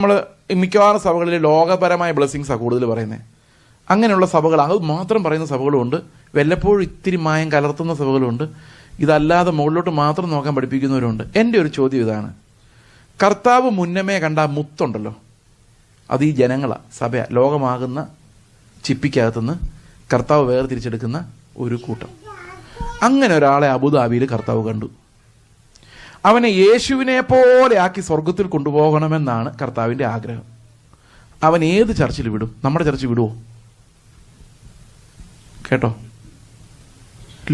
നമ്മൾ മിക്കവാറും സഭകളിൽ ലോകപരമായ ബ്ലെസ്സിങ്സാണ് കൂടുതൽ പറയുന്നത്. അങ്ങനെയുള്ള സഭകൾ അത് മാത്രം പറയുന്ന സഭകളുമുണ്ട്, വല്ലപ്പോഴും ഇത്തിരി മായം കലർത്തുന്ന സഭകളുമുണ്ട്, ഇതല്ലാതെ മുകളിലോട്ട് മാത്രം നോക്കാൻ പഠിപ്പിക്കുന്നവരുണ്ട്. എൻ്റെ ഒരു ചോദ്യം ഇതാണ്, കർത്താവ് മുന്നമേ കണ്ട മുത്തുണ്ടല്ലോ, അത് ഈ ജനങ്ങളാണ്, സഭ, ലോകമാകുന്ന ചിപ്പിക്കകത്തുനിന്ന് കർത്താവ് വേർതിരിച്ചെടുക്കുന്ന ഒരു കൂട്ടം. അങ്ങനെ ഒരാളെ അബുദാബിയിൽ കർത്താവ് കണ്ടു. അവനെ യേശുവിനെ പോലെ ആക്കി സ്വർഗത്തിൽ കൊണ്ടുപോകണമെന്നാണ് കർത്താവിൻ്റെ ആഗ്രഹം. അവൻ ഏത് ചർച്ചിൽ വിടും? നമ്മുടെ ചർച്ചിൽ വിടുവോ? കേട്ടോ,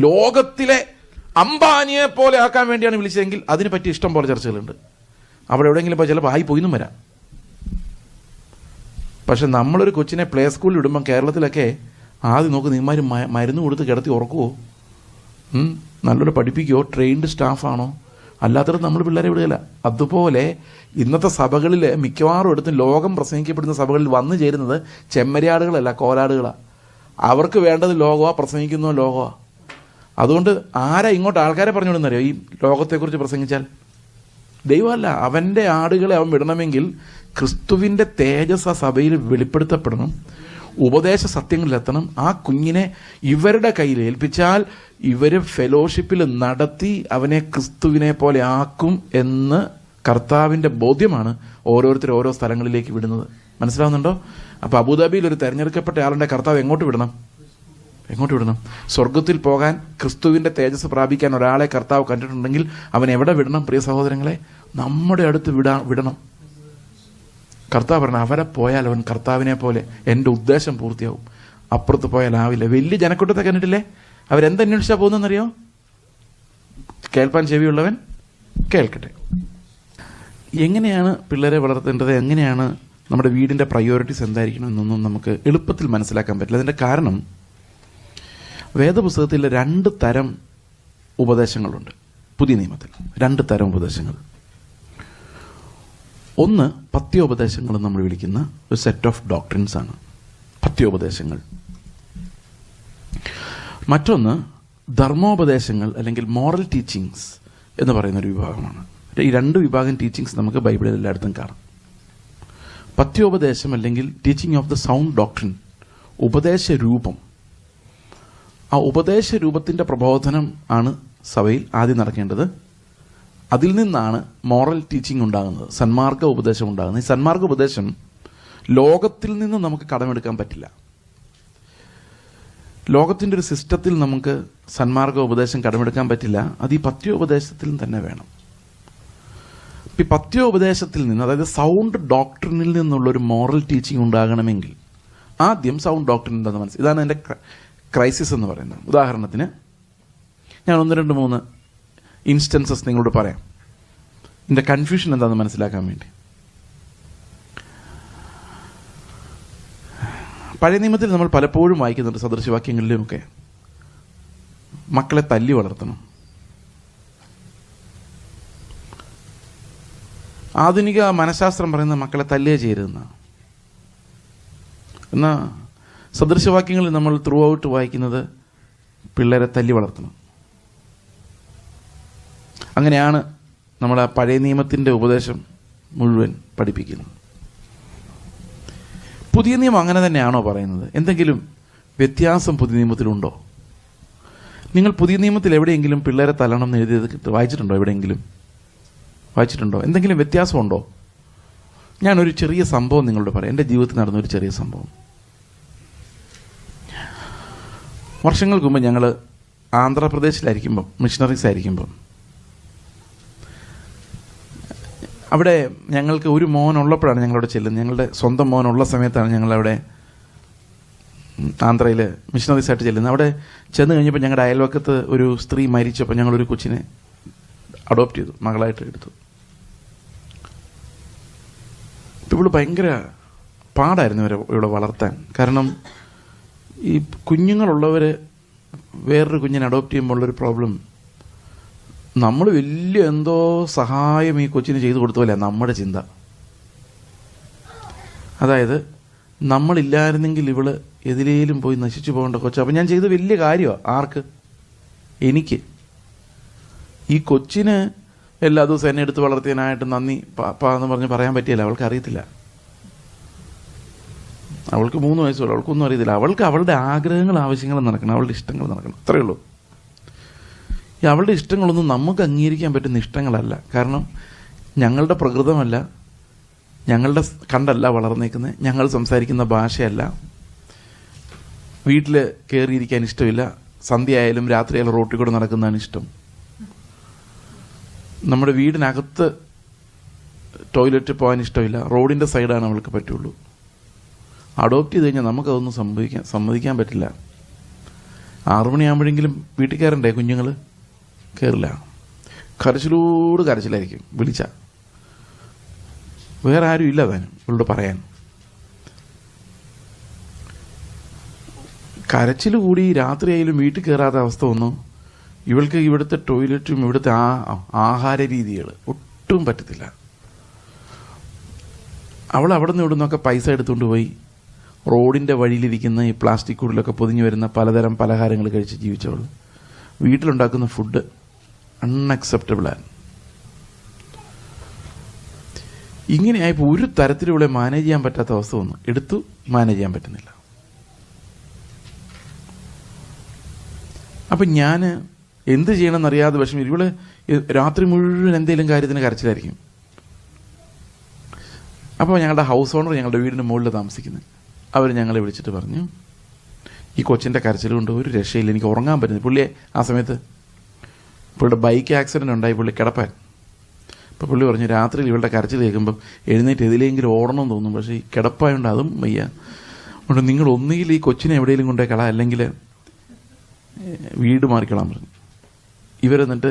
ലോകത്തിലെ അംബാനിയെ പോലെ ആക്കാൻ വേണ്ടിയാണ് വിളിച്ചതെങ്കിൽ അതിന് പറ്റിയ ഇഷ്ടം പോലെ ചർച്ചകളുണ്ട്. അവിടെ എവിടെയെങ്കിലും ഇപ്പോൾ ചിലപ്പോൾ പോയിന്നും വരാം. പക്ഷെ നമ്മളൊരു കൊച്ചിനെ പ്ലേ സ്കൂളിൽ വിടുമ്പം കേരളത്തിലൊക്കെ ആദ്യം നോക്ക്, നീമാർ മരുന്ന് കൊടുത്ത് കിടത്തി ഉറക്കുവോ, നല്ലപോലെ പഠിപ്പിക്കുമോ, ട്രെയിൻഡ് സ്റ്റാഫാണോ, അല്ലാത്തത് നമ്മൾ പിള്ളേരെ വിടുകയില്ല. അതുപോലെ ഇന്നത്തെ സഭകളിൽ മിക്കവാറും എടുത്തും ലോകം പ്രസംഗിക്കപ്പെടുന്ന സഭകളിൽ വന്നു ചേരുന്നത് ചെമ്മരിയാടുകളല്ല, കോലാടുകളാണ്. അവർക്ക് വേണ്ടത് ലോകമാണ്, പ്രസംഗിക്കുന്നോ ലോകമാണ്. അതുകൊണ്ട് ആരാ ഇങ്ങോട്ട് ആൾക്കാരെ പറഞ്ഞു വിടുന്നറിയോ? ഈ ലോകത്തെക്കുറിച്ച് പ്രസംഗിച്ചാൽ ദൈവമല്ല, അവൻ്റെ ആടുകളെ അവൻ വിടണമെങ്കിൽ ക്രിസ്തുവിൻ്റെ തേജസ് ആ സഭയിൽ വെളിപ്പെടുത്തപ്പെടണം, ഉപദേശ സത്യങ്ങളിലെത്തണം. ആ കുഞ്ഞിനെ ഇവരുടെ കയ്യിൽ ഏൽപ്പിച്ചാൽ ഇവർ ഫെലോഷിപ്പിൽ നടത്തി അവനെ ക്രിസ്തുവിനെ പോലെ ആക്കും എന്ന് കർത്താവിൻ്റെ ബോധ്യമാണ് ഓരോരുത്തർ ഓരോ സ്ഥലങ്ങളിലേക്ക് വിടുന്നത്. മനസ്സിലാവുന്നുണ്ടോ? അപ്പോൾ അബുദാബിയിൽ ഒരു തിരഞ്ഞെടുക്കപ്പെട്ട ആളുടെ കർത്താവ് എങ്ങോട്ട് വിടണം? സ്വർഗത്തിൽ പോകാൻ, ക്രിസ്തുവിൻ്റെ തേജസ് പ്രാപിക്കാൻ ഒരാളെ കർത്താവ് കണ്ടിട്ടുണ്ടെങ്കിൽ അവൻ എവിടെ വിടണം? പ്രിയ സഹോദരങ്ങളെ, നമ്മുടെ അടുത്ത് വിടണം. കർത്താവ് പറഞ്ഞു, അവരെ പോയാൽ അവൻ കർത്താവിനെ പോലെ എൻ്റെ ഉദ്ദേശം പൂർത്തിയാവും, അപ്പുറത്ത് പോയാലാവില്ല. വലിയ ജനക്കൂട്ടത്തെ കണ്ടിട്ടില്ലേ? അവരെന്തന്വേഷിച്ചാൽ പോകുന്നതെന്നറിയോ? കേൾപ്പാൻ ചെവിയുള്ളവൻ കേൾക്കട്ടെ. എങ്ങനെയാണ് പിള്ളേരെ വളർത്തേണ്ടത്, എങ്ങനെയാണ് നമ്മുടെ വീടിൻ്റെ പ്രയോറിറ്റീസ് എന്തായിരിക്കണം എന്നൊന്നും നമുക്ക് എളുപ്പത്തിൽ മനസ്സിലാക്കാൻ പറ്റില്ല. അതിൻ്റെ കാരണം, വേദപുസ്തകത്തിൽ 2 തരം ഉപദേശങ്ങളുണ്ട്. പുതിയ നിയമത്തിൽ 2 തരം ഉപദേശങ്ങൾ. ഒന്ന് പത്യോപദേശങ്ങൾ നമ്മൾ വിളിക്കുന്ന ഒരു സെറ്റ് ഓഫ് ഡോക്ട്രിൻസ് ആണ് പത്യോപദേശങ്ങൾ. മറ്റൊന്ന് ധർമ്മോപദേശങ്ങൾ അല്ലെങ്കിൽ മോറൽ ടീച്ചിങ്സ് എന്ന് പറയുന്ന ഒരു വിഭാഗമാണ്. ഈ 2 വിഭാഗം ടീച്ചിങ്സ് നമുക്ക് ബൈബിളിൽ എല്ലായിടത്തും കാണാം. പത്യോപദേശം അല്ലെങ്കിൽ teaching of the sound doctrine, ഉപദേശ രൂപം. ആ ഉപദേശ രൂപത്തിൻ്റെ പ്രബോധനം ആണ് സഭയിൽ ആദ്യം നടക്കേണ്ടത്. അതിൽ നിന്നാണ് മോറൽ ടീച്ചിങ് ഉണ്ടാകുന്നത്, സന്മാർഗ ഉപദേശം ഉണ്ടാകുന്നത്. ഈ സന്മാർഗ ഉപദേശം ലോകത്തിൽ നിന്നും നമുക്ക് കടമെടുക്കാൻ പറ്റില്ല. ലോകത്തിൻ്റെ ഒരു സിസ്റ്റത്തിൽ നമുക്ക് സന്മാർഗ ഉപദേശം കടമെടുക്കാൻ പറ്റില്ല. അത് ഈ പത്യോപദേശത്തിൽ തന്നെ വേണം. ഈ പത്യോപദേശത്തിൽ നിന്ന്, അതായത് സൗണ്ട് ഡോക്ട്രിനിൽ നിന്നുള്ളൊരു മോറൽ ടീച്ചിങ് ഉണ്ടാകണമെങ്കിൽ ആദ്യം സൗണ്ട് ഡോക്ട്രിൻ എന്താണെന്ന് മനസ്സിലായി. ഇതാണ് എൻ്റെ ക്രൈസിസ് എന്ന് പറയുന്നത്. ഉദാഹരണത്തിന് ഞാൻ 1, 2, 3 ഇൻസ്റ്റൻസസ് നിങ്ങളോട് പറയാം, എൻ്റെ കൺഫ്യൂഷൻ എന്താണെന്ന് മനസ്സിലാക്കാൻ വേണ്ടി. പഴയ നിയമത്തിൽ നമ്മൾ പലപ്പോഴും വായിക്കുന്നുണ്ട്, സദൃശവാക്യങ്ങളിലുമൊക്കെ, മക്കളെ തല്ലി വളർത്തണം. ആധുനിക മനഃശാസ്ത്രം പറയുന്ന മക്കളെ തല്ലുക ചെയ്യരുതെന്നാണ്. എന്നാൽ സദൃശവാക്യങ്ങളിൽ നമ്മൾ ത്രൂ ഔട്ട് വായിക്കുന്നത് പിള്ളേരെ തല്ലി വളർത്തണം. അങ്ങനെയാണ് നമ്മൾ ആ പഴയ നിയമത്തിൻ്റെ ഉപദേശം മുഴുവൻ പഠിപ്പിക്കുന്നത്. പുതിയ നിയമം അങ്ങനെ തന്നെയാണോ പറയുന്നത്? എന്തെങ്കിലും വ്യത്യാസം പുതിയ നിയമത്തിലുണ്ടോ? നിങ്ങൾ പുതിയ നിയമത്തിൽ എവിടെയെങ്കിലും പിള്ളേരെ തല്ലണം എന്ന് എഴുതിയത് വായിച്ചിട്ടുണ്ടോ? എവിടെയെങ്കിലും വായിച്ചിട്ടുണ്ടോ? എന്തെങ്കിലും വ്യത്യാസമുണ്ടോ? ഞാനൊരു ചെറിയ സംഭവം നിങ്ങളോട് പറയാം. എൻ്റെ ജീവിതത്തിൽ നടന്നൊരു ചെറിയ സംഭവം. വർഷങ്ങൾക്ക് മുമ്പ് ഞങ്ങൾ ആന്ധ്രാപ്രദേശിലായിരിക്കുമ്പം, മിഷണറീസ് ആയിരിക്കുമ്പം, അവിടെ ഞങ്ങൾക്ക് ഒരു മോനുള്ളപ്പോഴാണ് ഞങ്ങളവിടെ ചെല്ലുന്നത്. ഞങ്ങളുടെ സ്വന്തം മോനുള്ള സമയത്താണ് ഞങ്ങളവിടെ ആന്ധ്രയിൽ മിഷണറീസായിട്ട് ചെല്ലുന്നത്. അവിടെ ചെന്ന് കഴിഞ്ഞപ്പോൾ ഞങ്ങളുടെ അയൽവക്കത്ത് ഒരു സ്ത്രീ മരിച്ചപ്പോൾ ഞങ്ങളൊരു കൊച്ചിനെ അഡോപ്റ്റ് ചെയ്തു, മകളായിട്ട് എടുത്തു. ഇപ്പോൾ ഇവിടെ ഭയങ്കര പാടായിരുന്നു ഇവിടെ വളർത്താൻ. കാരണം ഈ കുഞ്ഞുങ്ങളുള്ളവർ വേറൊരു കുഞ്ഞിനെ അഡോപ്റ്റ് ചെയ്യുമ്പോഴുള്ളൊരു പ്രോബ്ലം, നമ്മൾ വലിയ എന്തോ സഹായം ഈ കൊച്ചിന് ചെയ്തു കൊടുത്ത പോലെ നമ്മുടെ ചിന്ത. അതായത് നമ്മളില്ലായിരുന്നെങ്കിൽ ഇവള് എതിരേലും പോയി നശിച്ചു പോകേണ്ട കൊച്ചു. അപ്പം ഞാൻ ചെയ്ത വലിയ കാര്യമാണ്. ആർക്ക്? എനിക്ക്. ഈ കൊച്ചിന് എല്ലാ ദിവസവും എന്നെ എടുത്ത് വളർത്തിയതിനായിട്ട് നന്ദി പാപ്പ എന്ന് പറഞ്ഞ് പറയാൻ പറ്റിയല്ല, അവൾക്ക് അറിയത്തില്ല. അവൾക്ക് 3 വയസ്സുള്ളൂ, അവൾക്കൊന്നും അറിയത്തില്ല. അവൾക്ക് അവളുടെ ആഗ്രഹങ്ങൾ, ആവശ്യങ്ങൾ നടക്കണം, അവളുടെ ഇഷ്ടങ്ങൾ നടക്കണം, അത്രയേ ഉള്ളൂ. ഈ അവളുടെ ഇഷ്ടങ്ങളൊന്നും നമുക്ക് അംഗീകരിക്കാൻ പറ്റുന്ന ഇഷ്ടങ്ങളല്ല. കാരണം ഞങ്ങളുടെ പ്രകൃതമല്ല, ഞങ്ങളുടെ കണ്ടല്ല വളർന്നേക്കുന്നത്, ഞങ്ങൾ സംസാരിക്കുന്ന ഭാഷയല്ല, വീട്ടിൽ കയറിയിരിക്കാൻ ഇഷ്ടമില്ല, സന്ധ്യ ആയാലും രാത്രിയായാലും റോട്ടിൽ കൂടെ നടക്കുന്നതാണ് ഇഷ്ടം. നമ്മുടെ വീടിനകത്ത് ടോയ്ലറ്റിൽ പോകാൻ ഇഷ്ടമില്ല, റോഡിൻ്റെ സൈഡാണ് അവൾക്ക് പറ്റുള്ളൂ. അഡോപ്റ്റ് ചെയ്ത് കഴിഞ്ഞാൽ നമുക്കതൊന്നും സമ്മതിക്കാൻ പറ്റില്ല. 6 മണിയാകുമ്പോഴെങ്കിലും വീട്ടിൽ കയറണ്ടേ കുഞ്ഞുങ്ങൾ? കയറില്ല. കരച്ചിലായിരിക്കും വിളിച്ച. വേറെ ആരും ഇല്ല താനും ഇവളോട് പറയാൻ. കരച്ചിൽ കൂടി രാത്രിയായാലും വീട്ടിൽ കയറാത്ത അവസ്ഥ വന്നു. ഇവൾക്ക് ഇവിടുത്തെ ടോയ്ലറ്റും ഇവിടുത്തെ ആഹാര രീതികൾ ഒട്ടും പറ്റത്തില്ല. അവൾ അവിടെ നിന്ന് ഇവിടെ നിന്നൊക്കെ പൈസ എടുത്തുകൊണ്ട് പോയി റോഡിൻ്റെ വഴിയിലിരിക്കുന്ന ഈ പ്ലാസ്റ്റിക് കൂടിലൊക്കെ പൊതിഞ്ഞു വരുന്ന പലതരം പലഹാരങ്ങൾ കഴിച്ച് ജീവിച്ചവൾ വീട്ടിലുണ്ടാക്കുന്ന ഫുഡ് അൺഅക്സെപ്റ്റബിളാണ്. ഇങ്ങനെയായപ്പോൾ ഒരു തരത്തിലും ഇവിടെ മാനേജ് ചെയ്യാൻ പറ്റാത്ത അവസ്ഥ വന്നു. എടുത്തു മാനേജ് ചെയ്യാൻ പറ്റുന്നില്ല. അപ്പം ഞാൻ എന്ത് ചെയ്യണമെന്നറിയാതെ വിഷമം. ഇവള് രാത്രി മുഴുവൻ എന്തെങ്കിലും കാര്യത്തിന് കരച്ചിലായിരിക്കും. അപ്പോൾ ഞങ്ങളുടെ ഹൗസ് ഓണർ ഞങ്ങളുടെ വീടിൻ്റെ മുകളിൽ താമസിക്കുന്നത്, അവർ ഞങ്ങളെ വിളിച്ചിട്ട് പറഞ്ഞു, ഈ കൊച്ചിൻ്റെ കരച്ചിൽ കൊണ്ട് ഒരു രക്ഷയില്ല, എനിക്ക് ഉറങ്ങാൻ പറ്റുന്നില്ല. പുള്ളിയെ ആ സമയത്ത് പുള്ളിയുടെ ബൈക്ക് ആക്സിഡൻ്റ് ഉണ്ടായി, പുള്ളി കിടപ്പാൻ. അപ്പോൾ പുള്ളി പറഞ്ഞു, രാത്രിയിൽ ഇവളുടെ കരച്ചിൽ കേൾക്കുമ്പം എഴുന്നേറ്റ് എതിലെങ്കിലും ഓടണം തോന്നും, പക്ഷേ ഈ കിടപ്പായതുകൊണ്ട് അതും വയ്യ. അതുകൊണ്ട് നിങ്ങൾ ഒന്നുകിൽ ഈ കൊച്ചിനെ എവിടെയെങ്കിലും കൊണ്ടേ കളാം, അല്ലെങ്കിൽ വീട് മാറിക്കളാൻ പറഞ്ഞു. ഇവരെന്നിട്ട്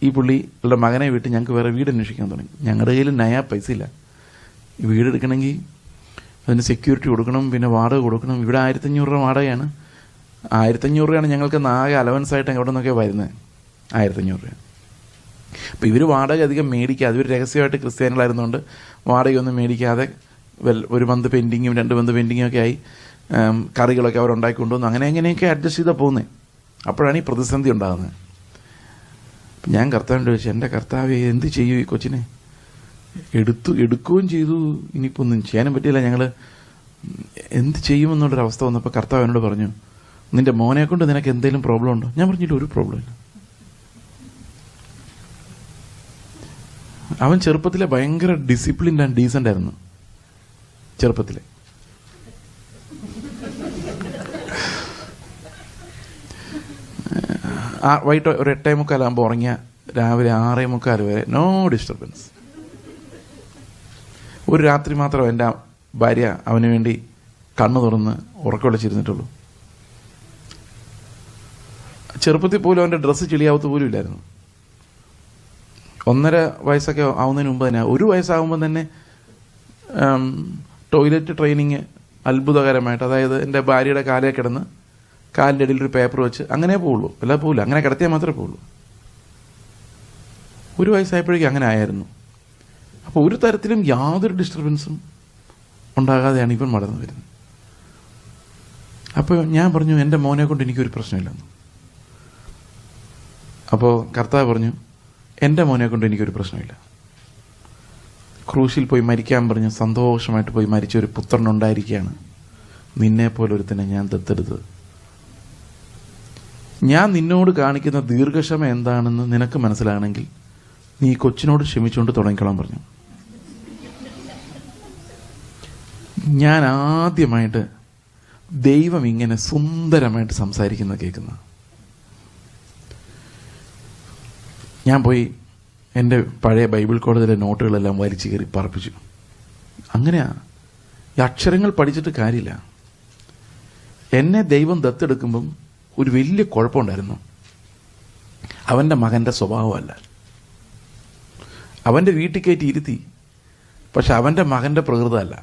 ഈ പുള്ളിയുടെ മകനെ വിട്ട് ഞങ്ങൾക്ക് വേറെ വീട് അന്വേഷിക്കാൻ തുടങ്ങി. ഞങ്ങളുടെ കയ്യിൽ നയാ പൈസ ഇല്ല. ഈ വീടെടുക്കണമെങ്കിൽ അതിന് സെക്യൂരിറ്റി കൊടുക്കണം, പിന്നെ വാടക കൊടുക്കണം. ഇവിടെ 1500 രൂപ വാടകയാണ്. 1500 രൂപയാണ് ഞങ്ങൾക്ക് ആകെ അലവൻസ് ആയിട്ട് എവിടെ നിന്നൊക്കെ വരുന്നത്. 1500 രൂപ. അപ്പോൾ ഇവർ വാടക അധികം മേടിക്കാതെ, ഇവർ രഹസ്യമായിട്ട് ക്രിസ്ത്യാനികളായിരുന്നുകൊണ്ട് വാടകയൊന്നും മേടിക്കാതെ ഒരു മന്ത് പെൻഡിങ്ങും 2 മന്ത് പെൻഡിങ്ങും ഒക്കെ ആയി കറികളൊക്കെ അവരുണ്ടാക്കി കൊണ്ടുവന്നു. അങ്ങനെയൊക്കെ അഡ്ജസ്റ്റ് ചെയ്താൽ പോകുന്നത്. അപ്പോഴാണ് ഈ പ്രതിസന്ധി ഉണ്ടാകുന്നത്. ഞാൻ കർത്താവിൻ്റെ ചോദിച്ചു, എൻ്റെ കർത്താവ് എന്ത് ചെയ്യൂ ഈ കൊച്ചിനെ? എടുക്കുകയും ചെയ്തു, ഇനിയിപ്പോൾ ഒന്നും ചെയ്യാനും പറ്റില്ല, ഞങ്ങൾ എന്ത് ചെയ്യുമെന്നുള്ളൊരവസ്ഥ വന്നപ്പോൾ കർത്താവ് എന്നോട് പറഞ്ഞു, നിൻ്റെ മോനെ കൊണ്ട് നിനക്ക് എന്തെങ്കിലും പ്രോബ്ലം ഉണ്ടോ? ഞാൻ പറഞ്ഞില്ല, ഒരു പ്രോബ്ലം ഇല്ല. അവൻ ചെറുപ്പത്തിലെ ഭയങ്കര ഡിസിപ്ലിൻഡ് ആൻഡ് ഡീസൻ്റ് ആയിരുന്നു. ചെറുപ്പത്തിലെ വൈകിട്ട് ഒരു 8:45 ഉറങ്ങിയ രാവിലെ 6:45 വരെ നോ ഡിസ്റ്റർബൻസ്. ഒരു രാത്രി മാത്രം എൻ്റെ ഭാര്യ അവന് വേണ്ടി കണ്ണു തുറന്ന് ഉറക്കമുളച്ചിരുന്നിട്ടുള്ളൂ. ചെറുപ്പത്തിൽ പോലും അവൻ്റെ ഡ്രസ്സ് ചെളിയാവത്ത് പോലും ഇല്ലായിരുന്നു. 1.5 വയസ്സൊക്കെ ആവുന്നതിന് മുമ്പ് തന്നെ, 1 വയസ്സാകുമ്പോൾ തന്നെ ടോയ്ലറ്റ് ട്രെയിനിങ് അത്ഭുതകരമായിട്ട്, അതായത് എൻ്റെ ഭാര്യയുടെ കാലേ കിടന്ന് കാലിൻ്റെ ഇടയിൽ ഒരു പേപ്പർ വെച്ച് അങ്ങനെ പോവുള്ളൂ, അല്ലാതെ പോവില്ല, അങ്ങനെ കിടത്തിയാൽ മാത്രമേ പോവുള്ളൂ. 1 വയസ്സായപ്പോഴേക്കും അങ്ങനെ ആയിരുന്നു. അപ്പോൾ ഒരു തരത്തിലും യാതൊരു ഡിസ്റ്റർബൻസും ഉണ്ടാകാതെയാണ് ഇവൻ വളർന്നു വരുന്നത്. അപ്പോൾ ഞാൻ പറഞ്ഞു, എൻ്റെ മോനെ കൊണ്ട് എനിക്കൊരു പ്രശ്നമില്ലെന്ന്. അപ്പോൾ കർത്താവ് പറഞ്ഞു, എൻ്റെ മോനെ കൊണ്ട് എനിക്കൊരു പ്രശ്നമില്ല. ക്രൂശിൽ പോയി മരിക്കാൻ പറഞ്ഞ് സന്തോഷമായിട്ട് പോയി മരിച്ചൊരു പുത്രനുണ്ടായിരിക്കുകയാണ്. നിന്നെപ്പോലെ ഒരുത്തനെ ഞാൻ ദത്തെടുത്തത്. ഞാൻ നിന്നോട് കാണിക്കുന്ന ദീർഘക്ഷമ എന്താണെന്ന് നിനക്ക് മനസ്സിലാണെങ്കിൽ നീ കൊച്ചിനോട് ക്ഷമിച്ചുകൊണ്ട് തുടങ്ങിക്കോളാൻ പറഞ്ഞു. ഞാൻ ആദ്യമായിട്ട് ദൈവം ഇങ്ങനെ സുന്ദരമായിട്ട് സംസാരിക്കുന്ന കേൾക്കുന്ന. ഞാൻ പോയി എൻ്റെ പഴയ ബൈബിൾ കോളേജിലെ നോട്ടുകളെല്ലാം വലിച്ചു കയറി പറപ്പിച്ചു. അങ്ങനെയാ, ഈ അക്ഷരങ്ങൾ പഠിച്ചിട്ട് കാര്യമില്ല. എന്നെ ദൈവം ദത്തെടുക്കുമ്പം ഒരു വലിയ കുഴപ്പമുണ്ടായിരുന്നു. അവൻ്റെ മകൻ്റെ സ്വഭാവമല്ല. അവൻ്റെ വീട്ടിൽ കയറ്റി ഇരുത്തി, പക്ഷെ അവൻ്റെ മകൻ്റെ പ്രകൃതമല്ല,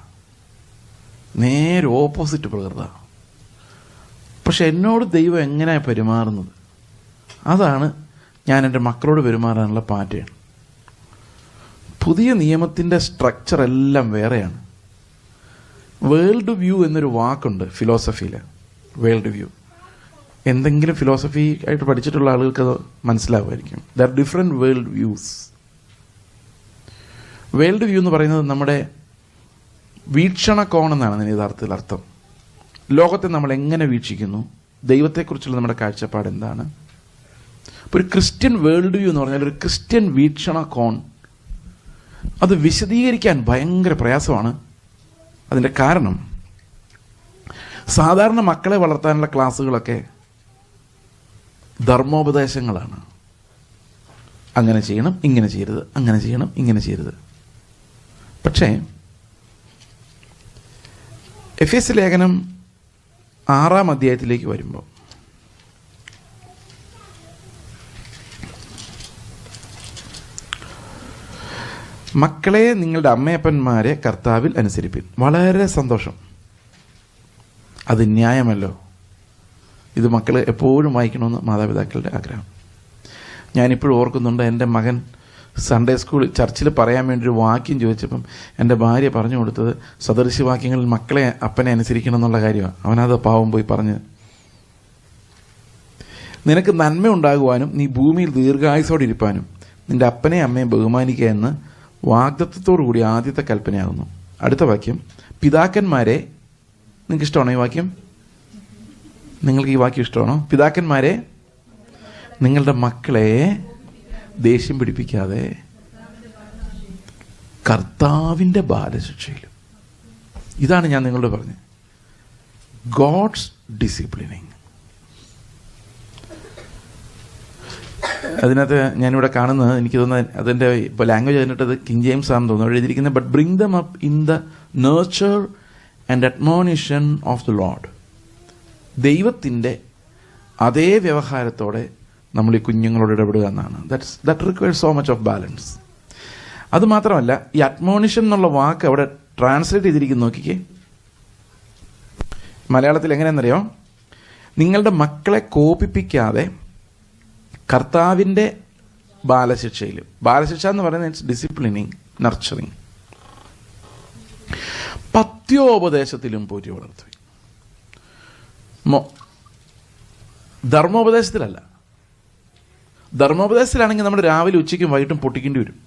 നേരെ ഓപ്പോസിറ്റ് പ്രകൃത. പക്ഷെ എന്നോട് ദൈവം എങ്ങനെയാണ് പെരുമാറുന്നത്, അതാണ് ഞാൻ എൻ്റെ മക്കളോട് പെരുമാറാനുള്ള പാറ്റേൺ. പുതിയ നിയമത്തിൻ്റെ സ്ട്രക്ചർ എല്ലാം വേറെയാണ്. വേൾഡ് വ്യൂ എന്നൊരു വാക്കുണ്ട് ഫിലോസഫിയിൽ. വേൾഡ് വ്യൂ എന്തെങ്കിലും ഫിലോസഫി ആയിട്ട് പഠിച്ചിട്ടുള്ള ആളുകൾക്ക് അത് മനസ്സിലാവുമായിരിക്കും. There are different world views. World view എന്ന് പറയുന്നത് നമ്മുടെ വീക്ഷണകോൺ എന്നാണ് യഥാർത്ഥത്തിൽ അർത്ഥം. ലോകത്തെ നമ്മൾ എങ്ങനെ വീക്ഷിക്കുന്നു, ദൈവത്തെക്കുറിച്ചുള്ള നമ്മുടെ കാഴ്ചപ്പാട് എന്താണ്. ഇപ്പോൾ ഒരു ക്രിസ്ത്യൻ വേൾഡ് വ്യൂ എന്ന് പറഞ്ഞാൽ, ഒരു ക്രിസ്ത്യൻ വീക്ഷണകോൺ, അത് വിശദീകരിക്കാൻ ഭയങ്കര പ്രയാസമാണ്. അതിൻ്റെ കാരണം, സാധാരണ മക്കളെ വളർത്താനുള്ള ക്ലാസ്സുകളൊക്കെ ധർമ്മോപദേശങ്ങളാണ്. അങ്ങനെ ചെയ്യണം, ഇങ്ങനെ ചെയ്യരുത്, അങ്ങനെ ചെയ്യണം, ഇങ്ങനെ ചെയ്യരുത്. പക്ഷേ എഫേസ്യ ലേഖനം 6-ാം അധ്യായത്തിലേക്ക് വരുമ്പോൾ മക്കളെ നിങ്ങളുടെ അമ്മയപ്പന്മാരെ കർത്താവിൽ അനുസരിപ്പിൻ. വളരെ സന്തോഷം, അത് ന്യായമല്ലോ. ഇത് മക്കൾ എപ്പോഴും വായിക്കണമെന്ന് മാതാപിതാക്കളുടെ ആഗ്രഹം. ഞാനിപ്പോഴും ഓർക്കുന്നുണ്ട്, എൻ്റെ മകൻ സൺഡേ സ്കൂൾ ചർച്ചിൽ പറയാൻ വേണ്ടി ഒരു വാക്യം ചോദിച്ചപ്പം എൻ്റെ ഭാര്യ പറഞ്ഞു കൊടുത്തത് സദൃശവാക്യങ്ങളിൽ മക്കളെ അപ്പനെ അനുസരിക്കണം എന്നുള്ള കാര്യമാണ്. അവനത് പാവം പോയി പറഞ്ഞ്, നിനക്ക് നന്മ ഉണ്ടാകുവാനും നീ ഭൂമിയിൽ ദീർഘായുസോടെ ഇരിപ്പാനും നിൻ്റെ അപ്പനെയും അമ്മയും ബഹുമാനിക്കുക എന്ന് വാഗ്ദത്തത്തോടു കൂടി ആദ്യത്തെ കൽപ്പനയാകുന്നു. അടുത്ത വാക്യം, പിതാക്കന്മാരെ, നിങ്ങൾക്ക് ഇഷ്ടമാണോ ഈ വാക്യം? നിങ്ങൾക്ക് ഈ വാക്യം ഇഷ്ടമാണോ? പിതാക്കന്മാരെ, നിങ്ങളുടെ മക്കളെ ദേഷ്യം പിടിപ്പിക്കാതെ കർത്താവിൻ്റെ ബാലശിക്ഷയിലും. ഇതാണ് ഞാൻ നിങ്ങളോട് പറഞ്ഞത്, ഗോഡ്സ് ഡിസിപ്ലിനിങ്. അതിനകത്ത് ഞാനിവിടെ കാണുന്നത്, എനിക്ക് തോന്നുന്നത് അതിൻ്റെ ഇപ്പോൾ ലാംഗ്വേജ് അതിനിട്ടത് കിങ് ജെയിംസ് ആണെന്ന് തോന്നുന്നു എഴുതിയിരിക്കുന്നത്. But bring them up in the nurture and admonition of the Lord. ദൈവത്തിൻ്റെ അതേ വ്യവഹാരത്തോടെ നമ്മൾ ഈ കുഞ്ഞുങ്ങളോട് ഇടപെടുക എന്നാണ്. That requires so much of balance. അതുമാത്രമല്ല, ഈ അഡ്മോണിഷൻ എന്നുള്ള വാക്ക് അവിടെ ട്രാൻസ്ലേറ്റ് ചെയ്തിരിക്കുന്നു, നോക്കിക്കേ. മലയാളത്തിൽ എങ്ങനെയാണെന്നറിയോ? നിങ്ങളുടെ മക്കളെ കോപിപ്പിക്കാതെ കർത്താവിൻ്റെ ബാലശിക്ഷയിൽ. ബാലശിക്ഷ എന്ന് പറയുന്നത് ഇറ്റ്സ് ഡിസിപ്ലിനിങ്, നർച്ചറിങ്. പത്യോപദേശത്തിലും പോറ്റി വളർത്തുക. ധർമ്മോപദേശത്തിലല്ല. ധർമ്മോപദേശത്തിലാണെങ്കിൽ നമ്മൾ രാവിലെ ഉച്ചയ്ക്കും വൈകിട്ടും പൊട്ടിക്കേണ്ടി വരും.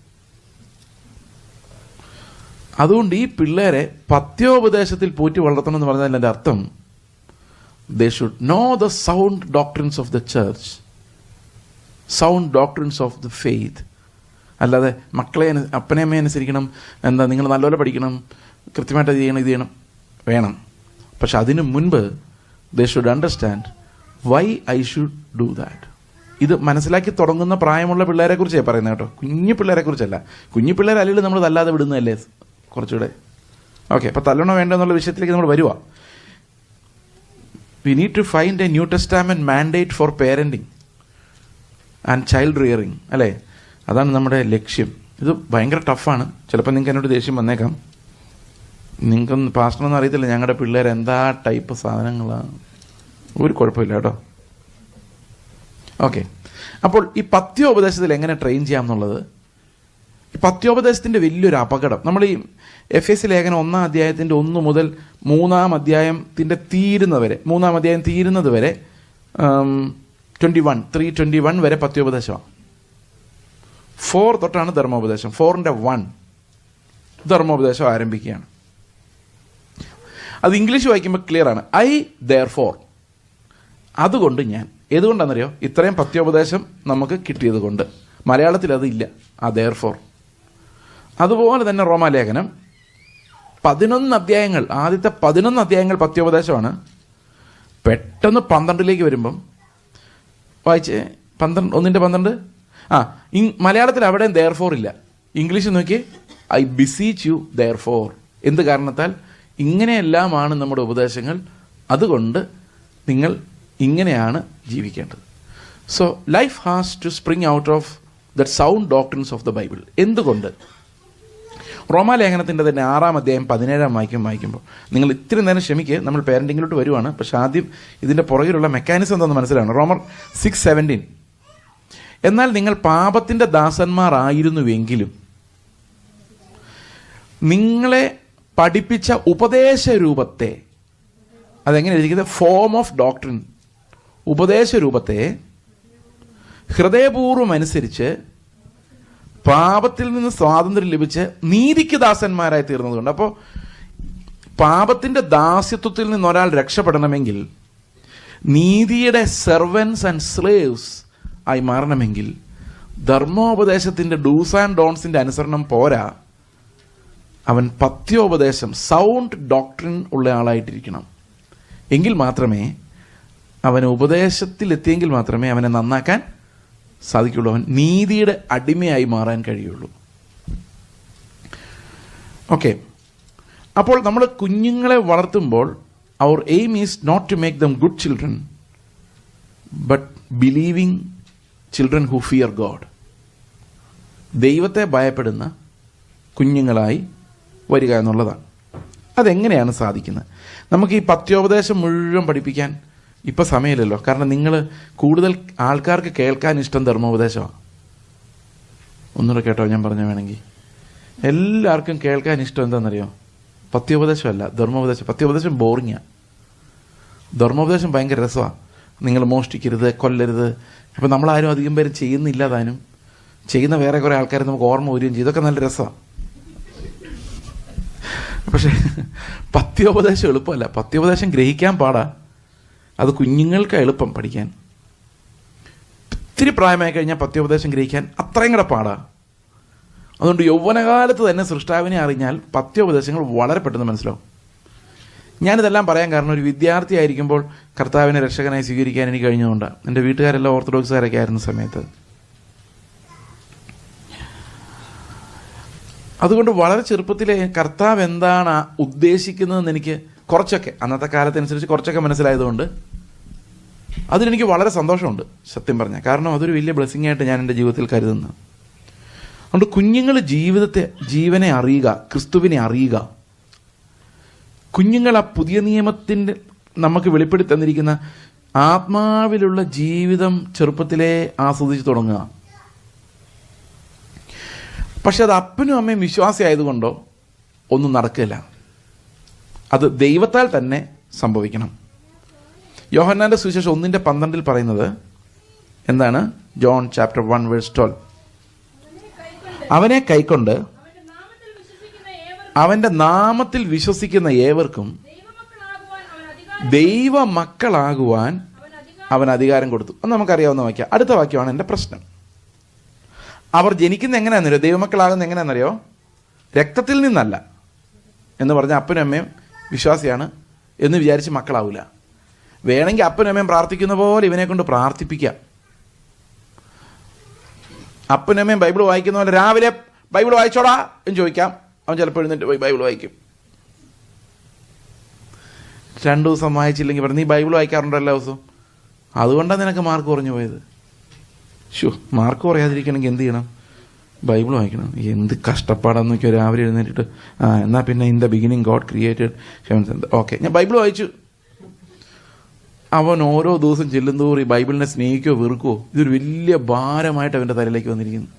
അതുകൊണ്ട് ഈ പിള്ളേരെ പത്യോപദേശത്തിൽ പോറ്റി വളർത്തണം എന്ന് പറഞ്ഞാൽ എൻ്റെ അർത്ഥം, they should know the sound doctrines of the church, sound doctrines of the faith. അല്ലാതെ മക്കളെ അപ്പനെ അമ്മയെ അനുസരിക്കണം, എന്താ നിങ്ങൾ നല്ലപോലെ പഠിക്കണം, കൃത്യമായിട്ട് ഇത് ചെയ്യണം, ഇത് ചെയ്യണം വേണം. പക്ഷെ അതിനു മുൻപ് they should understand why I should do that. ഇത് മനസ്സിലാക്കി തുടങ്ങുന്ന പ്രായമുള്ള പിള്ളേരെ കുറിച്ചേ പറയുന്നത് കേട്ടോ, കുഞ്ഞു പിള്ളേരെ കുറിച്ചല്ല. കുഞ്ഞു പിള്ളേർ അല്ലെങ്കിൽ നമ്മൾ തല്ലാതെ വിടുന്നതല്ലേ കുറച്ചുകൂടെ. ഓക്കെ, അപ്പോൾ തല്ലണോ വേണ്ടോ എന്നുള്ള വിഷയത്തിലേക്ക് നമ്മൾ വരുക. We need to find a New Testament mandate for parenting and child rearing, അല്ലേ? അതാണ് നമ്മുടെ ലക്ഷ്യം. ഇത് ഭയങ്കര ടഫാണ്. ചിലപ്പോൾ നിങ്ങൾക്ക് എന്നോട് ദേഷ്യം വന്നേക്കാം. നിങ്ങൾക്കൊന്നും പാസ്റ്ററൊന്നും അറിയത്തില്ല ഞങ്ങളുടെ പിള്ളേർ എന്താ ടൈപ്പ് സാധനങ്ങളാണ്. ഒരു കുഴപ്പമില്ല കേട്ടോ. ഓക്കെ, അപ്പോൾ ഈ പത്യോപദേശത്തിൽ എങ്ങനെ ട്രെയിൻ ചെയ്യാം എന്നുള്ളത്, ഈ പത്യോപദേശത്തിൻ്റെ വലിയൊരു അപകടം. നമ്മൾ ഈ എഫേസ്യ ലേഖനം 1-ാം അധ്യായത്തിൻ്റെ 1 മുതൽ 3-ാം അധ്യായത്തിൻ്റെ തീരുന്നവരെ, 3-ാം അധ്യായം തീരുന്നത് വരെ 3:21 വരെ പത്യോപദേശമാണ്. 4 തൊട്ടാണ് ധർമ്മോപദേശം. 4ന്റെ 1 ധർമ്മോപദേശം ആരംഭിക്കുകയാണ്. അത് ഇംഗ്ലീഷ് വായിക്കുമ്പോൾ ക്ലിയർ ആണ്. ഐ ദെയർഫോർ, അതുകൊണ്ട് ഞാൻ. ഏതുകൊണ്ടാണെന്നറിയോ? ഇത്രയും പത്യോപദേശം നമുക്ക് കിട്ടിയത് കൊണ്ട്. മലയാളത്തിൽ അതില്ല, ആ ദെയർഫോർ. അതുപോലെ തന്നെ റോമാലേഖനം 11 അധ്യായങ്ങൾ, ആദ്യത്തെ 11 അധ്യായങ്ങൾ പത്യോപദേശമാണ്. പെട്ടെന്ന് 12ലേക്ക് വരുമ്പം വായിച്ചേ, 1:12. മലയാളത്തിൽ അവിടെയും ദെയർഫോർ ഇല്ല. ഇംഗ്ലീഷിൽ നോക്കി, ഐ ബിസീച്ച് യു ദെയർഫോർ. എന്ത് കാരണത്താൽ? ഇങ്ങനെയെല്ലാമാണ് നമ്മുടെ ഉപദേശങ്ങൾ, അതുകൊണ്ട് നിങ്ങൾ ഇങ്ങനെയാണ് ജീവിക്കേണ്ടത്. So life has to spring out of that sound doctrines of the Bible. എന്തുകൊണ്ട്? റോമാലേഖനത്തിൻ്റെ തന്നെ 6-ാം അധ്യായം 17-ാം വായിക്കുമ്പോൾ നിങ്ങൾ ഇത്തിരി നേരം ക്ഷമിക്കുക, നമ്മൾ പേരൻറ്റിങ്ങിലോട്ട് വരുവാണ്. പക്ഷെ ആദ്യം ഇതിൻ്റെ പുറകിലുള്ള മെക്കാനിസം എന്താണെന്ന് മനസ്സിലാണ്. റോമർ 6:17, എന്നാൽ നിങ്ങൾ പാപത്തിൻ്റെ ദാസന്മാർ ആയിരുന്നുവെങ്കിലും നിങ്ങളെ പഠിപ്പിച്ച ഉപദേശരൂപത്തെ, അതെങ്ങനെ എഴുതിക്കുന്നത്? ഫോം ഓഫ് ഡോക്ട്രിൻ, ഉപദേശരൂപത്തെ ഹൃദയപൂർവ്വം അനുസരിച്ച് പാപത്തിൽ നിന്ന് സ്വാതന്ത്ര്യം ലഭിച്ച് നീതിക്ക് ദാസന്മാരായി തീർന്നതുകൊണ്ട്. അപ്പോൾ പാപത്തിൻ്റെ ദാസ്യത്വത്തിൽ നിന്ന് ഒരാൾ രക്ഷപ്പെടണമെങ്കിൽ, നീതിയുടെ സെർവൻസ് ആൻഡ് സ്ലേവ്സ് ആയി മാറണമെങ്കിൽ, ധർമ്മോപദേശത്തിൻ്റെ ഡൂസ് ആൻഡ് ഡോൺസിൻ്റെ അനുസരണം പോരാ, അവൻ പഥ്യോപദേശം, സൗണ്ട് ഡോക്ട്രിൻ ഉള്ള ആളായിട്ടിരിക്കണം. എങ്കിൽ മാത്രമേ അവന് ഉപദേശത്തിലെത്തിയെങ്കിൽ മാത്രമേ അവനെ നന്നാക്കാൻ സാധിക്കുള്ളൂ. അവൻ നീതിയുടെ അടിമയായി മാറാൻ കഴിയുള്ളൂ. ഓക്കെ, അപ്പോൾ നമ്മൾ കുഞ്ഞുങ്ങളെ വളർത്തുമ്പോൾ അവർ aim is not to make them good children, but believing children who fear God. ദൈവത്തെ ഭയപ്പെടുന്ന കുഞ്ഞുങ്ങളായി വരിക എന്നുള്ളതാണ്. അതെങ്ങനെയാണ് സാധിക്കുന്നത്? നമുക്ക് ഈ പഥ്യോപദേശം മുഴുവൻ പഠിപ്പിക്കാൻ ഇപ്പം സമയമില്ലല്ലോ. കാരണം നിങ്ങൾ കൂടുതൽ ആൾക്കാർക്ക് കേൾക്കാൻ ഇഷ്ടം ധർമ്മോപദേശമാണ്. ഒന്നുകൂടെ കേട്ടോ ഞാൻ പറഞ്ഞ വേണമെങ്കിൽ, എല്ലാവർക്കും കേൾക്കാൻ ഇഷ്ടം എന്താണെന്നറിയോ? പഥ്യോപദേശമല്ല, ധർമ്മോപദേശം. പഥ്യോപദേശം ബോറിങ്ങാണ്. ധർമ്മോപദേശം ഭയങ്കര രസമാണ്. നിങ്ങൾ മോഷ്ടിക്കരുത്, കൊല്ലരുത്. അപ്പം നമ്മളാരും അധികം പേരും ചെയ്യുന്നില്ല. താനും ചെയ്യുന്ന വേറെ കുറേ ആൾക്കാരെ നമുക്ക് ഓർമ്മ വരികയും ചെയ്യും. ഇതൊക്കെ നല്ല രസമാണ്. പക്ഷേ പഥ്യോപദേശം എളുപ്പമല്ല. പഥ്യോപദേശം ഗ്രഹിക്കാൻ പാടാ. അത് കുഞ്ഞുങ്ങൾക്ക് എളുപ്പം പഠിക്കാൻ. ഇത്തിരി പ്രായമായി കഴിഞ്ഞാൽ പഥ്യോപദേശം ഗ്രഹിക്കാൻ അത്രയും കൂടെ പാടാ. അതുകൊണ്ട് യൗവനകാലത്ത് തന്നെ സൃഷ്ടാവിനെ അറിഞ്ഞാൽ പഥ്യോപദേശങ്ങൾ വളരെ പെട്ടെന്ന് മനസ്സിലാവും. ഞാനിതെല്ലാം പറയാൻ കാരണം, ഒരു വിദ്യാർത്ഥി ആയിരിക്കുമ്പോൾ കർത്താവിനെ രക്ഷകനായി സ്വീകരിക്കാൻ എനിക്ക് കഴിഞ്ഞതുകൊണ്ടാണ്. എൻ്റെ വീട്ടുകാരെല്ലാം ഓർത്തഡോക്സുകാരൊക്കെ ആയിരുന്ന സമയത്ത്. അതുകൊണ്ട് വളരെ ചെറുപ്പത്തിലെ കർത്താവ് എന്താണ് ഉദ്ദേശിക്കുന്നതെന്ന് എനിക്ക് കുറച്ചൊക്കെ, അന്നത്തെ കാലത്തനുസരിച്ച് കുറച്ചൊക്കെ മനസ്സിലായതുകൊണ്ട് അതിലെനിക്ക് വളരെ സന്തോഷമുണ്ട് സത്യം പറഞ്ഞാൽ. കാരണം അതൊരു വലിയ ബ്ലെസ്സിങ് ആയിട്ട് ഞാൻ എൻ്റെ ജീവിതത്തിൽ കരുതുന്നു. അതുകൊണ്ട് കുഞ്ഞുങ്ങൾ ജീവനെ അറിയുക, ക്രിസ്തുവിനെ അറിയുക. കുഞ്ഞുങ്ങൾ ആ പുതിയ നിയമത്തിൻ്റെ നമുക്ക് വെളിപ്പെടുത്തി തന്നിരിക്കുന്ന ആത്മാവിലുള്ള ജീവിതം ചെറുപ്പത്തിലേ ആസ്വദിച്ച് തുടങ്ങുക. പക്ഷെ അത് അപ്പനും അമ്മയും വിശ്വാസി ആയതുകൊണ്ടോ ഒന്നും നടക്കില്ല. അത് ദൈവത്താൽ തന്നെ സംഭവിക്കണം. യോഹന്നാന്റെ സുവിശേഷം 1:12 പറയുന്നത് എന്താണ്? ജോൺ ചാപ്റ്റർ 1:12, അവനെ കൈക്കൊണ്ട് അവൻ്റെ നാമത്തിൽ വിശ്വസിക്കുന്ന ഏവർക്കും ദൈവമക്കളാകുവാൻ അവൻ അധികാരം കൊടുത്തു. അത് നമുക്കറിയാവുന്ന വാക്യം. അടുത്ത വാക്യമാണ് എൻ്റെ പ്രശ്നം. അവർ ജനിക്കുന്ന എങ്ങനെയാണെന്നറിയോ? ദൈവമക്കളാകുന്ന എങ്ങനെയാണെന്നറിയോ? രക്തത്തിൽ നിന്നല്ല എന്ന് പറഞ്ഞാൽ അപ്പനും അമ്മയും വിശ്വാസിയാണ് എന്ന് വിചാരിച്ച് മക്കളാവില്ല. വേണമെങ്കിൽ അപ്പനും അമ്മയും പ്രാർത്ഥിക്കുന്ന പോലെ ഇവനെ കൊണ്ട് പ്രാർത്ഥിപ്പിക്കാം. അപ്പനും അമ്മയും ബൈബിൾ വായിക്കുന്ന പോലെ രാവിലെ ബൈബിൾ വായിച്ചോടാ എന്ന് ചോദിക്കാം. അവൻ ചിലപ്പോൾ എഴുന്നേറ്റ് പോയി ബൈബിൾ വായിക്കും. 2 ദിവസം വായിച്ചില്ലെങ്കിൽ പറഞ്ഞു, നീ ബൈബിൾ വായിക്കാറുണ്ടോ എല്ലാ ദിവസവും? അതുകൊണ്ടാണ് നിനക്ക് മാർക്ക് കുറഞ്ഞു പോയത്. മാർക്ക് കുറയാതിരിക്കണമെങ്കിൽ എന്ത് ചെയ്യണം? ബൈബിൾ വായിക്കണം. എന്ത് കഷ്ടപ്പാടാന്ന് നോക്കിയോ രാവിലെ എഴുന്നേറ്റിട്ട്. എന്നാൽ പിന്നെ in the beginning God created heavens and. Okay, ഞാൻ ബൈബിൾ വായിച്ചു. അവൻ ഓരോ ദിവസം ചെല്ലുന്തോറും ഈ ബൈബിളിനെ സ്നേഹിക്കുകയോ വെറുക്കുകയോ ഇതൊരു വലിയ ഭാരമായിട്ട് അവൻ്റെ തലയിലേക്ക് വന്നിരിക്കുന്നു.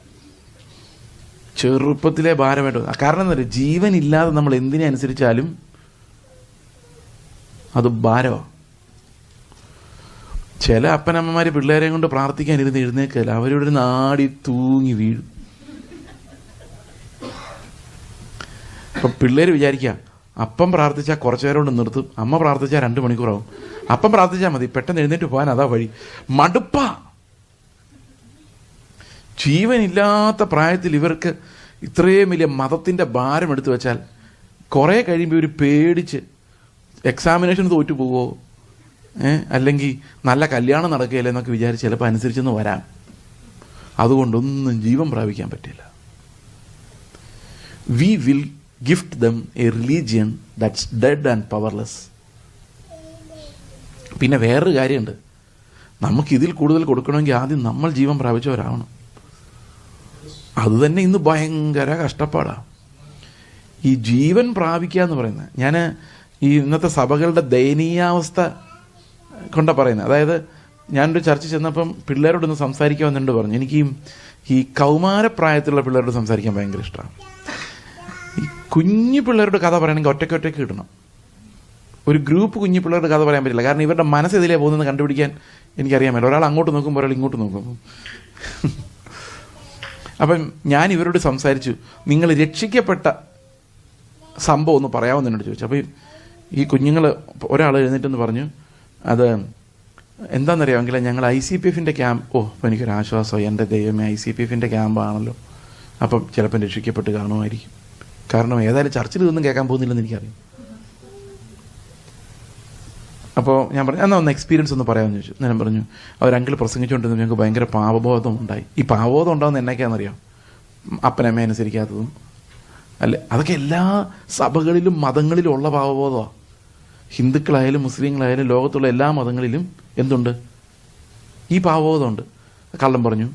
ചെറുപ്പത്തിലെ ഭാരമായിട്ട്. കാരണം എന്താ പറയുക? ജീവനില്ലാതെ നമ്മൾ എന്തിനെ അനുസരിച്ചാലും അത് ഭാരമാണ്. ചില അപ്പനമ്മമാർ പിള്ളേരെയും കൊണ്ട് പ്രാർത്ഥിക്കാൻ ഇരുന്ന് എഴുന്നേക്കല്ല, അവരുടെ നാടി തൂങ്ങി വീഴും. അപ്പം പിള്ളേർ വിചാരിക്കുക അപ്പം പ്രാർത്ഥിച്ചാൽ കുറച്ചു നേരം കൊണ്ട് നിർത്തും, അമ്മ പ്രാർത്ഥിച്ചാൽ 2 മണിക്കൂറാവും. അപ്പം പ്രാർത്ഥിച്ചാൽ മതി, പെട്ടെന്ന് എഴുന്നേറ്റ് പോകാൻ അതാ വഴി. മടുപ്പാ. ജീവനില്ലാത്ത പ്രായത്തിൽ ഇവർക്ക് ഇത്രയും വലിയ മതത്തിൻ്റെ ഭാരം എടുത്തു വെച്ചാൽ കുറേ കഴിയുമ്പോൾ ഇവർ പേടിച്ച് എക്സാമിനേഷൻ തോറ്റു പോവോ, അല്ലെങ്കിൽ നല്ല കല്യാണം നടക്കുകയില്ല എന്നൊക്കെ വിചാരിച്ച് ചിലപ്പോൾ അനുസരിച്ചെന്ന് വരാം. അതുകൊണ്ടൊന്നും ജീവൻ പ്രാപിക്കാൻ പറ്റില്ല. We will gift them a religion that's dead and powerless. പിന്നെ വേറൊരു കാര്യമുണ്ട്, നമുക്കിതിൽ കൂടുതൽ കൊടുക്കണമെങ്കിൽ ആദ്യം നമ്മൾ ജീവൻ പ്രാപിച്ചവരാവണം. അതുതന്നെ ഇന്ന് ഭയങ്കര കഷ്ടപ്പാടാണ് ഈ ജീവൻ പ്രാപിക്കുക എന്ന് പറയുന്നത്. ഞാൻ ഈ ഇന്നത്തെ സഭകളുടെ ദയനീയാവസ്ഥ കൊണ്ടാണ് പറയുന്നത്. അതായത് ഞാനൊരു ചർച്ച ചെന്നപ്പം പിള്ളേരോടൊന്ന് സംസാരിക്കാൻ വന്നിട്ട് പറഞ്ഞു, എനിക്ക് ഈ കൗമാരപ്രായത്തിലുള്ള പിള്ളേരോട് സംസാരിക്കാൻ ഭയങ്കര ഇഷ്ടമാണ്. ഈ കുഞ്ഞു പിള്ളേരുടെ കഥ പറയണമെങ്കിൽ ഒറ്റയ്ക്ക് കിട്ടണം. ഒരു ഗ്രൂപ്പ് കുഞ്ഞു പിള്ളേരുടെ കഥ പറയാൻ പറ്റില്ല. കാരണം ഇവരുടെ മനസ്സ് ഇതിലേ പോകുന്നത് കണ്ടുപിടിക്കാൻ എനിക്കറിയാൻ പറ്റില്ല. ഒരാൾ അങ്ങോട്ട് നോക്കുമ്പോൾ ഒരാൾ ഇങ്ങോട്ട് നോക്കും. അപ്പം ഞാൻ ഇവരോട് സംസാരിച്ചു, നിങ്ങൾ രക്ഷിക്കപ്പെട്ട സംഭവം ഒന്ന് പറയാമെന്ന് എന്നോട് ചോദിച്ചു. അപ്പോൾ ഈ കുഞ്ഞുങ്ങൾ ഒരാൾ എഴുന്നേറ്റെന്ന് പറഞ്ഞു, അത് എന്താണെന്നറിയാമെങ്കിൽ ഞങ്ങൾ ICPFൻ്റെ ക്യാമ്പ്. അപ്പോൾ എനിക്കൊരാശ്വാസം, എൻ്റെ ദൈവമേ ICPFൻ്റെ ക്യാമ്പാണല്ലോ, അപ്പം ചിലപ്പം രക്ഷിക്കപ്പെട്ട് കാണുമായിരിക്കും. കാരണം ഏതായാലും ചർച്ചിൽ ഇതൊന്നും കേൾക്കാൻ പോകുന്നില്ലെന്ന് എനിക്കറിയാം. അപ്പോൾ ഞാൻ പറഞ്ഞു എന്നാൽ ഒന്ന് എക്സ്പീരിയൻസ് ഒന്ന് പറയാമെന്ന് ചോദിച്ചു. ഞാൻ പറഞ്ഞു അവർ അങ്കിൾ പ്രസംഗിച്ചുകൊണ്ടിരുന്നു, ഞങ്ങൾക്ക് ഭയങ്കര പാപബോധം ഉണ്ടായി. ഈ പാപബോധം ഉണ്ടാകുന്ന എന്നൊക്കെയാണെന്നറിയാം, അപ്പനമ്മ അനുസരിക്കാത്തതും അല്ലേ, അതൊക്കെ എല്ലാ സഭകളിലും മതങ്ങളിലും ഉള്ള പാപബോധമാണ്. ഹിന്ദുക്കളായാലും മുസ്ലിങ്ങളായാലും ലോകത്തുള്ള എല്ലാ മതങ്ങളിലും എന്തുണ്ട്? ഈ പാപബോധമുണ്ട്. കള്ളം പറഞ്ഞു,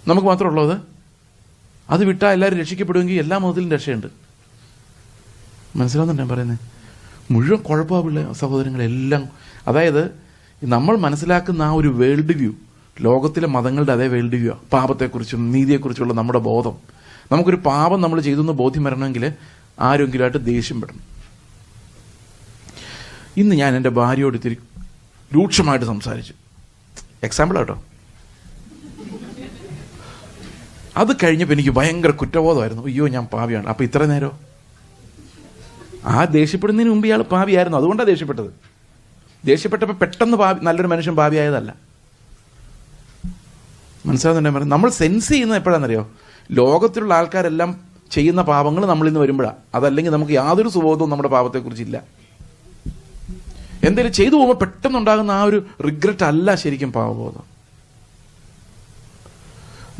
നമുക്ക് മാത്രമുള്ളത്. അത് വിട്ടാൽ എല്ലാവരും രക്ഷിക്കപ്പെടുമെങ്കിൽ എല്ലാ മതത്തിലും രക്ഷയുണ്ട്. മനസ്സിലാവുന്നുണ്ട് ഞാൻ പറയുന്നത്? മുഴുവൻ കുഴപ്പമില്ല സഹോദരങ്ങളെല്ലാം. അതായത് നമ്മൾ മനസ്സിലാക്കുന്ന ആ ഒരു വേൾഡ് വ്യൂ ലോകത്തിലെ മതങ്ങളുടെ അതേ വേൾഡ് വ്യൂ. പാപത്തെക്കുറിച്ചും നീതിയെക്കുറിച്ചുള്ള നമ്മുടെ ബോധം. നമുക്കൊരു പാപം നമ്മൾ ചെയ്തെന്ന് ബോധ്യം വരണമെങ്കിൽ ആരെങ്കിലുമായിട്ട് ദേഷ്യം പെടണം. ഇന്ന് ഞാൻ എൻ്റെ ഭാര്യയോട് ഇത്തിരി രൂക്ഷമായിട്ട് സംസാരിച്ചു. എക്സാമ്പിൾ കേട്ടോ. അത് കഴിഞ്ഞപ്പോൾ എനിക്ക് ഭയങ്കര കുറ്റബോധമായിരുന്നു. അയ്യോ ഞാൻ പാപിയാണ്. അപ്പോൾ ഇത്ര നേരം ആ ദേഷ്യപ്പെടുന്നതിന് മുമ്പ് ഇയാൾ പാപിയായിരുന്നു, അതുകൊണ്ടാണ് ദേഷ്യപ്പെട്ടത്. ദേഷ്യപ്പെട്ടപ്പോൾ പെട്ടെന്ന് നല്ലൊരു മനുഷ്യൻ പാപിയായതല്ല. മനസ്സിലാകുന്നുണ്ടെങ്കിൽ പറയാം, നമ്മൾ സെൻസ് ചെയ്യുന്നത് എപ്പോഴാണെന്നറിയോ? ലോകത്തിലുള്ള ആൾക്കാരെല്ലാം ചെയ്യുന്ന പാപങ്ങൾ നമ്മളിൽ നിന്ന് വരുമ്പോഴാണ്. അതല്ലെങ്കിൽ നമുക്ക് യാതൊരു സുബോധവും നമ്മുടെ പാപത്തെക്കുറിച്ചില്ല. എന്തെങ്കിലും ചെയ്തു പോകുമ്പോൾ പെട്ടെന്നുണ്ടാകുന്ന ആ ഒരു റിഗ്രറ്റ് അല്ല ശരിക്കും പാപബോധം.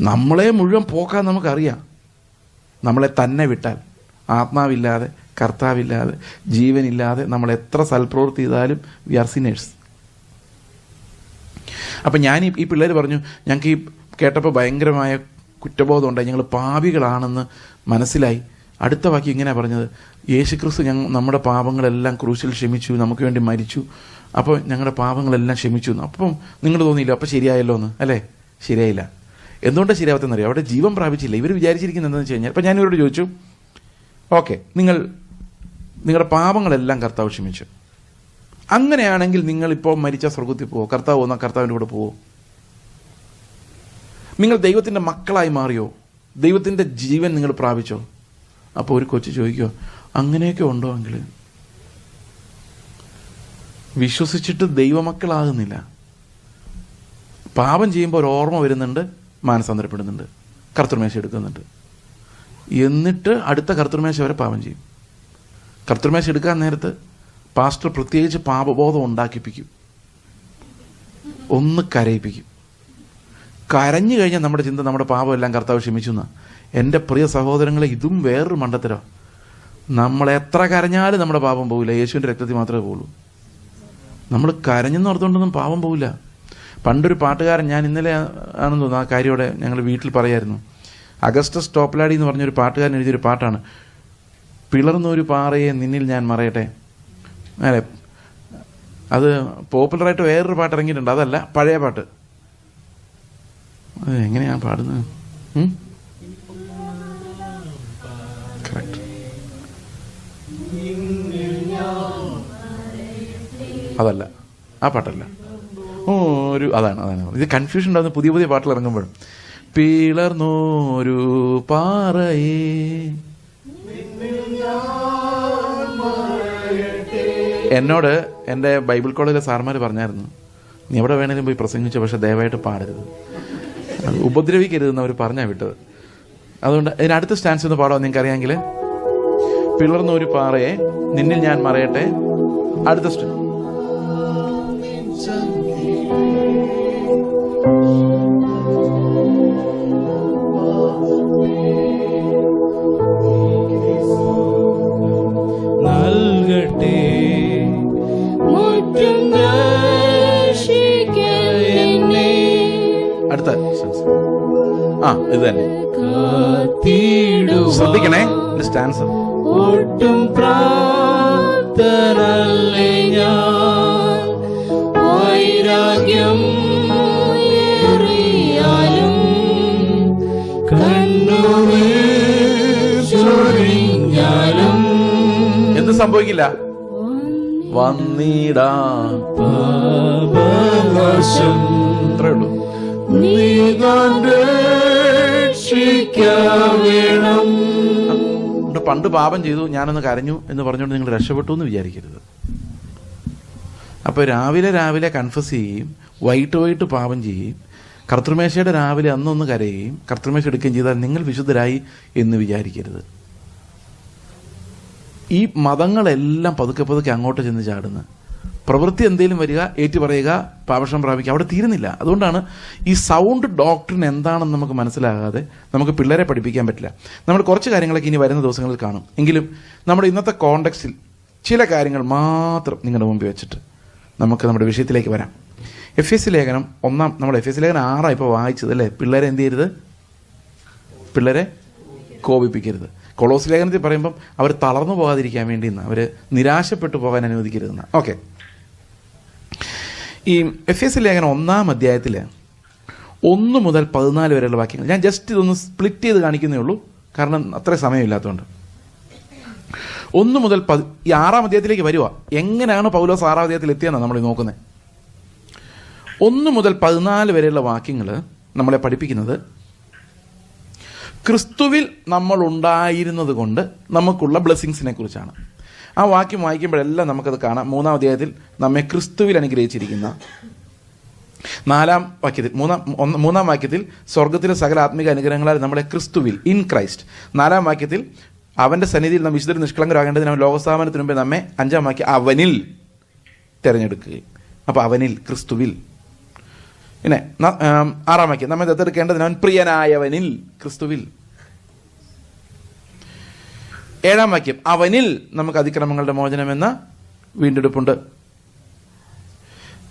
നമ്മളെ മുഴുവൻ പോക്കാൻ നമുക്കറിയാം. നമ്മളെ തന്നെ വിട്ടാൽ, ആത്മാവില്ലാതെ കർത്താവില്ലാതെ ജീവനില്ലാതെ നമ്മൾ എത്ര സൽപ്രവൃത്തി ചെയ്താലും വി ആർ സിനേഴ്സ്. അപ്പം ഞാൻ ഈ പിള്ളേർ പറഞ്ഞു, ഞങ്ങൾക്ക് ഈ കേട്ടപ്പോൾ ഭയങ്കരമായ കുറ്റബോധം ഉണ്ടായി, ഞങ്ങൾ പാപികളാണെന്ന് മനസ്സിലായി. അടുത്ത വാക്യം ഇങ്ങനെയാണ് പറഞ്ഞത്, യേശുക്രിസ്തു നമ്മുടെ പാപങ്ങളെല്ലാം ക്രൂശിൽ ക്ഷമിച്ചു, നമുക്ക് വേണ്ടി മരിച്ചു, അപ്പോൾ ഞങ്ങളുടെ പാപങ്ങളെല്ലാം ക്ഷമിച്ചു എന്ന്. അപ്പം നിങ്ങൾ തോന്നിയില്ല അപ്പം ശരിയായല്ലോ എന്ന്? അല്ലേ, ശരിയായില്ല. എന്തുകൊണ്ടാണ് ശരിയാവത്തെന്നറിയാം? അവിടെ ജീവൻ പ്രാപിച്ചില്ല. ഇവർ വിചാരിച്ചിരിക്കുന്നത് എന്താണെന്ന് വെച്ച് കഴിഞ്ഞാൽ, അപ്പം ഞാൻ ഇവരോട് ചോദിച്ചു, ഓക്കെ നിങ്ങളുടെ പാപങ്ങളെല്ലാം കർത്താവ് ക്ഷമിച്ചു, അങ്ങനെയാണെങ്കിൽ നിങ്ങളിപ്പോൾ മരിച്ച സ്വർഗത്തിൽ പോവോ? കർത്താവ് വന്നാൽ കർത്താവിൻ്റെ കൂടെ പോവോ? നിങ്ങൾ ദൈവത്തിൻ്റെ മക്കളായി മാറിയോ? ദൈവത്തിൻ്റെ ജീവൻ നിങ്ങൾ പ്രാപിച്ചോ? അപ്പോൾ ഒരു കൊച്ചു ചോദിക്കുമോ, അങ്ങനെയൊക്കെ ഉണ്ടോ? എങ്കിൽ വിശ്വസിച്ചിട്ട് ദൈവമക്കളാകുന്നില്ല. പാപം ചെയ്യുമ്പോൾ ഒരു ഓർമ്മ വരുന്നുണ്ട്, മാനസാന്തരപ്പെടുന്നുണ്ട്, കർത്തൃമേശ എടുക്കുന്നുണ്ട്, എന്നിട്ട് അടുത്ത കർത്തൃമേശ വരെ പാപം ചെയ്യും. കർത്തൃമേശ എടുക്കാൻ നേരത്ത് പാസ്റ്റർ പ്രത്യേകിച്ച് പാപബോധം ഉണ്ടാക്കിപ്പിക്കും, ഒന്ന് കരയിപ്പിക്കും. കരഞ്ഞു കഴിഞ്ഞാൽ നമ്മുടെ ചിന്ത നമ്മുടെ പാപമെല്ലാം കർത്താവ് ക്ഷമിച്ചു എന്നാണ്. എൻ്റെ പ്രിയ സഹോദരങ്ങളെ, ഇതും വേറൊരു മണ്ടത്തരം. നമ്മൾ എത്ര കരഞ്ഞാലും നമ്മുടെ പാപം പോകില്ല, യേശുവിൻ്റെ രക്തത്തിൽ മാത്രമേ പോകുള്ളൂ. നമ്മൾ കരഞ്ഞെന്ന് ഓർത്തുകൊണ്ടൊന്നും പാപം പോകില്ല. പണ്ടൊരു പാട്ടുകാരൻ, ഞാൻ ഇന്നലെ ആണെന്ന് തോന്നുന്നു ആ കാര്യത്തോടെ ഞങ്ങൾ വീട്ടിൽ പറയായിരുന്നു, അഗസ്റ്റസ് ടോപ്ലാഡി എന്ന് പറഞ്ഞൊരു പാട്ടുകാരൻ എഴുതിയൊരു പാട്ടാണ്, പിളർന്നൊരു പാറയെ നിന്നിൽ ഞാൻ മറയട്ടെ. അല്ലേ, അത് പോപ്പുലറായിട്ട് വേറൊരു പാട്ട് ഇറങ്ങിയിട്ടുണ്ട്, അതല്ല പഴയ പാട്ട്. അത് എങ്ങനെയാണ് പാടുന്നത്? കറക്റ്റ്, അതല്ല, ആ പാട്ടല്ല. അതാണ് ഇത് കൺഫ്യൂഷൻ ഉണ്ടാകുന്ന പുതിയ പാട്ടുകൾ ഇറങ്ങുമ്പോഴും. പിളർന്നോരു പാറയെ എന്നോട് എൻ്റെ ബൈബിൾ കോളേജിലെ സാർമാർ പറഞ്ഞായിരുന്നു, നീ എവിടെ വേണേലും പോയി പ്രസംഗിച്ചു, പക്ഷെ ദയവായിട്ട് പാടരുത്, ഉപദ്രവിക്കരുതെന്ന് അവർ പറഞ്ഞാൽ വിട്ടത്. അതുകൊണ്ട് ഇതിനടുത്ത സ്റ്റാൻസ് ഒന്ന് പാടാം നിങ്ങൾക്ക് അറിയാമെങ്കിൽ. പിളർന്നൊരു പാറയെ നിന്നിൽ ഞാൻ മറയട്ടെ. അടുത്ത സ്റ്റാൻസ്. അടുത്ത ഇത് തന്നെ ശ്രദ്ധിക്കണേ, സ്റ്റാൻസ്. ഒട്ടും പ്രാപ്തനല്ലേ ഞാൻ, വൈരാഗ്യം ഏറിയാലും കണ്ണുനീരൊഴിഞ്ഞാലും എന്ത് സംഭവിക്കില്ല? വന്നിടാ പാപനാശം. അത്രേ ഉള്ളൂ. പണ്ട് പാപം ചെയ്തു, ഞാനൊന്ന് കരഞ്ഞു എന്ന് പറഞ്ഞുകൊണ്ട് നിങ്ങൾ രക്ഷപ്പെട്ടു എന്ന് വിചാരിക്കരുത്. അപ്പോൾ രാവിലെ കൺഫസ് ചെയ്യുകയും വൈകിട്ട് പാപം ചെയ്യുകയും കർത്തൃമേശയുടെ രാവിലെ അന്നൊന്ന് കരയുകയും കർത്തൃമേശ എടുക്കുകയും ചെയ്താൽ നിങ്ങൾ വിശുദ്ധരായി എന്ന് വിചാരിക്കരുത്. ഈ മതങ്ങളെല്ലാം പതുക്കെ അങ്ങോട്ട് ചെന്ന് ചാടുന്നു. പ്രവൃത്തി എന്തെങ്കിലും വരിക, ഏറ്റു പറയുക, പാപക്ഷം പ്രാപിക്കുക, അവിടെ തീരുന്നില്ല. അതുകൊണ്ടാണ് ഈ സൗണ്ട് ഡോക്ട്രിൻ എന്താണെന്ന് നമുക്ക് മനസ്സിലാകാതെ നമുക്ക് പിള്ളേരെ പഠിപ്പിക്കാൻ പറ്റില്ല. നമ്മൾ കുറച്ച് കാര്യങ്ങളൊക്കെ ഇനി വരുന്ന ദിവസങ്ങളിൽ കാണും. എങ്കിലും നമ്മുടെ ഇന്നത്തെ കോണ്ടെക്സ്റ്റിൽ ചില കാര്യങ്ങൾ മാത്രം നിങ്ങളുടെ മുമ്പിൽ വെച്ചിട്ട് നമുക്ക് നമ്മുടെ വിഷയത്തിലേക്ക് വരാം. എഫ്.എസ്. ലേഖനം നമ്മൾ എഫ്.എസ്. ലേഖനം 6 ഇപ്പോൾ വായിച്ചത് അല്ലേ? പിള്ളേരെ എന്ത് ചെയ്യരുത്? പിള്ളേരെ കോപിപ്പിക്കരുത്. കൊളോസ് ലേഖനത്തിൽ പറയുമ്പം അവർ തളർന്നു പോകാതിരിക്കാൻ വേണ്ടി അവർ നിരാശപ്പെട്ടു പോകാൻ അനുവദിക്കരുതെന്ന്. ഓക്കെ, ഈ എഫ്.എസ്. ലേഖനം 1-ാം അധ്യായത്തിൽ 1 മുതൽ 14 വരെയുള്ള വാക്യങ്ങൾ ഞാൻ ജസ്റ്റ് ഇതൊന്ന് സ്പ്ലിറ്റ് ചെയ്ത് കാണിക്കുന്നേ ഉള്ളൂ, കാരണം അത്ര സമയമില്ലാത്തതുകൊണ്ട്. 1 മുതൽ ഈ 6-ാം അധ്യായത്തിലേക്ക് വരുക. എങ്ങനെയാണ് പൗലോസ് 6-ാം അധ്യായത്തിൽ എത്തിയെന്നാണ് നമ്മൾ നോക്കുന്നത്. 1 മുതൽ 14 വരെയുള്ള വാക്യങ്ങൾ നമ്മളെ പഠിപ്പിക്കുന്നത് ക്രിസ്തുവിൽ നമ്മൾ ഉണ്ടായിരുന്നത് കൊണ്ട് നമുക്കുള്ള ബ്ലെസ്സിങ്സിനെ കുറിച്ചാണ്. ആ വാക്യം വായിക്കുമ്പോഴെല്ലാം നമുക്കത് കാണാം. 3-ാം അധ്യായത്തിൽ നമ്മെ ക്രിസ്തുവിൽ അനുഗ്രഹിച്ചിരിക്കുന്ന 4-ാം വാക്യത്തിൽ 3-ാം വാക്യത്തിൽ സ്വർഗത്തിലെ സകല ആത്മിക അനുഗ്രഹങ്ങളാൽ നമ്മളെ ക്രിസ്തുവിൽ ഇൻ ക്രൈസ്റ്റ്. 4-ാം വാക്യത്തിൽ അവൻ്റെ സന്നിധിയിൽ നാം വിശുദ്ധ നിഷ്കളങ്കരാകേണ്ടതിന് അവൻ ലോകസ്ഥാപനത്തിന് മുമ്പേ നമ്മെ 5-ാം വാക്യം അവനിൽ തിരഞ്ഞെടുക്കുകയും. അപ്പോൾ അവനിൽ, ക്രിസ്തുവിൽ. പിന്നെ 6-ാം വാക്യം നമ്മെ ദത്തെടുക്കേണ്ടതിന് അവൻ പ്രിയനായവനിൽ, ക്രിസ്തുവിൽ. 7-ാം വാക്യം അവനിൽ നമുക്ക് അതിക്രമങ്ങളുടെ മോചനമെന്ന വീണ്ടെടുപ്പുണ്ട്.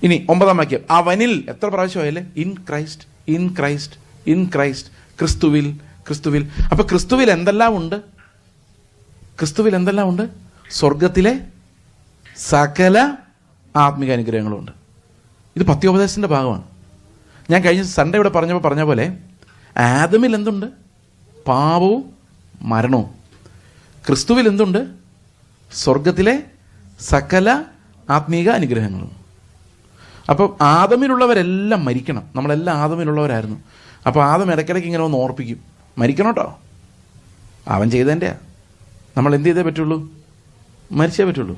ഇനി 9-ാം വാക്യം അവനിൽ എത്ര പ്രാവശ്യമായല്ലേ? In Christ, in Christ, in Christ, ക്രിസ്തുവിൽ, ക്രിസ്തുവിൽ. അപ്പൊ ക്രിസ്തുവിൽ എന്തെല്ലാം ഉണ്ട്? ക്രിസ്തുവിൽ എന്തെല്ലാം ഉണ്ട്? സ്വർഗത്തിലെ സകല ആത്മിക അനുഗ്രഹങ്ങളുണ്ട്. ഇത് പത്യോപദേശത്തിന്റെ ഭാഗമാണ്. ഞാൻ കഴിഞ്ഞ സൺഡേ ഇവിടെ പറഞ്ഞ പോലെ ആദമിൽ എന്തുണ്ട്? പാപവും മരണവും. ക്രിസ്തുവിൽ എന്തുണ്ട്? സ്വർഗത്തിലെ സകല ആത്മീക അനുഗ്രഹങ്ങളും. അപ്പം ആദമിലുള്ളവരെല്ലാം മരിക്കണം. നമ്മളെല്ലാം ആദമിലുള്ളവരായിരുന്നു. അപ്പോൾ ആദം ഇടയ്ക്കിടയ്ക്ക് ഇങ്ങനെ ഒന്ന് ഓർപ്പിക്കും, മരിക്കണം കേട്ടോ, അവൻ ചെയ്തതിൻ്റെയാ, നമ്മൾ എന്ത് ചെയ്തേ പറ്റുള്ളൂ? മരിച്ചേ പറ്റുള്ളൂ.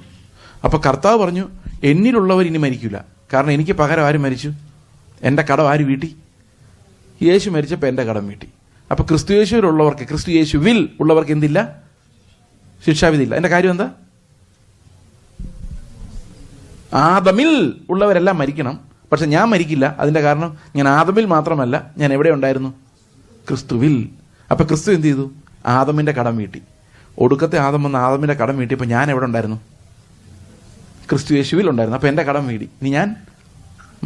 അപ്പോൾ കർത്താവ് പറഞ്ഞു, എന്നിലുള്ളവർ ഇനി മരിക്കില്ല. കാരണം എനിക്ക് പകരം ആര് മരിച്ചു? എൻ്റെ കടം ആര് വീട്ടി? യേശു മരിച്ചപ്പോൾ എൻ്റെ കടം വീട്ടി. അപ്പോൾ ക്രിസ്തു യേശുവിലുള്ളവർക്ക്, ക്രിസ്തു യേശുവിൽ ഉള്ളവർക്ക് എന്തില്ല? ശിക്ഷാവിധിയില്ല. എൻ്റെ കാര്യം എന്താ? ആദമിൽ ഉള്ളവരെല്ലാം മരിക്കണം, പക്ഷെ ഞാൻ മരിക്കില്ല. അതിൻ്റെ കാരണം ഞാൻ ആദമിൽ മാത്രമല്ല, ഞാൻ എവിടെ ഉണ്ടായിരുന്നു? ക്രിസ്തുവിൽ. അപ്പം ക്രിസ്തു എന്ത് ചെയ്തു? ആദമിൻ്റെ കടം വീട്ടി. ഒടുക്കത്തെ ആദം വന്ന് ആദമിൻ്റെ കടം വീട്ടിയപ്പോൾ ഞാൻ എവിടെ ഉണ്ടായിരുന്നു? ക്രിസ്തു യേശുവിൽ ഉണ്ടായിരുന്നു. അപ്പോൾ എൻ്റെ കടം വീടി, ഇനി ഞാൻ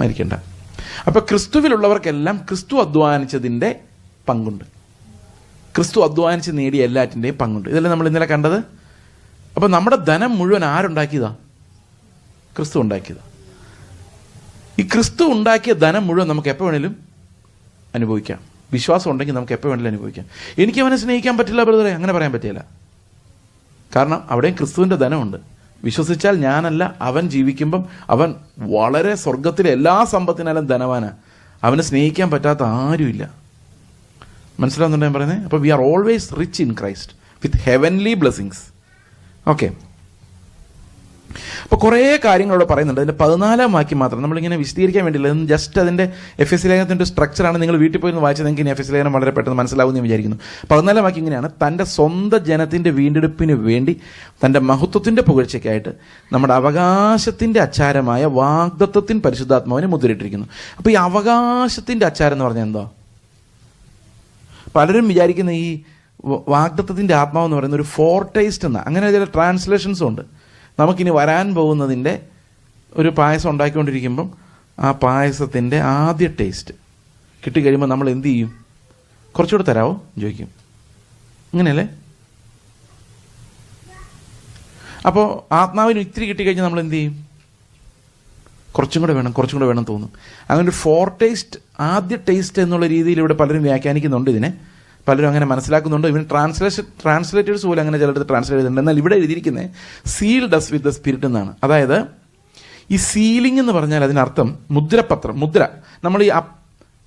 മരിക്കണ്ട. അപ്പോൾ ക്രിസ്തുവിലുള്ളവർക്കെല്ലാം ക്രിസ്തു അധ്വാനിച്ചതിൻ്റെ പങ്കുണ്ട്. ക്രിസ്തു അധ്വാനിച്ച് നേടിയ എല്ലാറ്റിൻ്റെയും പങ്കുണ്ട്. ഇതെല്ലാം നമ്മൾ ഇന്നലെ കണ്ടത്. അപ്പോൾ നമ്മുടെ ധനം മുഴുവൻ ആരുണ്ടാക്കിയതാ? ക്രിസ്തു ഉണ്ടാക്കിയതാ. ഈ ക്രിസ്തു ഉണ്ടാക്കിയ ധനം മുഴുവൻ നമുക്ക് എപ്പോൾ വേണേലും അനുഭവിക്കാം. വിശ്വാസം ഉണ്ടെങ്കിൽ നമുക്ക് എപ്പോൾ വേണേലും അനുഭവിക്കാം. എനിക്ക് അവനെ സ്നേഹിക്കാൻ പറ്റില്ല ബ്രദറെ, അങ്ങനെ പറയാൻ പറ്റില്ല. കാരണം അവിടെയും ക്രിസ്തുവിൻ്റെ ധനമുണ്ട്. വിശ്വസിച്ചാൽ ഞാനല്ല, അവൻ ജീവിക്കുമ്പം അവൻ വളരെ സ്വർഗത്തിലെ എല്ലാ സമ്പത്തിനാലും ധനവാനാണ്. അവനെ സ്നേഹിക്കാൻ പറ്റാത്ത ആരുമില്ല. മനസ്സിലാവുന്നുണ്ടോ ഞാൻ പറയുന്നത്? അപ്പോൾ we are always rich in Christ with heavenly blessings. Okay, അപ്പോൾ കുറേ കാര്യങ്ങളോട് പറയുന്നുണ്ട്. അതിൻ്റെ 14-ാം വാക്യം മാത്രം നമ്മളിങ്ങനെ വിശദീകരിക്കാൻ വേണ്ടിയില്ല. ജസ്റ്റ് അതിൻ്റെ എഫ്.എസ്. ലേഖനത്തിൻ്റെ സ്ട്രക്ചറാണ്. നിങ്ങൾ വീട്ടിൽ പോയി വായിച്ചാൽ നിങ്ങൾക്ക് ഇനി എഫ്.എസ്. ലേഖനം വളരെ പെട്ടെന്ന് മനസ്സിലാവുമെന്ന് വിചാരിക്കുന്നു. 14-ാം വാക്യം ഇങ്ങനെയാണ്: തൻ്റെ സ്വന്തം ജനത്തിൻ്റെ വീണ്ടെടുപ്പിന് വേണ്ടി തൻ്റെ മഹത്വത്തിൻ്റെ പുകഴ്ചയ്ക്കായിട്ട് നമ്മുടെ അവകാശത്തിൻ്റെ അച്ചാരമായ വാഗ്ദത്തത്തിൻ പരിശുദ്ധാത്മാവിനെ മുദ്രയിട്ടിരിക്കുന്നു. അപ്പോൾ ഈ അവകാശത്തിൻ്റെ അച്ചാരം എന്ന് പറഞ്ഞാൽ എന്താ? പലരും വിചാരിക്കുന്ന ഈ വാഗ്ദത്തത്തിൻ്റെ ആത്മാവെന്ന് പറയുന്ന ഒരു ഫോർടേസ്റ്റ് എന്നാണ്. അങ്ങനെ ചില ട്രാൻസ്ലേഷൻസും ഉണ്ട്. നമുക്കിനി വരാൻ പോകുന്നതിൻ്റെ ഒരു പായസം ഉണ്ടാക്കിക്കൊണ്ടിരിക്കുമ്പം ആ പായസത്തിൻ്റെ ആദ്യ ടേസ്റ്റ് കിട്ടിക്കഴിയുമ്പോൾ നമ്മൾ എന്ത് ചെയ്യും? കുറച്ചുകൂടെ തരാമോ ചോദിക്കും. ഇങ്ങനെയല്ലേ? അപ്പോൾ ആത്മാവിന് ഇത്തിരി കിട്ടിക്കഴിഞ്ഞാൽ നമ്മൾ എന്ത് ചെയ്യും? കുറച്ചും കൂടെ വേണം തോന്നും. അങ്ങനെ ഒരു ഫോർടേസ്റ്റ്, ആദ്യ ടേസ്റ്റ് എന്നുള്ള രീതിയിൽ ഇവിടെ പലരും വ്യാഖ്യാനിക്കുന്നുണ്ട്. ഇതിനെ പലരും അങ്ങനെ മനസ്സിലാക്കുന്നുണ്ട്. ഇവൻ ട്രാൻസ്ലേറ്റേഴ്സ് പോലും അങ്ങനെ ചിലടത്ത് ട്രാൻസ്ലേറ്റ് ചെയ്തിട്ടുണ്ട്. എന്നാൽ ഇവിടെ എഴുതിയിരിക്കുന്നത് sealed us with the spirit എന്നാണ്. അതായത് ഈ സീലിംഗ് എന്ന് പറഞ്ഞാൽ അതിനർത്ഥം മുദ്ര. നമ്മൾ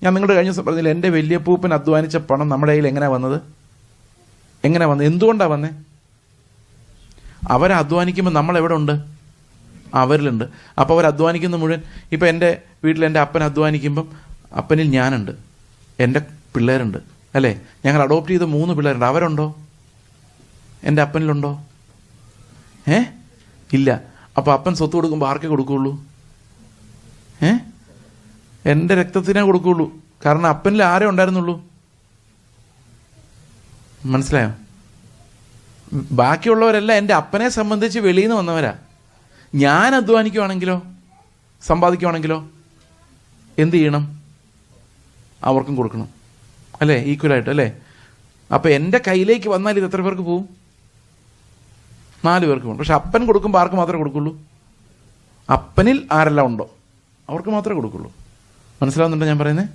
ഞാൻ നിങ്ങളുടെ കഴിഞ്ഞ ദിവസം പറഞ്ഞില്ല, എൻ്റെ വലിയപ്പൂപ്പൻ അധ്വാനിച്ച പണം നമ്മുടെ കയ്യിൽ എങ്ങനെ വന്നത്? എന്തുകൊണ്ടാണ് വന്നത്? അവരെ അധ്വാനിക്കുമ്പോൾ നമ്മളെവിടെ ഉണ്ട്? അവരിലുണ്ട്. അപ്പോൾ അവർ അധ്വാനിക്കുന്ന മുഴുവൻ, ഇപ്പം എൻ്റെ വീട്ടിൽ എൻ്റെ അപ്പൻ അധ്വാനിക്കുമ്പം അപ്പനിൽ ഞാനുണ്ട്, എൻ്റെ പിള്ളേരുണ്ട് അല്ലേ? ഞങ്ങൾ അഡോപ്റ്റ് ചെയ്ത 3 പിള്ളേരുണ്ട്. അവരുണ്ടോ? എൻ്റെ അപ്പനിലുണ്ടോ? ഇല്ല. അപ്പോൾ അപ്പൻ സ്വത്ത് കൊടുക്കുമ്പോൾ ആർക്കേ കൊടുക്കുകയുള്ളൂ? എൻ്റെ രക്തത്തിനേ കൊടുക്കുകയുള്ളൂ. കാരണം അപ്പനിൽ ആരേ ഉണ്ടായിരുന്നുള്ളൂ? മനസ്സിലായോ? ബാക്കിയുള്ളവരെല്ലാം എൻ്റെ അപ്പനെ സംബന്ധിച്ച് വെളിയിൽ നിന്ന് വന്നവരാ. ഞാൻ അധ്വാനിക്കുവാണെങ്കിലോ സമ്പാദിക്കുവാണെങ്കിലോ എന്ത് ചെയ്യണം? അവർക്കും കൊടുക്കണം അല്ലേ? ഈക്വലായിട്ട് അല്ലേ? അപ്പം എൻ്റെ കയ്യിലേക്ക് വന്നാൽ ഇത് എത്ര പേർക്ക് പോവും? 4 പേർക്ക് പോകും. പക്ഷെ അപ്പൻ കൊടുക്കുമ്പോൾ ആർക്ക് മാത്രമേ കൊടുക്കുള്ളൂ? അപ്പനിൽ ആരെല്ലാം ഉണ്ടോ അവർക്ക് മാത്രമേ കൊടുക്കുള്ളൂ. മനസ്സിലാവുന്നുണ്ടോ ഞാൻ പറയുന്നത്?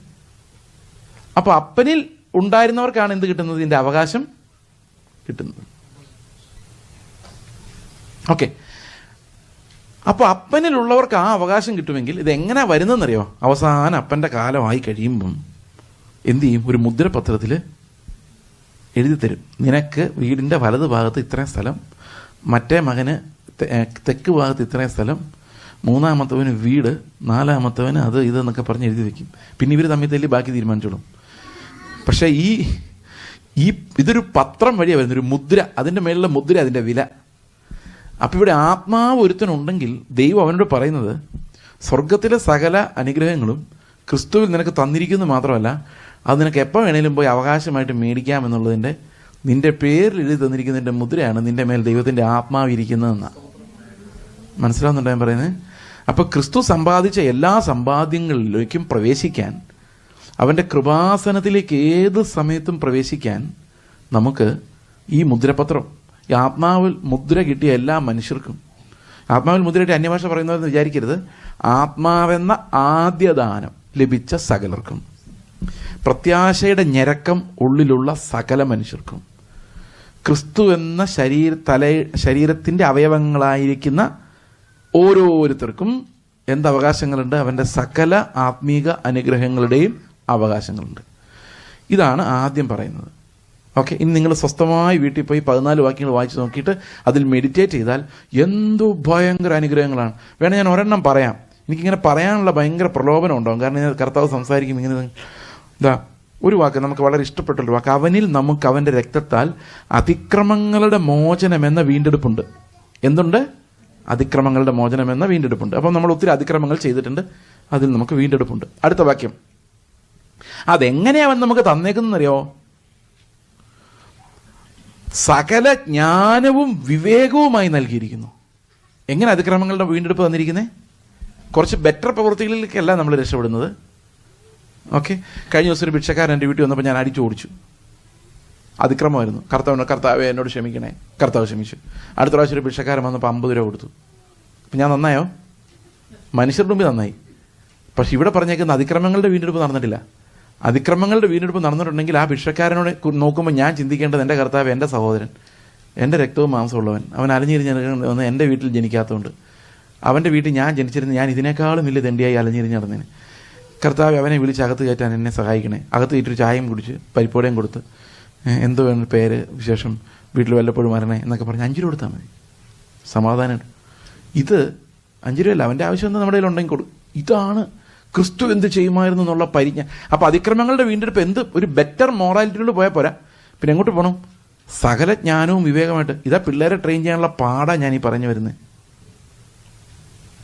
അപ്പോൾ അപ്പനിൽ ഉണ്ടായിരുന്നവർക്കാണ് എന്ത് കിട്ടുന്നത്? ഇതിൻ്റെ അവകാശം കിട്ടുന്നത്. ഓക്കെ. അപ്പോൾ അപ്പനിലുള്ളവർക്ക് ആ അവകാശം കിട്ടുമെങ്കിൽ ഇതെങ്ങനെ വരുന്നതെന്നറിയോ? അവസാനം അപ്പൻ്റെ കാലമായി കഴിയുമ്പം എന്തു ചെയ്യും? ഒരു മുദ്രപത്രത്തിൽ എഴുതി തരും, നിനക്ക് വീടിൻ്റെ വലത് ഭാഗത്ത് ഇത്രയും സ്ഥലം, മറ്റേ മകന് തെക്ക് ഭാഗത്ത് ഇത്രയും സ്ഥലം, 3-മത്തവന് വീട്, 4-മത്തവന് അത് ഇതെന്നൊക്കെ പറഞ്ഞ് എഴുതി വയ്ക്കും. പിന്നെ ഇവർ തമ്മിൽ തല്ലി ബാക്കി തീരുമാനിച്ചോളും. പക്ഷേ ഇതൊരു പത്രം വഴിയാണ് വരുന്നത്, ഒരു മുദ്ര, അതിൻ്റെ മേലുള്ള മുദ്ര, അതിൻ്റെ വില. അപ്പം ഇവിടെ ആത്മാവ് ഒരുത്തനുണ്ടെങ്കിൽ ദൈവം അവനോട് പറയുന്നത് സ്വർഗത്തിലെ സകല അനുഗ്രഹങ്ങളും ക്രിസ്തുവിൽ നിനക്ക് തന്നിരിക്കുന്നു മാത്രമല്ല, അത് നിനക്ക് എപ്പോൾ വേണേലും പോയി അവകാശമായിട്ട് മേടിക്കാമെന്നുള്ളതിൻ്റെ നിൻ്റെ പേരിൽ എഴുതി തന്നിരിക്കുന്നതിൻ്റെ മുദ്രയാണ് നിൻ്റെ മേൽ ദൈവത്തിൻ്റെ ആത്മാവ് ഇരിക്കുന്നതെന്നാണ്. മനസ്സിലാവുന്നുണ്ടോ ഞാൻ പറയുന്നത്? അപ്പോൾ ക്രിസ്തു സമ്പാദിച്ച എല്ലാ സമ്പാദ്യങ്ങളിലേക്കും പ്രവേശിക്കാൻ, അവൻ്റെ കൃപാസനത്തിലേക്ക് ഏത് സമയത്തും പ്രവേശിക്കാൻ നമുക്ക് ഈ മുദ്രപത്രം, ഈ ആത്മാവിൽ മുദ്ര കിട്ടിയ എല്ലാ മനുഷ്യർക്കും, ആത്മാവിൽ മുദ്ര കിട്ടിയ അന്യഭാഷ പറയുന്നവരെന്ന് വിചാരിക്കരുത്, ആത്മാവെന്ന ആദ്യദാനം ലഭിച്ച സകലർക്കും, പ്രത്യാശയുടെ ഞരക്കം ഉള്ളിലുള്ള സകല മനുഷ്യർക്കും, ക്രിസ്തു എന്ന ശരീരത്തിൻ്റെ അവയവങ്ങളായിരിക്കുന്ന ഓരോരുത്തർക്കും എന്തവകാശങ്ങളുണ്ട്? അവൻ്റെ സകല ആത്മീക അനുഗ്രഹങ്ങളുടെയും അവകാശങ്ങളുണ്ട്. ഇതാണ് ആദ്യം പറയുന്നത്. ഓക്കെ. ഇനി നിങ്ങൾ സ്വസ്ഥമായി വീട്ടിൽ പോയി 14 വാക്യങ്ങൾ വായിച്ച് നോക്കിയിട്ട് അതിൽ മെഡിറ്റേറ്റ് ചെയ്താൽ എന്തോ ഭയങ്കര അനുഗ്രഹങ്ങളാണ്. വേണേൽ ഞാൻ ഒരെണ്ണം പറയാം. എനിക്കിങ്ങനെ പറയാനുള്ള ഭയങ്കര പ്രലോഭനം ഉണ്ടാകും. കാരണം ഞാൻ കർത്താവ് സംസാരിക്കും ഇങ്ങനെ, ഇതാ ഒരു വാക്ക് നമുക്ക് വളരെ ഇഷ്ടപ്പെട്ടൊരു വാക്ക്, അവനിൽ നമുക്ക് അവൻ്റെ രക്തത്താൽ അതിക്രമങ്ങളുടെ മോചനം എന്ന വീണ്ടെടുപ്പുണ്ട്. എന്തുണ്ട്? അതിക്രമങ്ങളുടെ മോചനം എന്ന വീണ്ടെടുപ്പുണ്ട്. അപ്പം നമ്മൾ ഒത്തിരി അതിക്രമങ്ങൾ ചെയ്തിട്ടുണ്ട്, അതിൽ നമുക്ക് വീണ്ടെടുപ്പുണ്ട്. അടുത്ത വാക്യം, അതെങ്ങനെയാവൻ നമുക്ക് തന്നേക്കുന്നറിയോ? സകല ജ്ഞാനവും വിവേകവുമായി നൽകിയിരിക്കുന്നു. എങ്ങനെ അതിക്രമങ്ങളുടെ വീണ്ടെടുപ്പ് തന്നിരിക്കുന്നത്? കുറച്ച് ബെറ്റർ പ്രവൃത്തികളിലേക്കല്ല നമ്മൾ രക്ഷപ്പെടുന്നത്. ഓക്കെ. കഴിഞ്ഞ ദിവസം ഒരു ഭിക്ഷക്കാരൻ എൻ്റെ വീട്ടിൽ വന്നപ്പോൾ ഞാൻ അടിച്ചു ഓടിച്ചു. അതിക്രമമായിരുന്നു. കർത്താവെ എന്നോട് ക്ഷമിക്കണേ. കർത്താവ് ക്ഷമിച്ചു. അടുത്ത പ്രാവശ്യം ഒരു ഭിക്ഷക്കാരൻ വന്നപ്പോൾ 50 രൂപ കൊടുത്തു. അപ്പം ഞാൻ നന്നായോ? മനുഷ്യരുടെ മുമ്പിൽ നന്നായി. പക്ഷെ ഇവിടെ പറഞ്ഞേക്കുന്ന അതിക്രമങ്ങളുടെ വീണ്ടെടുപ്പ് നടന്നിട്ടില്ല. അതിക്രമങ്ങളുടെ വീണ്ടെടുപ്പ് നടന്നിട്ടുണ്ടെങ്കിൽ ആ ഭിക്ഷക്കാരനോട് നോക്കുമ്പോൾ ഞാൻ ചിന്തിക്കേണ്ടത്, എൻ്റെ കർത്താവ് എൻ്റെ സഹോദരൻ, എൻ്റെ രക്തവും മാംസമുള്ളവൻ, അവൻ അലഞ്ഞിരിഞ്ഞ് എൻ്റെ വീട്ടിൽ ജനിക്കാത്തതുകൊണ്ട്, അവൻ്റെ വീട്ടിൽ ഞാൻ ജനിച്ചിരുന്ന ഞാൻ ഇതിനേക്കാളും വലിയ തെണ്ടിയായി അലഞ്ഞിരിഞ്ഞ് നടന്നേന്. കർത്താവ് അവനെ വിളിച്ച് അകത്ത് കയറ്റാൻ എന്നെ സഹായിക്കണേ. അകത്ത് കയറ്റൊരു ചായയും കുടിച്ച് പരിപ്പോടയും കൊടുത്ത് എന്തോ വേണം പേര് വിശേഷം വീട്ടിൽ വല്ലപ്പോഴും വരണേ എന്നൊക്കെ പറഞ്ഞ് 5 രൂപ കൊടുത്താൽ മതി. സമാധാനം. ഇത് 5 രൂപയല്ല, അവൻ്റെ ആവശ്യം എന്താ നമ്മുടെ കയ്യിൽ ഉണ്ടെങ്കിൽ കൊടുക്കും. ഇതാണ് ക്രിസ്തു എന്ത് ചെയ്യുമായിരുന്നു എന്നുള്ള പരിജ്ഞാനം. അപ്പോൾ അതിക്രമങ്ങളുടെ വീണ്ടെടുപ്പ് എന്ത് ഒരു ബെറ്റർ മോറാലിറ്റിയിലൂടെ പോയാൽ പോരാ, പിന്നെ എങ്ങോട്ട് പോകണം? സകല ജ്ഞാനവും വിവേകമായിട്ട്. ഇതാ പിള്ളേരെ ട്രെയിൻ ചെയ്യാനുള്ള പാടാണ് ഞാൻ ഈ പറഞ്ഞു വരുന്നത്.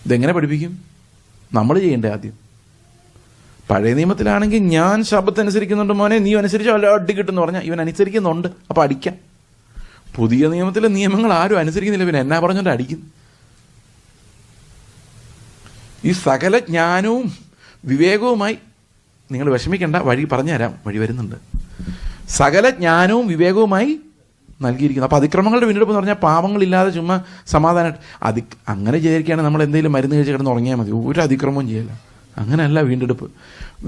ഇതെങ്ങനെ പഠിപ്പിക്കും? നമ്മൾ ചെയ്യേണ്ടേ ആദ്യം. പഴയ നിയമത്തിലാണെങ്കിൽ ഞാൻ ശബ്ദത്തെ അനുസരിക്കുന്നുണ്ട് മോനെ, നീ അനുസരിച്ചോ അല്ല അടി കിട്ടുമെന്ന് പറഞ്ഞാൽ ഇവൻ അനുസരിക്കുന്നുണ്ട്, അപ്പോൾ അടിക്കാം. പുതിയ നിയമത്തിലെ നിയമങ്ങൾ ആരും അനുസരിക്കുന്നില്ല, പിന്നെ എന്നാ പറഞ്ഞോണ്ട് അടിക്കും. ഈ സകല ജ്ഞാനവും വിവേകവുമായി നിങ്ങൾ വിഷമിക്കേണ്ട, വഴി പറഞ്ഞുതരാം, വഴി വരുന്നുണ്ട്. സകല ജ്ഞാനവും വിവേകവുമായി നൽകിയിരിക്കുന്നു. അപ്പോൾ അതിക്രമങ്ങളുടെ വീണ്ടെടുപ്പ് എന്ന് പറഞ്ഞാൽ പാപങ്ങളില്ലാതെ ചുമ്മാ സമാധാനമായിട്ട് അങ്ങനെ വിചാരിക്കുകയാണെങ്കിൽ നമ്മൾ എന്തെങ്കിലും മരുന്ന് കഴിച്ച് കിടന്ന് ഉറങ്ങിയാൽ മതി, ഒരു അതിക്രമവും ചെയ്യില്ല. അങ്ങനെയല്ല വീണ്ടെടുപ്പ്.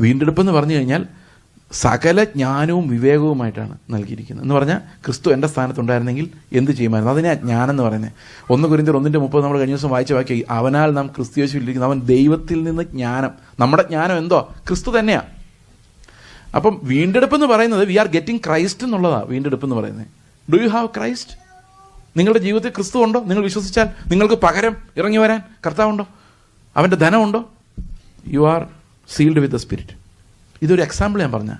വീണ്ടെടുപ്പ് എന്ന് പറഞ്ഞു കഴിഞ്ഞാൽ സകല ജ്ഞാനവും വിവേകവുമായിട്ടാണ് നൽകിയിരിക്കുന്നത്. എന്ന് പറഞ്ഞാൽ ക്രിസ്തു എൻ്റെ സ്ഥാനത്തുണ്ടായിരുന്നെങ്കിൽ എന്ത് ചെയ്യുമായിരുന്നു? അതിനെ ജ്ഞാനം എന്ന് പറയുന്നത്. 1 കൊരിന്ത്യർ 1:30 നമ്മൾ കഴിഞ്ഞ ദിവസം വായിച്ച വാക്യം, അവനാൽ നാം ക്രിസ്തു യേശുവിലിരിക്കുന്നു, അവൻ ദൈവത്തിൽ നിന്ന് ജ്ഞാനം. നമ്മുടെ ജ്ഞാനം എന്തോ? ക്രിസ്തു തന്നെയാണ്. അപ്പം വീണ്ടെടുപ്പ് എന്ന് പറയുന്നത് വി ആർ ഗെറ്റിംഗ് ക്രൈസ്റ്റ് എന്നുള്ളതാണ് വീണ്ടെടുപ്പ് എന്ന് പറയുന്നത്. Do you have Christ? നിങ്ങളുടെ ജീവിതത്തിൽ ക്രിസ്തു ഉണ്ടോ? നിങ്ങൾ വിശ്വസിച്ചാൽ നിങ്ങൾക്ക് പകരം ഇറങ്ങി വരാൻ കർത്താവുണ്ടോ? അവൻ്റെ ധനമുണ്ടോ? You are sealed with the spirit. ഇതൊരു എക്സാമ്പിൾ ഞാൻ പറഞ്ഞ.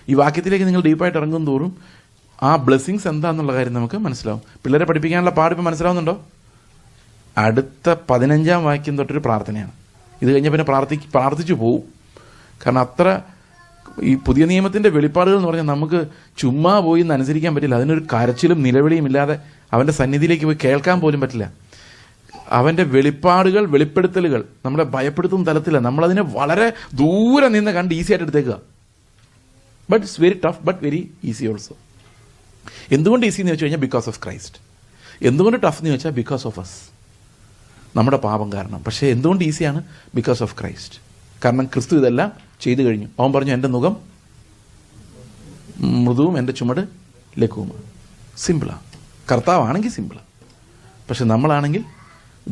ഈ വാക്യത്തിലേക്ക് നിങ്ങൾ ഡീപ്പായിട്ട് ഇറങ്ങും തോറും ആ ബ്ലെസ്സിങ്സ് എന്താണെന്നുള്ള കാര്യം നമുക്ക് മനസ്സിലാവും. പിള്ളേരെ പഠിപ്പിക്കാനുള്ള പാടിപ്പോൾ മനസ്സിലാവുന്നുണ്ടോ? അടുത്ത 15-ാം വാക്യം തൊട്ടൊരു പ്രാർത്ഥനയാണ്. ഇത് കഴിഞ്ഞാൽ പിന്നെ പ്രാർത്ഥിച്ചു പോവും. കാരണം അത്ര ഈ പുതിയ നിയമത്തിൻ്റെ വെളിപ്പാടുകൾ എന്ന് പറഞ്ഞാൽ നമുക്ക് ചുമ്മാ പോയി ഇന്ന് അനുസരിക്കാൻ പറ്റില്ല. അതിനൊരു കരച്ചിലും നിലവിളിയും ഇല്ലാതെ അവൻ്റെ സന്നിധിയിലേക്ക് പോയി കേൾക്കാൻ പോലും പറ്റില്ല. അവൻ്റെ വെളിപ്പാടുകൾ, വെളിപ്പെടുത്തലുകൾ നമ്മളെ ഭയപ്പെടുത്തുന്ന തലത്തില്ല. നമ്മളതിനെ വളരെ ദൂരെ നിന്ന് കണ്ട് ഈസി ആയിട്ട് എടുത്തേക്കുക. But it's very tough, but very easy also. എന്തുകൊണ്ട് ഈസി എന്ന് വെച്ച് കഴിഞ്ഞാൽ ബിക്കോസ് ഓഫ് ക്രൈസ്റ്റ്. എന്തുകൊണ്ട് ടഫ് എന്ന് വെച്ചാൽ ബിക്കോസ് ഓഫ് അസ്, നമ്മുടെ പാപം കാരണം. പക്ഷേ എന്തുകൊണ്ട് ഈസിയാണ്? Because of Christ. കാരണം ക്രിസ്തു ഇതെല്ലാം ചെയ്തു കഴിഞ്ഞു. അവൻ പറഞ്ഞു, എൻ്റെ മുഖം മൃദുവും എൻ്റെ ചുമട് ലഘുവുമാണ്. സിമ്പിളാണ്. കർത്താവാണെങ്കിൽ സിമ്പിളാണ്. പക്ഷെ നമ്മളാണെങ്കിൽ,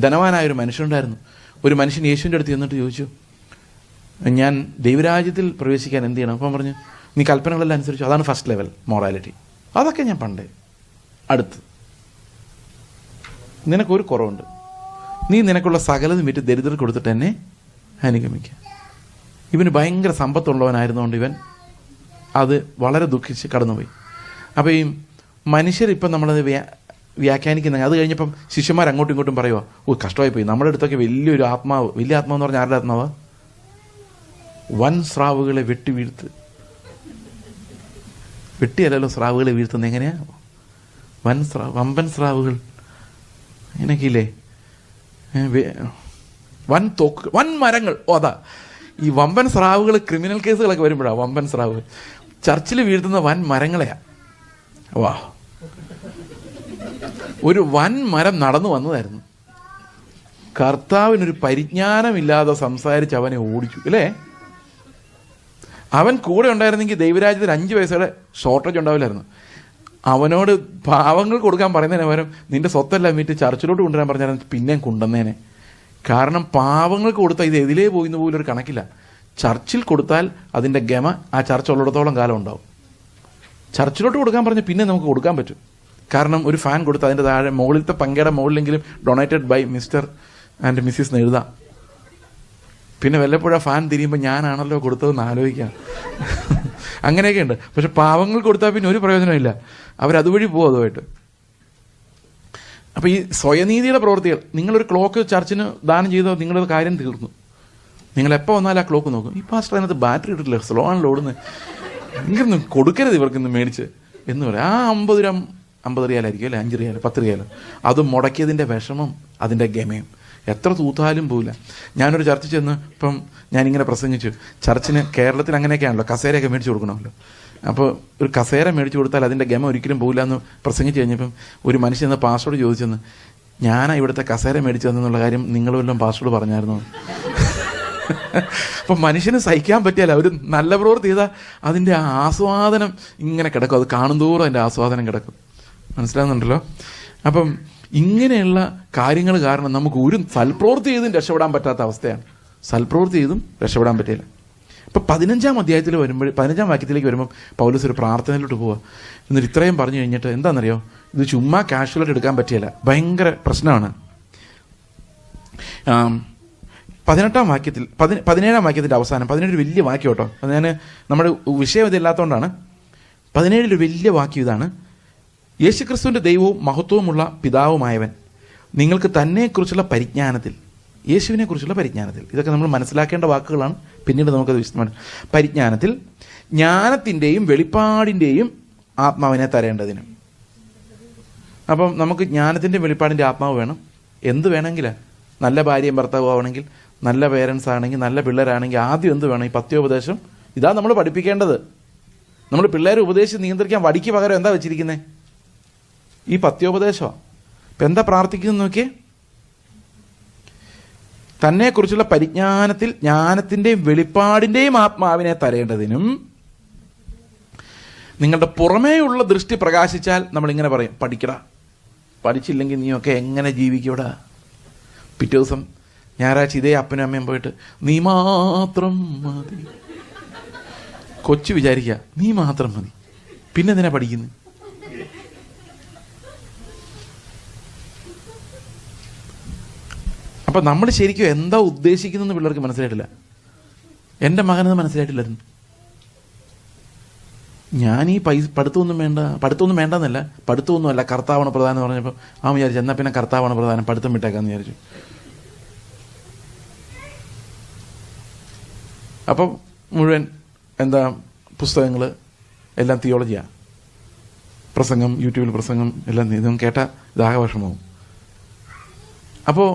ധനവാനായൊരു മനുഷ്യനുണ്ടായിരുന്നു. ഒരു മനുഷ്യൻ യേശുവിൻ്റെ അടുത്ത് ചെന്നിട്ട് ചോദിച്ചു, ഞാൻ ദൈവരാജ്യത്തിൽ പ്രവേശിക്കാൻ എന്ത് ചെയ്യണം? അപ്പം പറഞ്ഞു, നീ കൽപ്പനകളെല്ലാം അനുസരിച്ചു. അതാണ് ഫസ്റ്റ് ലെവൽ മോറാലിറ്റി. അതൊക്കെ ഞാൻ പണ്ടേ. അടുത്ത് നിനക്കൊരു കുറവുണ്ട്. നീ നിനക്കുള്ള സകലതും വിറ്റ് ദരിദ്രർക്ക് കൊടുത്തിട്ട് എന്നെ അനുഗമിക്കുക. ഇവന് ഭയങ്കര സമ്പത്തുള്ളവനായിരുന്നുകൊണ്ട് ഇവൻ അത് വളരെ ദുഃഖിച്ച് കടന്നുപോയി. അപ്പോൾ ഈ മനുഷ്യരിപ്പം നമ്മളത് വ്യാഖ്യാനിക്കുന്ന, അത് കഴിഞ്ഞപ്പം ശിഷ്യന്മാർ അങ്ങോട്ടും ഇങ്ങോട്ടും പറയുക, കഷ്ടമായി പോയി, നമ്മുടെ അടുത്തൊക്കെ വലിയൊരു ആത്മാവ്. വലിയ ആത്മാവ് എന്ന് പറഞ്ഞാൽ ആരുടെ ആത്മാവ്? വൻ സ്രാവുകളെ വെട്ടി വീഴ്ത്ത്. വെട്ടിയല്ലല്ലോ സ്രാവുകളെ വീഴ്ത്തുന്നത്. എങ്ങനെയാ? വമ്പൻ സ്രാവുകൾ അങ്ങനെയൊക്കെയില്ലേ? വൻ മരങ്ങൾ. അതാ ഈ വമ്പൻ സ്രാവുകൾ. ക്രിമിനൽ കേസുകളൊക്കെ വരുമ്പോഴാണ് വമ്പൻ സ്രാവുകൾ. ചർച്ചിൽ വീഴ്ത്തുന്ന വൻ മരങ്ങളെയാ. വാ, ഒരു വൻ മരം നടന്നു വന്നതായിരുന്നു. കർത്താവിനൊരു പരിജ്ഞാനമില്ലാതെ സംസാരിച്ച് അവനെ ഓടിച്ചു അല്ലേ? അവൻ കൂടെ ഉണ്ടായിരുന്നെങ്കിൽ ദൈവരാജ്യത്തിൽ 5 പൈസയുടെ ഷോർട്ടേജ് ഉണ്ടാവില്ലായിരുന്നു. അവനോട് പാവങ്ങൾ കൊടുക്കാൻ പറയുന്നതിന് പകരം നിന്റെ സ്വത്തെല്ലാം വീട്ട് ചർച്ചിലോട്ട് കൊണ്ടുവരാൻ പറഞ്ഞാൽ പിന്നെയും കൊണ്ടുവന്നേനെ. കാരണം പാവങ്ങൾക്ക് കൊടുത്താൽ ഇത് എതിലേ പോയിന്ന് പോലും ഒരു കണക്കില്ല. ചർച്ചിൽ കൊടുത്താൽ അതിൻ്റെ ഗമ ആ ചർച്ച ഉള്ളിടത്തോളം കാലം ഉണ്ടാവും. ചർച്ചിലോട്ട് കൊടുക്കാൻ പറഞ്ഞാൽ പിന്നെ നമുക്ക് കൊടുക്കാൻ പറ്റും. കാരണം ഒരു ഫാൻ കൊടുത്ത് അതിൻ്റെ താഴെ മുകളിലത്തെ പങ്കയുടെ മുകളിലെങ്കിലും donated by mister and missus എന്ന് എഴുതാം. പിന്നെ വല്ലപ്പോഴും ഫാൻ തിരിയുമ്പോൾ ഞാനാണല്ലോ കൊടുത്തതെന്ന് ആലോചിക്കാം. അങ്ങനെയൊക്കെ ഉണ്ട്. പക്ഷെ പാവങ്ങൾ കൊടുത്താൽ പിന്നെ ഒരു പ്രയോജനമില്ല. അവരതുവഴി പോകും അതുമായിട്ട്. അപ്പോൾ ഈ സ്വയനീതിയുടെ പ്രവൃത്തികൾ, നിങ്ങളൊരു ക്ലോക്ക് ചർച്ചിന് ദാനം ചെയ്തോ നിങ്ങളൊരു കാര്യം തീർന്നു. നിങ്ങളെപ്പോൾ വന്നാലും ആ ക്ലോക്ക് നോക്കും, ഈ പാസ്റ്റർ അതിനകത്ത് ബാറ്ററി ഇട്ടിട്ടില്ല, സ്ലോ ആണല്ലോ ഓടുന്നത്, ഇങ്ങനൊന്നും കൊടുക്കരുത് ഇവർക്കൊന്നും മേടിച്ച് എന്ന് പറയാം. ആ 50 റിയാലായിരിക്കും അല്ലേ, 5 റിയാൽ 10 റിയാൽ. അത് മുടക്കിയതിൻ്റെ വിഷമം, അതിൻ്റെ ഗമയും എത്ര തൂത്താലും പോവില്ല. ഞാനൊരു ചർച്ചിൽ ചെന്ന് ഇപ്പം ഞാനിങ്ങനെ പ്രസംഗിച്ചു. ചർച്ചിന് കേരളത്തിൽ അങ്ങനെയൊക്കെയാണല്ലോ, കസേരയൊക്കെ മേടിച്ച് കൊടുക്കണമല്ലോ. അപ്പോൾ ഒരു കസേര മേടിച്ച് കൊടുത്താൽ അതിൻ്റെ ഗമ ഒരിക്കലും പോകില്ല എന്ന് പ്രസംഗിച്ച് കഴിഞ്ഞപ്പം ഒരു മനുഷ്യൻ എന്ന പാസ്റ്ററോട് ചോദിച്ചെന്ന്, ഞാനാ ഇവിടുത്തെ കസേര മേടിച്ചു തന്നെന്നുള്ള കാര്യം നിങ്ങൾ വല്ലതും പാസ്റ്ററോട് പറഞ്ഞായിരുന്നു? അപ്പം മനുഷ്യന് സഹിക്കാൻ പറ്റിയല്ല. ഒരു നല്ല പ്രവൃത്തി ചെയ്താൽ അതിൻ്റെ ആസ്വാദനം ഇങ്ങനെ കിടക്കും. അത് കാണുന്തോറും അതിൻ്റെ ആസ്വാദനം കിടക്കും. മനസ്സിലാകുന്നുണ്ടല്ലോ? അപ്പം ഇങ്ങനെയുള്ള കാര്യങ്ങൾ കാരണം നമുക്ക് ഒരു സൽപ്രവൃത്തി ചെയ്തും രക്ഷപ്പെടാൻ പറ്റാത്ത അവസ്ഥയാണ്. സൽപ്രവൃത്തി ചെയ്തും രക്ഷപ്പെടാൻ പറ്റില്ല. ഇപ്പം 15-ാം അധ്യായത്തിൽ വരുമ്പോൾ, 15-ാം വാക്യത്തിലേക്ക് വരുമ്പം പൗലോസ് ഒരു പ്രാർത്ഥനയിലോട്ട് പോവുക. എന്നിട്ട് ഇത്രയും പറഞ്ഞു കഴിഞ്ഞിട്ട് എന്താണെന്നറിയോ, ഇത് ചുമ്മാ കാഷ്വലായിട്ട് എടുക്കാൻ പറ്റിയല്ല, ഭയങ്കര പ്രശ്നമാണ്. 18-ാം വാക്യത്തിൽ 17-ാം വാക്യത്തിൻ്റെ അവസാനം 17 വലിയ വാക്യം കേട്ടോ. അത് ഞാൻ നമ്മുടെ വിഷയം ഇതില്ലാത്തതുകൊണ്ടാണ്. 17 വലിയ വാക്യം ഇതാണ്: യേശുക്രിസ്തുവിൻ്റെ ദൈവവും മഹത്വവുമുള്ള പിതാവുമായവൻ നിങ്ങൾക്ക് തന്നെക്കുറിച്ചുള്ള പരിജ്ഞാനത്തിൽ, യേശുവിനെക്കുറിച്ചുള്ള പരിജ്ഞാനത്തിൽ, ഇതൊക്കെ നമ്മൾ മനസ്സിലാക്കേണ്ട വാക്കുകളാണ്. പിന്നീട് നമുക്കത് വിശദമാണ്. പരിജ്ഞാനത്തിൽ ജ്ഞാനത്തിൻ്റെയും വെളിപ്പാടിൻ്റെയും ആത്മാവിനെ തരേണ്ടതിന്. അപ്പം നമുക്ക് ജ്ഞാനത്തിൻ്റെയും വെളിപ്പാടിൻ്റെ ആത്മാവ് വേണം. എന്ത് വേണമെങ്കിലാണ്, നല്ല ഭാര്യയും ഭർത്താവും ആവണമെങ്കിൽ, നല്ല പേരൻസ് ആണെങ്കിൽ, നല്ല പിള്ളേരാണെങ്കിൽ ആദ്യം എന്ത് വേണം? ഈ പത്യോപദേശം. ഇതാ നമ്മൾ പഠിപ്പിക്കേണ്ടത്. നമ്മൾ പിള്ളേരെ ഉപദേശിച്ച് നിയന്ത്രിക്കാൻ വടിക്ക് പകരം എന്താ വെച്ചിരിക്കുന്നത്? ഈ പത്യോപദേശമാണ്. ഇപ്പം എന്താ പ്രാർത്ഥിക്കുന്നു നോക്കിയേ? തന്നെക്കുറിച്ചുള്ള പരിജ്ഞാനത്തിൽ ജ്ഞാനത്തിൻ്റെയും വെളിപ്പാടിൻ്റെയും ആത്മാവിനെ തരേണ്ടതിനും. നിങ്ങളുടെ പുറമേയുള്ള ദൃഷ്ടി പ്രകാശിച്ചാൽ നമ്മളിങ്ങനെ പറയും, പഠിക്കടാ, പഠിച്ചില്ലെങ്കിൽ നീയൊക്കെ എങ്ങനെ ജീവിക്കൂടാ? പിറ്റേ ദിവസം ഞായറാഴ്ച ഇതേ അപ്പനും അമ്മയും പോയിട്ട് നീ മാത്രം മതി. കൊച്ചു വിചാരിക്കുക നീ മാത്രം മതി, പിന്നെ എന്തിനാ പഠിക്കുന്നത്? അപ്പം നമ്മൾ ശരിക്കും എന്താ ഉദ്ദേശിക്കുന്നതെന്ന് പിള്ളേർക്ക് മനസ്സിലായിട്ടില്ല. എൻ്റെ മകനത് മനസ്സിലായിട്ടില്ലായിരുന്നു. ഞാൻ ഈ പഠിത്തമൊന്നും വേണ്ടെന്നല്ല, പഠിത്തമൊന്നുമല്ല, കർത്താവാണ് പ്രധാനം എന്ന് പറഞ്ഞപ്പോൾ അവൻ വിചാരിച്ചു എന്നാൽ പിന്നെ കർത്താവാണ് പ്രധാനം, പഠിത്തം വിട്ടേക്കാന്ന് വിചാരിച്ചു. അപ്പം മുഴുവൻ പുസ്തകങ്ങൾ എല്ലാം തിയോളജിയാണ്, പ്രസംഗം, യൂട്യൂബിൽ പ്രസംഗം എല്ലാം ഇതും കേട്ടാൽ ഇതാകെ വിഷമവും. അപ്പോൾ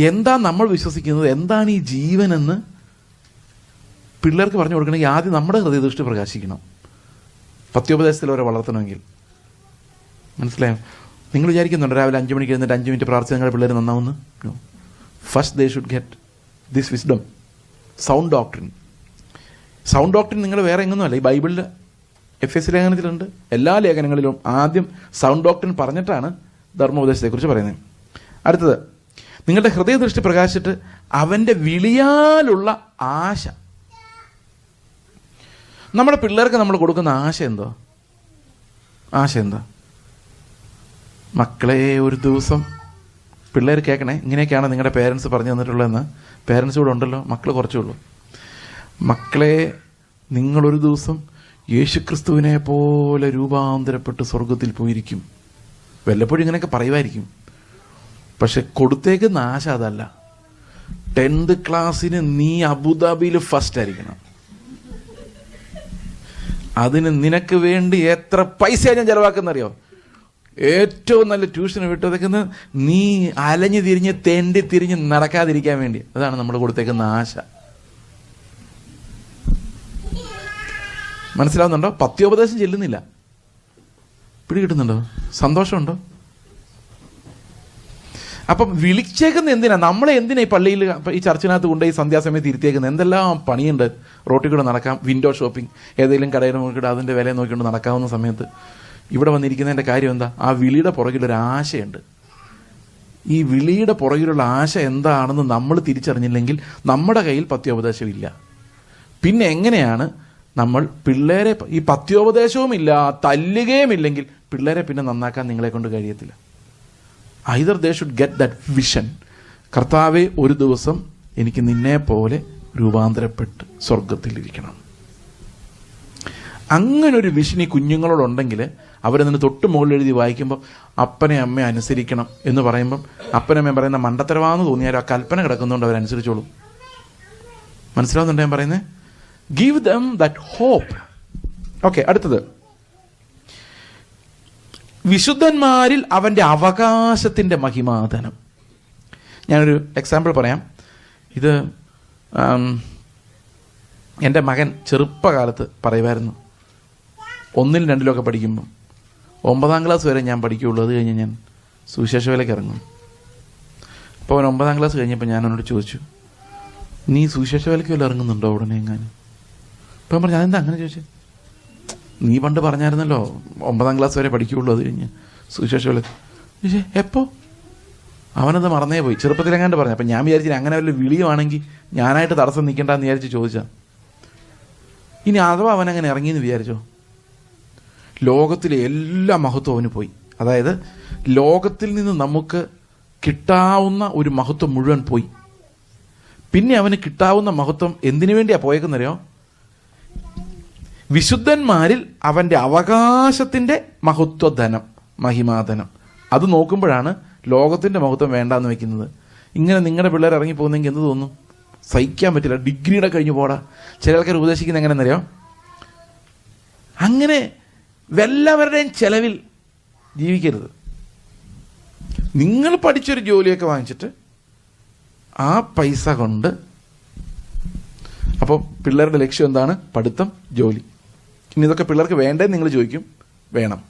എന്താ നമ്മൾ വിശ്വസിക്കുന്നത്, എന്താണ് ഈ ജീവനെന്ന് പിള്ളേർക്ക് പറഞ്ഞു കൊടുക്കണമെങ്കിൽ ആദ്യം നമ്മുടെ ഹൃദയദൃഷ്ടി പ്രകാശിക്കണം. പത്യോപദേശത്തിൽ അവരെ വളർത്തണമെങ്കിൽ. മനസ്സിലായോ? നിങ്ങൾ വിചാരിക്കുന്നുണ്ട് രാവിലെ 5 മണിക്ക് എഴുന്നിട്ട് 5 മിനിറ്റ് പ്രാർത്ഥിച്ച് നിങ്ങളുടെ പിള്ളേർ നന്നാവുന്നു? First they should get this wisdom, sound doctrine. Sound doctrine നിങ്ങൾ വേറെ എങ്ങൊന്നുമല്ല, ഈ ബൈബിളിൽ FS ലേഖനത്തിലുണ്ട്. എല്ലാ ലേഖനങ്ങളിലും ആദ്യം സൗണ്ട് ഡോക്ട്രിൻ പറഞ്ഞിട്ടാണ് ധർമ്മോപദേശത്തെക്കുറിച്ച് പറയുന്നത്. അടുത്തത്, നിങ്ങളുടെ ഹൃദയദൃഷ്ടി പ്രകാശിച്ചിട്ട് അവൻ്റെ വിളിയാലുള്ള ആശ. നമ്മുടെ പിള്ളേർക്ക് നമ്മൾ കൊടുക്കുന്ന ആശ എന്താ? മക്കളെ, ഒരു ദിവസം പിള്ളേർ കേൾക്കണേ, ഇങ്ങനെയൊക്കെയാണ് നിങ്ങളുടെ പേരൻസ് പറഞ്ഞു തന്നിട്ടുള്ളതെന്ന്. പേരൻസ് കൂടെ ഉണ്ടല്ലോ, മക്കൾ കുറച്ചേ ഉള്ളൂ. മക്കളെ, നിങ്ങളൊരു ദിവസം യേശുക്രിസ്തുവിനെ പോലെ രൂപാന്തരപ്പെട്ട് സ്വർഗത്തിൽ പോയിരിക്കും. വല്ലപ്പോഴും ഇങ്ങനെയൊക്കെ പറയുമായിരിക്കും. പക്ഷെ കൊടുത്തേക്കുന്ന ആശ അതല്ല. 10th ക്ലാസ്സിന് നീ അബുദാബിയിൽ ഫസ്റ്റ് ആയിരിക്കണം. അതിന് നിനക്ക് വേണ്ടി എത്ര പൈസ ഞാൻ ചെലവാക്കുന്നറിയോ? ഏറ്റവും നല്ല ട്യൂഷന് വിട്ടതൊക്കെ നീ അലഞ്ഞു തിരിഞ്ഞ് തെണ്ടി തിരിഞ്ഞ് നടക്കാതിരിക്കാൻ വേണ്ടി. അതാണ് നമ്മൾ കൊടുത്തേക്കുന്ന ആശ. മനസ്സിലാവുന്നുണ്ടോ? പത്യോപദേശം ചെല്ലുന്നില്ല. പിടികിട്ടുന്നുണ്ടോ? സന്തോഷമുണ്ടോ? അപ്പം വിളിച്ചേക്കുന്ന എന്തിനാ? നമ്മളെ എന്തിനാ ഈ പള്ളിയിൽ ഈ ചർച്ചിനകത്ത് കൊണ്ട് ഈ സന്ധ്യാസമയത്ത് ഇരുത്തിയേക്കുന്നത്? എന്തെല്ലാം പണിയുണ്ട്. റോട്ടിൽ കൂടെ നടക്കാം, വിൻഡോ ഷോപ്പിംഗ്, ഏതെങ്കിലും കടയിൽ നോക്കിയിട്ട് അതിൻ്റെ വില നോക്കിക്കൊണ്ട് നടക്കാവുന്ന സമയത്ത് ഇവിടെ വന്നിരിക്കുന്നതിൻ്റെ കാര്യം എന്താ? ആ വിളിയുടെ പുറകിലൊരു ആശയുണ്ട്. ഈ വിളിയുടെ പുറകിലുള്ള ആശ എന്താണെന്ന് നമ്മൾ തിരിച്ചറിഞ്ഞില്ലെങ്കിൽ നമ്മുടെ കയ്യിൽ പത്യോപദേശമില്ല. പിന്നെ എങ്ങനെയാണ് നമ്മൾ പിള്ളേരെ, ഈ പത്യോപദേശവുമില്ല, തല്ലുകയുമില്ലെങ്കിൽ പിള്ളേരെ പിന്നെ നന്നാക്കാൻ നിങ്ങളെ കൊണ്ട് കഴിയത്തില്ല. Either they should get that vision. കർത്താവെ, ഒരു ദിവസം എനിക്ക് നിന്നെ പോലെ രൂപാന്തരപ്പെട്ട് സ്വർഗത്തിലിരിക്കണം. അങ്ങനൊരു വിഷൻ ഈ കുഞ്ഞുങ്ങളോടുണ്ടെങ്കിൽ അവരതിന് തൊട്ട് മുകളിൽ എഴുതി വായിക്കുമ്പോൾ അപ്പനെ അമ്മയെ അനുസരിക്കണം എന്ന് പറയുമ്പം അപ്പനമ്മയും പറയുന്ന മണ്ടത്തരവാന്ന് തോന്നിയാലും ആ കൽപ്പന കിടക്കുന്നതുകൊണ്ട് അവരനുസരിച്ചോളും. മനസ്സിലാവുന്നുണ്ടോ ഞാൻ പറയുന്നത്? Give them that hope. Okay, അടുത്തത്, വിശുദ്ധന്മാരിൽ അവൻ്റെ അവകാശത്തിൻ്റെ മഹിമാധനം. ഞാനൊരു എക്സാമ്പിൾ പറയാം. ഇത് എൻ്റെ മകൻ ചെറുപ്പകാലത്ത് പറയുമായിരുന്നു. 1ലും 2ലും പഠിക്കുമ്പം 9ാം ക്ലാസ് വരെ ഞാൻ പഠിക്കുകയുള്ളൂ, അത് കഴിഞ്ഞ് ഞാൻ സുവിശേഷ വേലയ്ക്ക് ഇറങ്ങും. അപ്പോൾ അവൻ 9ാം ക്ലാസ് കഴിഞ്ഞപ്പോൾ ഞാൻ അവനോട് ചോദിച്ചു, നീ സുവിശേഷ വേലയ്ക്ക് വല്ല ഇറങ്ങുന്നുണ്ടോ ഉടനെ എങ്ങാനും? അപ്പം പറഞ്ഞു, അതെന്താ അങ്ങനെ ചോദിച്ചത്? നീ പണ്ട് പറഞ്ഞായിരുന്നല്ലോ 9ാം ക്ലാസ് വരെ പഠിക്കുകയുള്ളൂ, അത് കഴിഞ്ഞ് സുവിശേഷ വേല. എപ്പോൾ? അവനത് മറന്നേ പോയി, ചെറുപ്പത്തിലെങ്ങാണ്ട് പറഞ്ഞു. അപ്പം ഞാൻ വിചാരിച്ചില്ല അങ്ങനെ വല്ല വിളിയുവാണെങ്കിൽ ഞാനായിട്ട് തടസ്സം നിൽക്കേണ്ടെന്ന് വിചാരിച്ച് ചോദിച്ചാൽ. ഇനി അഥവാ അവനങ്ങനെ ഇറങ്ങിയെന്ന് വിചാരിച്ചോ, ലോകത്തിലെ എല്ലാ മഹത്വം അവന് പോയി. അതായത് ലോകത്തിൽ നിന്ന് നമുക്ക് കിട്ടാവുന്ന ഒരു മഹത്വം മുഴുവൻ പോയി. പിന്നെ അവന് കിട്ടാവുന്ന മഹത്വം എന്തിനു വേണ്ടിയാണ് പോയേക്കുന്നറിയോ? വിശുദ്ധന്മാരിൽ അവൻ്റെ അവകാശത്തിൻ്റെ മഹത്വധനം, മഹിമാധനം. അത് നോക്കുമ്പോഴാണ് ലോകത്തിൻ്റെ മഹത്വം വേണ്ടാന്ന് വെക്കുന്നത്. ഇങ്ങനെ നിങ്ങളുടെ പിള്ളേർ ഇറങ്ങി പോകുന്നെങ്കിൽ എന്ത് തോന്നും? സഹിക്കാൻ പറ്റില്ല. ഡിഗ്രിയുടെ കഴിഞ്ഞ് പോടാ. ചില ആൾക്കാർ ഉപദേശിക്കുന്നത് എങ്ങനെയെന്നറിയോ? അങ്ങനെ വല്ലവരുടെയും ചെലവിൽ ജീവിക്കരുത്. നിങ്ങൾ പഠിച്ചൊരു ജോലിയൊക്കെ വാങ്ങിച്ചിട്ട് ആ പൈസ കൊണ്ട്, അപ്പോൾ പിള്ളേരുടെ ലക്ഷ്യം എന്താണ്? പഠിത്തം, ജോലി. ഇനി ഇതൊക്കെ പിള്ളേർക്ക് വേണ്ടേന്ന് നിങ്ങൾ ചോദിക്കും. വേണം,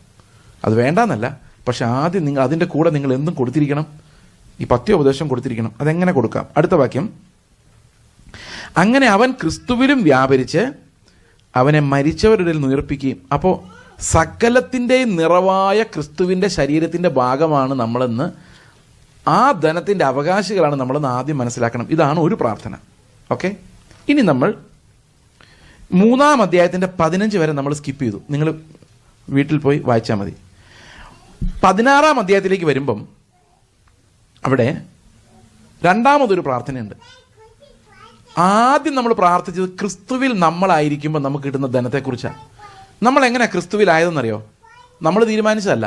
അത് വേണ്ടാന്നല്ല. പക്ഷെ ആദ്യം നിങ്ങൾ അതിൻ്റെ കൂടെ നിങ്ങൾ എന്തും കൊടുത്തിരിക്കണം. ഈ പത്യോപദേശം കൊടുത്തിരിക്കണം. അതെങ്ങനെ കൊടുക്കാം? അടുത്ത വാക്യം, അങ്ങനെ അവൻ ക്രിസ്തുവിലും വ്യാപരിച്ച് അവനെ മരിച്ചവരുടെ ഇടയിൽ ഉയർപ്പിക്കുകയും. അപ്പോൾ സകലത്തിൻ്റെയും നിറവായ ക്രിസ്തുവിൻ്റെ ശരീരത്തിൻ്റെ ഭാഗമാണ് നമ്മളെന്ന്, ആ ധനത്തിൻ്റെ അവകാശികളാണ് നമ്മളെന്ന് ആദ്യം മനസ്സിലാക്കണം. ഇതാണ് ഒരു പ്രാർത്ഥന. ഓക്കെ, ഇനി നമ്മൾ 3-ാം അധ്യായത്തിൻ്റെ 15 വരെ നമ്മൾ സ്കിപ്പ് ചെയ്തു. നിങ്ങൾ വീട്ടിൽ പോയി വായിച്ചാൽ മതി. 16-ാം അധ്യായത്തിലേക്ക് വരുമ്പം അവിടെ രണ്ടാമതൊരു പ്രാർത്ഥനയുണ്ട്. ആദ്യം നമ്മൾ പ്രാർത്ഥിച്ചത് ക്രിസ്തുവിൽ നമ്മളായിരിക്കുമ്പോൾ നമുക്ക് കിട്ടുന്ന ധനത്തെക്കുറിച്ചാണ്. നമ്മൾ എങ്ങനെ ക്രിസ്തുവിലായതെന്നറിയോ? നമ്മൾ തീരുമാനിച്ചതല്ല,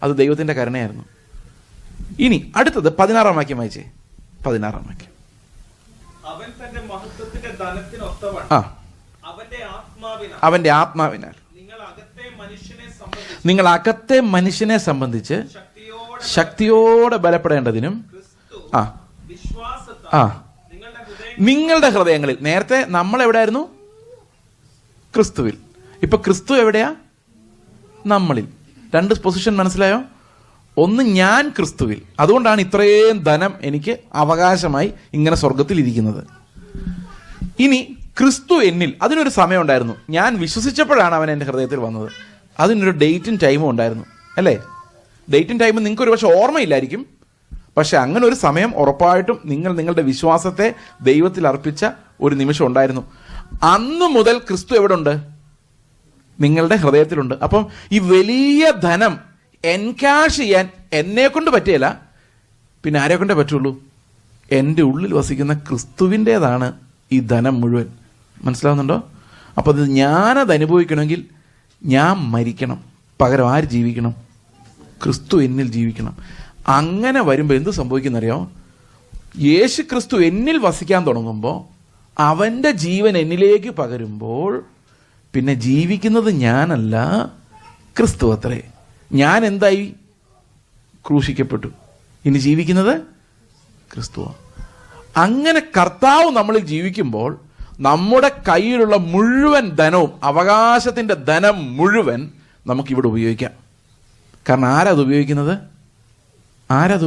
അത് ദൈവത്തിൻ്റെ കരുണയായിരുന്നു. ഇനി അടുത്തത് 16-ാം വാക്യം വായിച്ചേ. 16-ാം വാക്യം. അവൻ തന്റെ മഹത്വത്തിന്റെ ധനത്തിനൊത്തവണ്ണം അവന്റെ ആത്മാവിനാൽ നിങ്ങൾ അകത്തെ മനുഷ്യനെ സംബന്ധിച്ച് ശക്തിയോടെ ബലപ്പെടേണ്ടതിനും നിങ്ങളുടെ ഹൃദയങ്ങളിൽ. നേരത്തെ നമ്മൾ എവിടെയായിരുന്നു? ക്രിസ്തുവിൽ. ഇപ്പൊ ക്രിസ്തു എവിടെയാ? നമ്മളിൽ. രണ്ട് പൊസിഷൻ മനസ്സിലായോ? ഒന്ന്, ഞാൻ ക്രിസ്തുവിൽ, അതുകൊണ്ടാണ് ഇത്രയും ധനം എനിക്ക് അവകാശമായി ഇങ്ങനെ സ്വർഗത്തിൽ ഇരിക്കുന്നത്. ഇനി ക്രിസ്തു എന്നിൽ, അതിനൊരു സമയം ഉണ്ടായിരുന്നു. ഞാൻ വിശ്വസിച്ചപ്പോഴാണ് അവൻ എൻ്റെ ഹൃദയത്തിൽ വന്നത്. അതിനൊരു ഡേറ്റും ടൈമും ഉണ്ടായിരുന്നു, അല്ലേ? ഡേറ്റും ടൈമും നിങ്ങൾക്ക് ഒരു പക്ഷെ ഓർമ്മയില്ലായിരിക്കും, പക്ഷെ അങ്ങനെ ഒരു സമയം ഉറപ്പായിട്ടും നിങ്ങളുടെ വിശ്വാസത്തെ ദൈവത്തിൽ അർപ്പിച്ച ഒരു നിമിഷം ഉണ്ടായിരുന്നു. അന്ന് മുതൽ ക്രിസ്തു എവിടെ ഉണ്ട്? നിങ്ങളുടെ ഹൃദയത്തിലുണ്ട്. അപ്പം ഈ വലിയ ധനം എൻകാഷ് ചെയ്യാൻ എന്നെ കൊണ്ട് പറ്റിയല്ല, പിന്നെ ആരെ കൊണ്ടേ പറ്റുള്ളൂ? എൻ്റെ ഉള്ളിൽ വസിക്കുന്ന ക്രിസ്തുവിൻ്റേതാണ് ഈ ധനം മുഴുവൻ. മനസ്സിലാവുന്നുണ്ടോ? അപ്പോൾ അത് ഞാനത് അനുഭവിക്കണമെങ്കിൽ ഞാൻ മരിക്കണം, പകരം ആര് ജീവിക്കണം? ക്രിസ്തു എന്നിൽ ജീവിക്കണം. അങ്ങനെ വരുമ്പോൾ എന്ത് സംഭവിക്കുന്നറിയോ? യേശു ക്രിസ്തു എന്നിൽ വസിക്കാൻ തുടങ്ങുമ്പോൾ, അവൻ്റെ ജീവൻ എന്നിലേക്ക് പകരുമ്പോൾ, പിന്നെ ജീവിക്കുന്നത് ഞാനല്ല, ക്രിസ്തു അത്രേ. ഞാൻ എന്തായി? ക്രൂശിക്കപ്പെട്ടു. ഇനി ജീവിക്കുന്നത് ക്രിസ്തുവാണ്. അങ്ങനെ കർത്താവ് നമ്മളിൽ ജീവിക്കുമ്പോൾ നമ്മുടെ കയ്യിലുള്ള മുഴുവൻ ധനവും, അവകാശത്തിൻ്റെ ധനം മുഴുവൻ നമുക്കിവിടെ ഉപയോഗിക്കാം. കാരണം ആരത്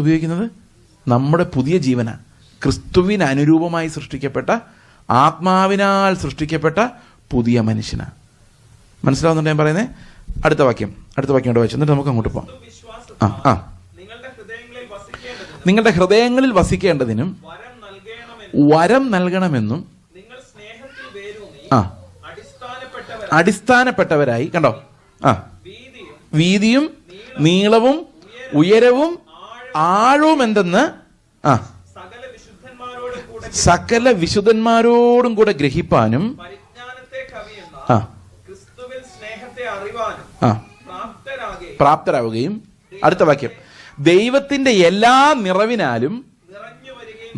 ഉപയോഗിക്കുന്നത്? നമ്മുടെ പുതിയ ജീവനാണ്. ക്രിസ്തുവിന് അനുരൂപമായി സൃഷ്ടിക്കപ്പെട്ട, ആത്മാവിനാൽ സൃഷ്ടിക്കപ്പെട്ട പുതിയ മനുഷ്യനാണ്. മനസ്സിലാവുന്നുണ്ട് ഞാൻ പറയുന്നത്? അടുത്ത വാക്യം ഇവിടെ വായിച്ചു, എന്നിട്ട് നമുക്ക് അങ്ങോട്ട് പോകാം. നിങ്ങളുടെ ഹൃദയങ്ങളിൽ വസിക്കേണ്ടതിനും വരം നൽകണമെന്നും അടിസ്ഥാനപ്പെട്ടവരായി, കണ്ടോ, വീതിയും നീളവും ഉയരവും ആഴവും എന്തെന്ന് സകല വിശുദ്ധന്മാരോടും കൂടെ ഗ്രഹിപ്പാനും പ്രാപ്തരാവുകയും. അടുത്ത വാക്യം, ദൈവത്തിന്റെ എല്ലാ നിറവിനാലും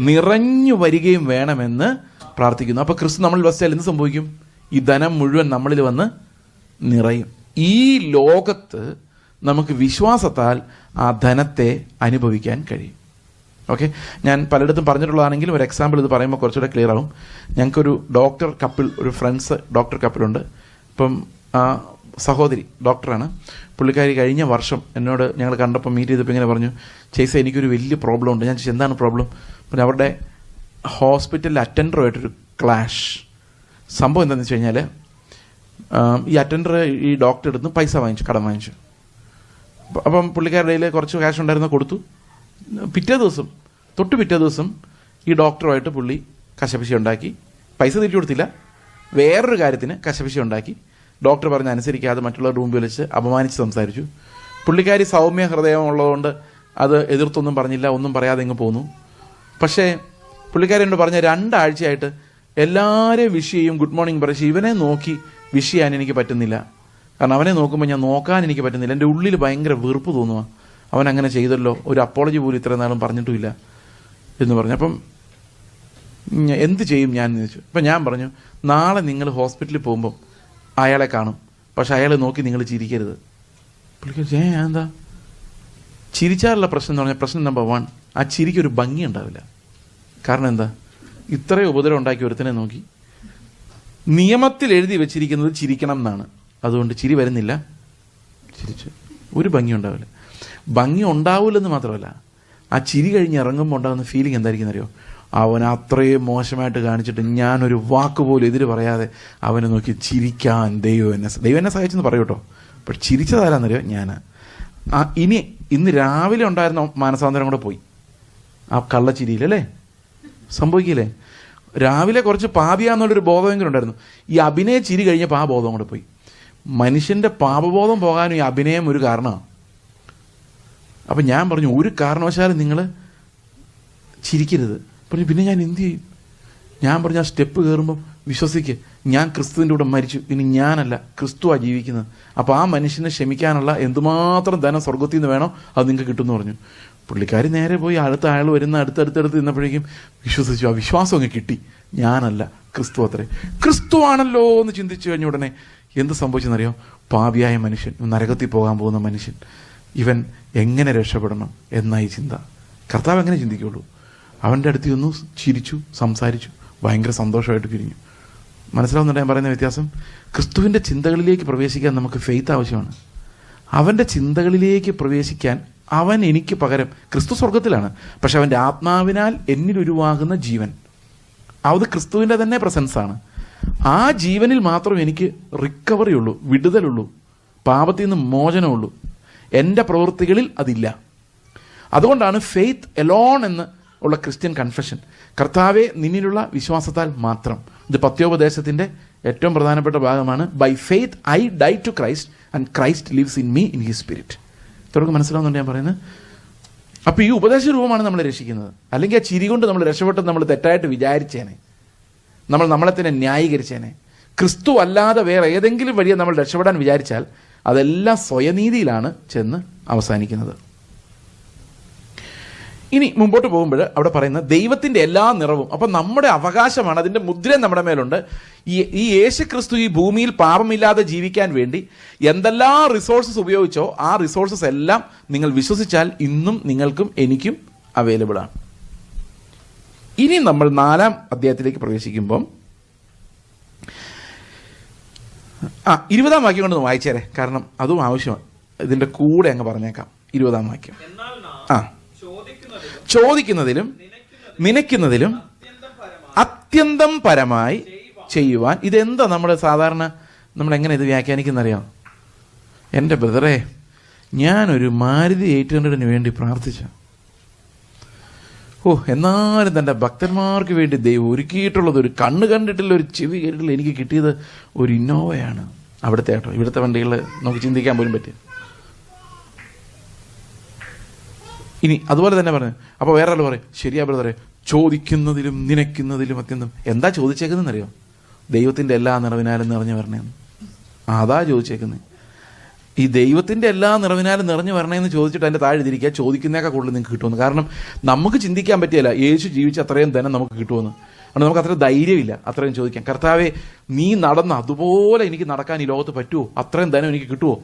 നിറഞ്ഞു വരികയും വേണമെന്ന് പ്രാർത്ഥിക്കുന്നു. അപ്പൊ ക്രിസ്തു നമ്മളിൽ വസിച്ചാൽ എന്ത് സംഭവിക്കും? ഈ ധനം മുഴുവൻ നമ്മളിൽ വന്ന് നിറയും. ഈ ലോകത്ത് നമുക്ക് വിശ്വാസത്താൽ ആ ധനത്തെ അനുഭവിക്കാൻ കഴിയും. ഓക്കെ, ഞാൻ പലയിടത്തും പറഞ്ഞിട്ടുള്ളതാണെങ്കിലും ഒരു എക്സാമ്പിൾ ഇത് പറയുമ്പോൾ കുറച്ചുകൂടെ ക്ലിയർ ആവും. ഞങ്ങൾക്കൊരു ഡോക്ടർ കപ്പിൾ, ഒരു ഫ്രണ്ട്സ് ഡോക്ടർ കപ്പിളുണ്ട്. ഇപ്പം സഹോദരി ഡോക്ടറാണ്. പുള്ളിക്കാരി കഴിഞ്ഞ വർഷം എന്നോട് ഞങ്ങൾ കണ്ടപ്പോൾ മീറ്റ് ചെയ്തപ്പോൾ ഇങ്ങനെ പറഞ്ഞു, ചേച്ചി എനിക്കൊരു വലിയ പ്രോബ്ലം ഉണ്ട്. ഞാൻ ചോദിച്ചു എന്താണ് പ്രോബ്ലം? പിന്നെ അവരുടെ ഹോസ്പിറ്റലിൽ അറ്റൻഡറുമായിട്ടൊരു ക്ലാഷ്. സംഭവം എന്താണെന്ന് വെച്ച് കഴിഞ്ഞാൽ, ഈ അറ്റൻഡർ ഈ ഡോക്ടറെ അടുത്ത് പൈസ വാങ്ങിച്ചു, കടം വാങ്ങിച്ചു. അപ്പം പുള്ളിക്കാരുടെ കയ്യിൽ കുറച്ച് ക്യാഷ് ഉണ്ടായിരുന്ന കൊടുത്തു. തൊട്ട് പിറ്റേ ദിവസം ഈ ഡോക്ടറുമായിട്ട് പുള്ളി കശപിശ ഉണ്ടാക്കി. പൈസ തിരിച്ചു കൊടുത്തില്ല, വേറൊരു കാര്യത്തിന് കശപിശ ഉണ്ടാക്കി. ഡോക്ടർ പറഞ്ഞ് അനുസരിക്കാതെ മറ്റുള്ളവരുടെ മുമ്പിൽ വിളിച്ച് അപമാനിച്ച് സംസാരിച്ചു. പുള്ളിക്കാരി സൗമ്യ ഹൃദയമുള്ളതുകൊണ്ട് അത് എതിർത്തൊന്നും പറഞ്ഞില്ല, ഒന്നും പറയാതെ ഇങ്ങ് പോന്നു. പക്ഷേ പുള്ളിക്കാരി എന്നോട് പറഞ്ഞ 2 ആഴ്ചയായിട്ട് എല്ലാവരെയും വിഷ് ചെയ്യും, ഗുഡ് മോർണിംഗ് പറയും. ഇവനെ നോക്കി വിഷ് ചെയ്യാൻ എനിക്ക് പറ്റുന്നില്ല. കാരണം അവനെ നോക്കുമ്പോൾ ഞാൻ നോക്കാൻ എനിക്ക് പറ്റുന്നില്ല. എൻ്റെ ഉള്ളിൽ ഭയങ്കര വെറുപ്പ് തോന്നുക. അവൻ അങ്ങനെ ചെയ്തല്ലോ, ഒരു അപ്പോളജി പോലും ഇത്രയും നാളും പറഞ്ഞിട്ടുമില്ല എന്ന് പറഞ്ഞു. അപ്പം എന്ത് ചെയ്യും ഞാൻ എന്ന് ചോദിച്ചു. അപ്പം ഞാൻ പറഞ്ഞു, നാളെ നിങ്ങൾ ഹോസ്പിറ്റലിൽ പോകുമ്പം അയാളെ കാണും, പക്ഷെ അയാളെ നോക്കി നിങ്ങൾ ചിരിക്കരുത്. പുള്ളിക്ക് എന്താ ചിരിച്ചാലുള്ള പ്രശ്നം എന്ന് പറഞ്ഞാൽ, പ്രശ്നം നമ്പർ 1, ആ ചിരിക്കൊരു ഭംഗി ഉണ്ടാവില്ല. കാരണം എന്താ? ഇത്രയും ഉപദ്രവം ഉണ്ടാക്കി ഒരുത്തനെ നോക്കി. നിയമത്തിൽ എഴുതി വെച്ചിരിക്കുന്നത് ചിരിക്കണം എന്നാണ്. അതുകൊണ്ട് ചിരി വരുന്നില്ല, ചിരിച്ചു, ഒരു ഭംഗി ഉണ്ടാവില്ല. ഭംഗി ഉണ്ടാവില്ലെന്ന് മാത്രമല്ല, ആ ചിരി കഴിഞ്ഞ് ഇറങ്ങുമ്പോൾ ഉണ്ടാകുന്ന ഫീലിംഗ് എന്തായിരിക്കും അറിയോ? അവൻ അത്രയും മോശമായിട്ട് കാണിച്ചിട്ട് ഞാനൊരു വാക്ക് പോലും എതിര് പറയാതെ അവനെ നോക്കി ചിരിക്കാൻ ദൈവം എന്നെ സഹായിച്ചെന്ന് പറയൂ കേട്ടോ. പക്ഷെ ചിരിച്ചതാരാന്നറിയോ? ഞാൻ. ഇന്ന് രാവിലെ ഉണ്ടായിരുന്ന മാനസാന്തരം കൂടെ പോയി ആ കള്ളച്ചിരിയിലല്ലേ, സംഭവിക്കില്ലേ? രാവിലെ കുറച്ച് പാപിയാന്നുള്ളൊരു ബോധമെങ്കിലും ഉണ്ടായിരുന്നു. ഈ അഭിനയ ചിരി കഴിഞ്ഞപ്പോൾ ആ ബോധം കൂടെ പോയി. മനുഷ്യൻ്റെ പാപബോധം പോകാനും ഈ അഭിനയം ഒരു കാരണമാണ്. അപ്പം ഞാൻ പറഞ്ഞു, ഒരു കാരണവശാലും നിങ്ങൾ ചിരിക്കരുത്. പറഞ്ഞു പിന്നെ ഞാൻ എന്ത് ചെയ്യും? ഞാൻ പറഞ്ഞു, ആ സ്റ്റെപ്പ് കയറുമ്പം വിശ്വസിക്ക്, ഞാൻ ക്രിസ്തുവിൻ്റെ കൂടെ മരിച്ചു, ഇനി ഞാനല്ല ക്രിസ്തുവാണ് ജീവിക്കുന്നത്. അപ്പോൾ ആ മനുഷ്യനെ ക്ഷമിക്കാനുള്ള എന്തുമാത്രം ധനം സ്വർഗത്തിൽ നിന്ന് വേണോ അത് നിങ്ങൾക്ക് കിട്ടുമെന്ന് പറഞ്ഞു. പുള്ളിക്കാരി നേരെ പോയി അടുത്ത ആൾ വരുന്ന അടുത്തടുത്ത് നിന്നപ്പോഴേക്കും വിശ്വസിച്ചു. ആ വിശ്വാസം അങ്ങ് കിട്ടി. ഞാനല്ല ക്രിസ്തു അത്രേ. ക്രിസ്തു ആണല്ലോ എന്ന് ചിന്തിച്ചു കഴിഞ്ഞ ഉടനെ എന്ത് സംഭവിച്ചെന്നറിയോ? പാപിയായ മനുഷ്യൻ, നരകത്തിൽ പോകാൻ പോകുന്ന മനുഷ്യൻ, ഇവൻ എങ്ങനെ രക്ഷപ്പെടണം എന്നായി ചിന്ത. കർത്താവ് എങ്ങനെ ചിന്തിക്കുള്ളൂ? അവൻ്റെ അടുത്ത് ഒന്ന് ചിരിച്ചു, സംസാരിച്ചു, ഭയങ്കര സന്തോഷമായിട്ട് പിരിഞ്ഞു. മനസ്സിലാവുന്നുണ്ട് ഞാൻ പറയുന്ന വ്യത്യാസം? ക്രിസ്തുവിൻ്റെ ചിന്തകളിലേക്ക് പ്രവേശിക്കാൻ നമുക്ക് ഫെയ്ത്ത് ആവശ്യമാണ്. അവൻ്റെ ചിന്തകളിലേക്ക് പ്രവേശിക്കാൻ അവൻ എനിക്ക് പകരം, ക്രിസ്തു സ്വർഗത്തിലാണ്, പക്ഷെ അവൻ്റെ ആത്മാവിനാൽ എന്നിൽ ഉരുവാകുന്ന ജീവൻ, അത് ക്രിസ്തുവിൻ്റെ തന്നെ പ്രസൻസാണ്. ആ ജീവനിൽ മാത്രം എനിക്ക് റിക്കവറി ഉള്ളൂ, വിടുതലുള്ളൂ, പാപത്തിൽ നിന്ന് മോചനമുള്ളൂ. എൻ്റെ പ്രവൃത്തികളിൽ അതില്ല. അതുകൊണ്ടാണ് ഫെയ്ത്ത് എലോൺ എന്ന് ഉള്ള ക്രിസ്ത്യൻ കൺഫെഷൻ. കർത്താവെ നിന്നിലുള്ള വിശ്വാസത്താൽ മാത്രം. ഇത് പത്യോപദേശത്തിൻ്റെ ഏറ്റവും പ്രധാനപ്പെട്ട ഭാഗമാണ്. By faith I die to Christ and Christ lives in me in his spirit. ഇതൊക്കെ മനസ്സിലാവുന്നുണ്ട് ഞാൻ പറയുന്നത്? അപ്പോൾ ഈ ഉപദേശ രൂപമാണ് നമ്മളെ രക്ഷിക്കുന്നത്. അല്ലെങ്കിൽ ആ ചിരി കൊണ്ട് നമ്മൾ രക്ഷപ്പെട്ടത് നമ്മൾ തെറ്റായിട്ട് വിചാരിച്ചേനെ, നമ്മളെ തന്നെ ന്യായീകരിച്ചേനെ. ക്രിസ്തു അല്ലാതെ വേറെ ഏതെങ്കിലും വഴിയെ നമ്മൾ രക്ഷപ്പെടാൻ വിചാരിച്ചാൽ അതെല്ലാം സ്വയനീതിയിലാണ് ചെന്ന് അവസാനിക്കുന്നത്. ഇനി മുമ്പോട്ട് പോകുമ്പോൾ അവിടെ പറയുന്ന ദൈവത്തിൻ്റെ എല്ലാ നിറവും, അപ്പം നമ്മുടെ അവകാശമാണ്, അതിൻ്റെ മുദ്ര നമ്മുടെ മേലുണ്ട്. ഈ യേശു ക്രിസ്തു ഈ ഭൂമിയിൽ പാപമില്ലാതെ ജീവിക്കാൻ വേണ്ടി എന്തെല്ലാം റിസോഴ്സസ് ഉപയോഗിച്ചോ ആ റിസോഴ്സസ് എല്ലാം നിങ്ങൾ വിശ്വസിച്ചാൽ ഇന്നും നിങ്ങൾക്കും എനിക്കും അവൈലബിൾ ആണ്. ഇനി നമ്മൾ 4-ാം അധ്യായത്തിലേക്ക് പ്രവേശിക്കുമ്പം 20-ാം വാക്യം കൊണ്ടൊന്ന് വായിച്ചേരെ, കാരണം അതും ആവശ്യമാണ്. ഇതിൻ്റെ കൂടെ അങ്ങ് പറഞ്ഞേക്കാം. 20-ാം വാക്യം. ചോദിക്കുന്നതിലും നനയ്ക്കുന്നതിലും അത്യന്തം പരമായി ചെയ്യുവാൻ. ഇതെന്താ നമ്മൾ സാധാരണ എങ്ങനെ ഇത് വ്യാഖ്യാനിക്കുന്നറിയാം? എൻ്റെ ബ്രദറെ, ഞാനൊരു മാരുതി 800 വേണ്ടി പ്രാർത്ഥിച്ച, എന്നാലും തൻ്റെ ഭക്തന്മാർക്ക് വേണ്ടി ദൈവം ഒരുക്കിയിട്ടുള്ളത്, ഒരു കണ്ണ് കണ്ടിട്ടില്ല, ഒരു ചെവി കേട്ടിട്ടില്ല, എനിക്ക് കിട്ടിയത് ഒരു ഇന്നോവയാണ്. അവിടുത്തെ കേട്ടോ, ഇവിടുത്തെ വണ്ടികൾ നമുക്ക് ചിന്തിക്കാൻ പോലും പറ്റും. ഇനി അതുപോലെ തന്നെ പറഞ്ഞു. അപ്പോൾ വേറെ ആൾ പറയും, ശരിയാ ബ്രദറെ, ചോദിക്കുന്നതിലും നനയ്ക്കുന്നതിലും അത്യന്തം. എന്താ ചോദിച്ചേക്കുന്നതെന്നറിയോ? ദൈവത്തിൻ്റെ എല്ലാ നിറവിനാലും നിറഞ്ഞു വരണേന്ന്. അതാ ചോദിച്ചേക്കുന്നത്. ഈ ദൈവത്തിൻ്റെ എല്ലാ നിറവിനാലും നിറഞ്ഞു വരണേന്ന് ചോദിച്ചിട്ട് അതിൻ്റെ താഴെ എഴുതിയിരിക്കുക ചോദിക്കുന്നേക്കാൾ കൂടുതൽ നിങ്ങൾക്ക് കിട്ടുമെന്ന്. കാരണം നമുക്ക് ചിന്തിക്കാൻ പറ്റിയല്ല യേശു ജീവിച്ച അത്രയും ധനം നമുക്ക് കിട്ടുമെന്ന്. അതുകൊണ്ട് നമുക്ക് അത്ര ധൈര്യമില്ല അത്രയും ചോദിക്കാം. കർത്താവെ, നീ നടന്ന് അതുപോലെ എനിക്ക് നടക്കാൻ ഈ ലോകത്ത് പറ്റുമോ? അത്രയും ധനം എനിക്ക് കിട്ടുമോ?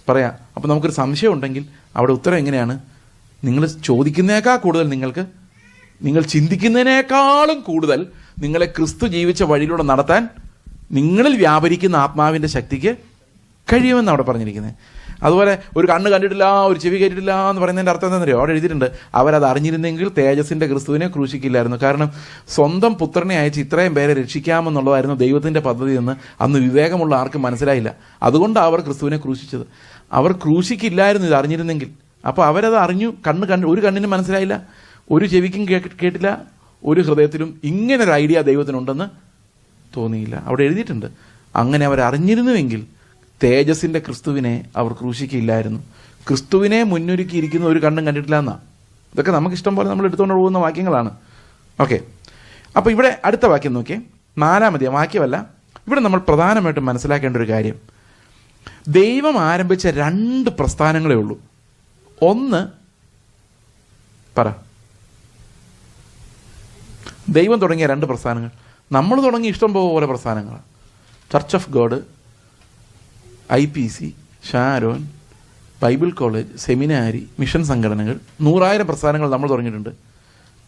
പറയാം. അപ്പോൾ നമുക്കൊരു സംശയം ഉണ്ടെങ്കിൽ അവിടെ ഉത്തരം എങ്ങനെയാണ്? നിങ്ങൾ ചോദിക്കുന്നതിനേക്കാൾ കൂടുതൽ നിങ്ങൾ ചിന്തിക്കുന്നതിനേക്കാളും കൂടുതൽ നിങ്ങളെ ക്രിസ്തു ജീവിച്ച വഴിയിലൂടെ നടത്താൻ നിങ്ങളിൽ വ്യാപരിക്കുന്ന ആത്മാവിൻ്റെ ശക്തിക്ക് കഴിയുമെന്ന് അവിടെ പറഞ്ഞിരിക്കുന്നത്. അതുപോലെ ഒരു കണ്ണ് കണ്ടിട്ടില്ല, ഒരു ചെവി കേട്ടിട്ടില്ല എന്ന് പറയുന്നതിൻ്റെ അർത്ഥം എന്താണെന്നറിയോ? അവിടെ എഴുതിയിട്ടുണ്ട്, അവരത് അറിഞ്ഞിരുന്നെങ്കിൽ തേജസ്സിൻ്റെ ക്രിസ്തുവിനെ ക്രൂശിക്കില്ലായിരുന്നു. കാരണം സ്വന്തം പുത്രനെ അയച്ച് ഇത്രയും പേരെ രക്ഷിക്കാമെന്നുള്ളതായിരുന്നു ദൈവത്തിൻ്റെ പദ്ധതി എന്ന് അന്ന് വിവേകമുള്ള ആർക്കും മനസ്സിലായില്ല. അതുകൊണ്ടാണ് അവർ ക്രിസ്തുവിനെ ക്രൂശിച്ചത്. അവർ ക്രൂശിക്കില്ലായിരുന്നു ഇത് അറിഞ്ഞിരുന്നെങ്കിൽ. അപ്പോൾ അവരത് അറിഞ്ഞു. ഒരു കണ്ണിനും മനസ്സിലായില്ല, ഒരു ചെവിക്കും കേട്ടില്ല, ഒരു ഹൃദയത്തിലും ഇങ്ങനൊരു ഐഡിയ ദൈവത്തിനുണ്ടെന്ന് തോന്നിയില്ല. അവിടെ എഴുതിയിട്ടുണ്ട്, അങ്ങനെ അവർ അറിഞ്ഞിരുന്നുവെങ്കിൽ തേജസ്സിൻ്റെ ക്രിസ്തുവിനെ അവർ ക്രൂശിക്കില്ലായിരുന്നു. ക്രിസ്തുവിനെ മുന്നൊരുക്കിയിരിക്കുന്ന ഒരു കണ്ണും കണ്ടിട്ടില്ല എന്നാ. ഇതൊക്കെ നമുക്കിഷ്ടം പോലെ നമ്മൾ എടുത്തുകൊണ്ട് പോകുന്ന വാക്യങ്ങളാണ്. ഓക്കെ, അപ്പോൾ ഇവിടെ അടുത്ത വാക്യം നോക്കിയേ, 4-ാം അധ്യായം. വാക്യമല്ല, ഇവിടെ നമ്മൾ പ്രധാനമായിട്ടും മനസ്സിലാക്കേണ്ട ഒരു കാര്യം, ദൈവം ആരംഭിച്ച 2 പ്രസ്ഥാനങ്ങളേ ഉള്ളൂ. ഒന്ന് പറ, ദൈവം തുടങ്ങിയ 2 പ്രസ്ഥാനങ്ങൾ. നമ്മൾ തുടങ്ങിയ ഇഷ്ടം പോലെ പ്രസ്ഥാനങ്ങളാണ്. Church of God, IPC, Sharon, Bible college, seminary, mission സംഘടനകൾ, 100,000 പ്രസ്ഥാനങ്ങൾ നമ്മൾ തുടങ്ങിയിട്ടുണ്ട്.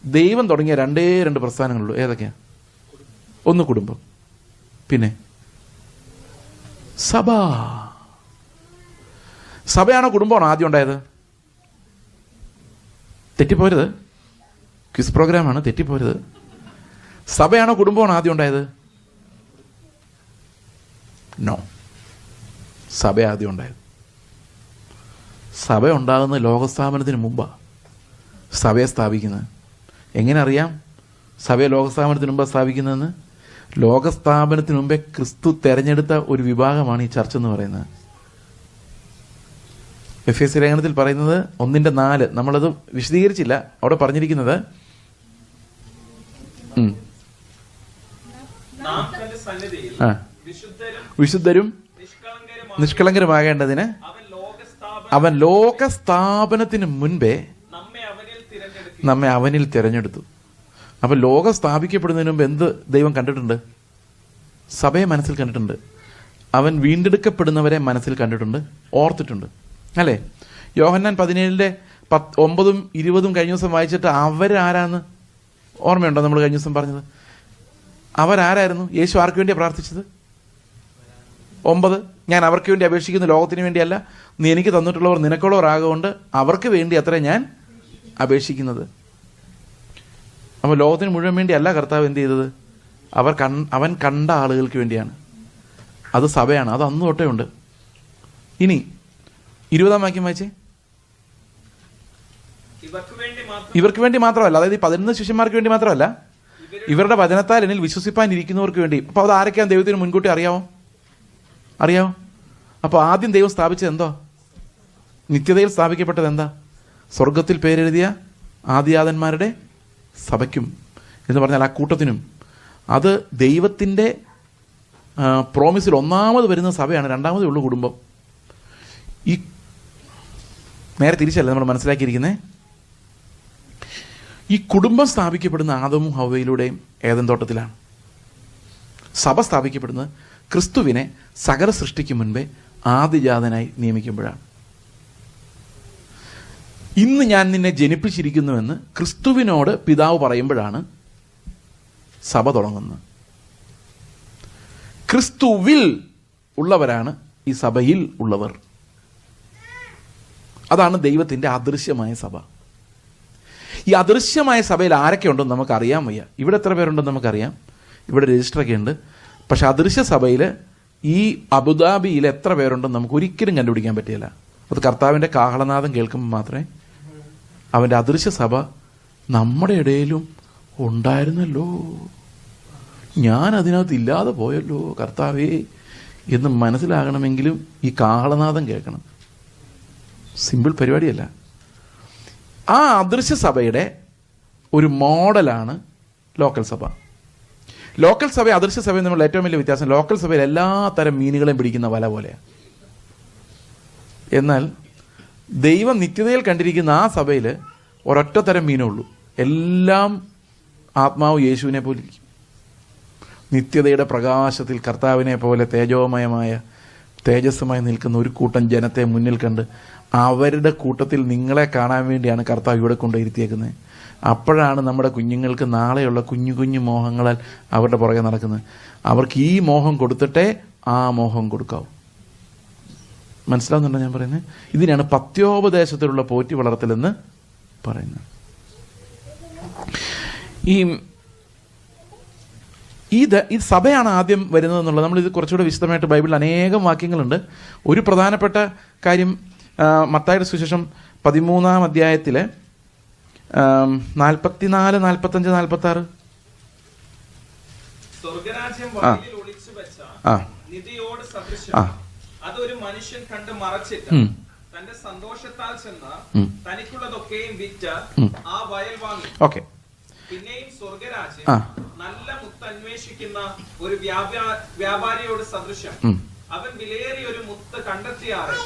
ദൈവം തുടങ്ങിയ 2 പ്രസ്ഥാനങ്ങളുള്ളൂ. ഏതൊക്കെയാണ്? ഒന്ന് കുടുംബം, പിന്നെ സഭ. സഭയാണോ കുടുംബമാണോ ആദ്യം ഉണ്ടായത്? തെറ്റിപ്പോരുത്, ക്വിസ് പ്രോഗ്രാമാണ്, തെറ്റിപ്പോരുത്. സഭയാണോ കുടുംബമാണോ ആദ്യം ഉണ്ടായത്? നോ, സഭ ആദ്യം ഉണ്ടായത്. സഭ ഉണ്ടാകുന്ന ലോകസ്ഥാപനത്തിന് മുമ്പാണ് സഭയെ സ്ഥാപിക്കുന്നത്. എങ്ങനെ അറിയാം സഭയെ ലോകസ്ഥാപനത്തിന് മുമ്പാണ് സ്ഥാപിക്കുന്നതെന്ന്? ലോകസ്ഥാപനത്തിന് മുമ്പേ ക്രിസ്തു തെരഞ്ഞെടുത്ത ഒരു വിഭാഗമാണ് ഈ ചർച്ച് എന്ന് പറയുന്നത്. എഫേസ്യ ലേഖനത്തിൽ പറയുന്നത് 1:4, നമ്മളത് വിശദീകരിച്ചില്ല. അവിടെ പറഞ്ഞിരിക്കുന്നത് സന്നിധിയിൽ ആ വിശുദ്ധരും വിശുദ്ധരും നിഷ്കളങ്കരുമായ നിഷ്കളങ്കരമാകേണ്ടതിന് അവൻ ലോകസ്ഥാപനത്തിന് മുൻപേ നമ്മെ അവനിൽ തിരഞ്ഞെടുത്തു. അപ്പം ലോകം സ്ഥാപിക്കപ്പെടുന്നതിന് മുമ്പ് എന്ത് ദൈവം കണ്ടിട്ടുണ്ട്? സഭയെ മനസ്സിൽ കണ്ടിട്ടുണ്ട്. അവൻ വീണ്ടെടുക്കപ്പെടുന്നവരെ മനസ്സിൽ കണ്ടിട്ടുണ്ട്, ഓർത്തിട്ടുണ്ട്. അല്ലേ? യോഹന്നാൻ 17:9, 20 കഴിഞ്ഞ ദിവസം വായിച്ചിട്ട് അവരാരാന്ന് ഓർമ്മയുണ്ടോ? നമ്മൾ കഴിഞ്ഞ ദിവസം പറഞ്ഞത് അവരാരായിരുന്നു? യേശു ആർക്ക് വേണ്ടിയാണ് പ്രാർത്ഥിച്ചത്? 9, ഞാൻ അവർക്ക് വേണ്ടി അപേക്ഷിക്കുന്ന ലോകത്തിന് വേണ്ടിയല്ല, നീ എനിക്ക് തന്നിട്ടുള്ളവർ നിനക്കുള്ളവരാകൊണ്ട് അവർക്ക് വേണ്ടി അത്രേ ഞാൻ അപേക്ഷിക്കുന്നത്. അപ്പോൾ ലോകത്തിന് മുഴുവൻ വേണ്ടിയല്ല കർത്താവ് എന്ത് ചെയ്തത്? അവൻ കണ്ട ആളുകൾക്ക് വേണ്ടിയാണ്. അത് സഭയാണ്. അത് അന്ന് തൊട്ടേ ഉണ്ട്. ഇനി 20 വാക്യം വായിച്ചേ. ഇവർക്ക് വേണ്ടി മാത്രമല്ല, അതായത് ഈ 11 ശിഷ്യന്മാർക്ക് വേണ്ടി മാത്രമല്ല, ഇവരുടെ വചനത്താൽ എന്നിൽ വിശ്വസിപ്പാനിരിക്കുന്നവർക്ക് വേണ്ടി. അപ്പോൾ അത് ആരൊക്കെയാണ് ദൈവത്തിന് മുൻകൂട്ടി അറിയാമോ? അപ്പോൾ ആദ്യം ദൈവം സ്ഥാപിച്ചത് എന്തോ? നിത്യതയിൽ സ്ഥാപിക്കപ്പെട്ടത് എന്താ? സ്വർഗത്തിൽ പേരെഴുതിയ ആദിയാതന്മാരുടെ സഭയ്ക്കും എന്ന് പറഞ്ഞാൽ ആ കൂട്ടത്തിനും. അത് ദൈവത്തിൻ്റെ പ്രോമിസിൽ ഒന്നാമത് വരുന്ന സഭയാണ്. രണ്ടാമതേ ഉള്ളൂ കുടുംബം. ഈ നേരെ തിരിച്ചല്ല നമ്മൾ മനസ്സിലാക്കിയിരിക്കുന്നത്. ഈ കുടുംബം സ്ഥാപിക്കപ്പെടുന്ന ആദമും ഹവ്വയിലൂടെയും ഏദൻ തോട്ടത്തിലാണ്. സഭ സ്ഥാപിക്കപ്പെടുന്നത് ക്രിസ്തുവിനെ സകല സൃഷ്ടിക്ക് മുൻപേ ആദിജാതനായി നിയമിക്കുമ്പോഴാണ്. ഇന്ന് ഞാൻ നിന്നെ ജനിപ്പിച്ചിരിക്കുന്നുവെന്ന് ക്രിസ്തുവിനോട് പിതാവ് പറയുമ്പോഴാണ് സഭ തുടങ്ങുന്നത്. ക്രിസ്തുവിൽ ഉള്ളവരാണ് ഈ സഭയിൽ ഉള്ളവർ. അതാണ് ദൈവത്തിൻ്റെ അദൃശ്യമായ സഭ. ഈ അദൃശ്യമായ സഭയിൽ ആരൊക്കെ ഉണ്ടെന്ന് നമുക്ക് അറിയാൻ വയ്യ. ഇവിടെ എത്ര പേരുണ്ടെന്ന് നമുക്കറിയാം, ഇവിടെ രജിസ്റ്ററൊക്കെ ഉണ്ട്. പക്ഷെ അദൃശ്യ സഭയിൽ ഈ അബുദാബിയിൽ എത്ര പേരുണ്ടെന്ന് നമുക്ക് ഒരിക്കലും കണ്ടുപിടിക്കാൻ പറ്റില്ല. അത് കർത്താവിൻ്റെ കാഹളനാദം കേൾക്കുമ്പോൾ മാത്രമേ അവൻ്റെ അദൃശ്യ സഭ നമ്മുടെ ഇടയിലും ഉണ്ടായിരുന്നല്ലോ, ഞാൻ അതിനകത്ത് ഇല്ലാതെ പോയല്ലോ കർത്താവേ എന്ന് മനസ്സിലാകണമെങ്കിലും ഈ കാഹളനാദം കേൾക്കണം. സിമ്പിൾ പരിപാടിയല്ല. ആ അദൃശ്യ സഭയുടെ ഒരു മോഡലാണ് ലോക്കൽ സഭ. ലോക്കൽ സഭ അദൃശ്യ സഭയിൽ നമ്മൾ ഏറ്റവും വലിയ വ്യത്യാസം, ലോക്കൽ സഭയിൽ എല്ലാ തരം മീനുകളെയും പിടിക്കുന്ന വല പോലെയാണ്. എന്നാൽ ദൈവം നിത്യതയിൽ കണ്ടിരിക്കുന്ന ആ സഭയിൽ ഒരൊറ്റ തരം മീനേ ഉള്ളൂ. എല്ലാം ആത്മാവ് യേശുവിനെ പോലെ ഇരിക്കും. നിത്യതയുടെ പ്രകാശത്തിൽ കർത്താവിനെ പോലെ തേജോമയമായ തേജസ്സുമായി നിൽക്കുന്ന ഒരു കൂട്ടം ജനത്തെ മുന്നിൽ കണ്ട് അവരുടെ കൂട്ടത്തിൽ നിങ്ങളെ കാണാൻ വേണ്ടിയാണ് കർത്താവ് ഇവിടെ കൊണ്ടുവരുത്തിയേക്കുന്നത്. അപ്പോഴാണ് നമ്മുടെ കുഞ്ഞുങ്ങൾക്ക് നാളെയുള്ള കുഞ്ഞു കുഞ്ഞു മോഹങ്ങളാൽ അവരുടെ പുറകെ നടക്കുന്നത്. അവർക്ക് ഈ മോഹം കൊടുത്തിട്ടേ ആ മോഹം കൊടുക്കാവൂ. മനസ്സിലാവുന്നുണ്ടോ ഞാൻ പറയുന്നത്? ഇതിനാണ് പത്യോപദേശത്തിലുള്ള പോറ്റി വളർത്തലെന്ന് പറയുന്നത്. ഈ സഭയാണ് ആദ്യം വരുന്നത് എന്നുള്ളത് നമ്മളിത് കുറച്ചുകൂടെ വിശദമായിട്ട് ബൈബിളിൽ അനേകം വാക്യങ്ങളുണ്ട്. ഒരു പ്രധാനപ്പെട്ട കാര്യം മത്തായിയുടെ സുവിശേഷം 13-ാം അധ്യായത്തിലെ 44, 45, 46 സ്വർഗ്ഗരാജ്യം വഴിയിൽ ഒളിച്ചു വെച്ച നിധിയോട് സദൃശം. അതൊരു മനുഷ്യൻ കണ്ട് മറച്ചിട്ട് തന്റെ സന്തോഷത്താൽ ചെന്ന് തനിക്കുള്ളതൊക്കെയും വിറ്റ് ആ വയൽ വാങ്ങി. ഓക്കെ. പിന്നെയും സ്വർഗ്ഗരാജ്യം നല്ല മുത്ത് അന്വേഷിക്കുന്ന ഒരു വ്യാപാരിയോട് സദൃശം. അവൻ വിലയേറിയ ഒരു മുത്ത് കണ്ടെത്തിയാറ്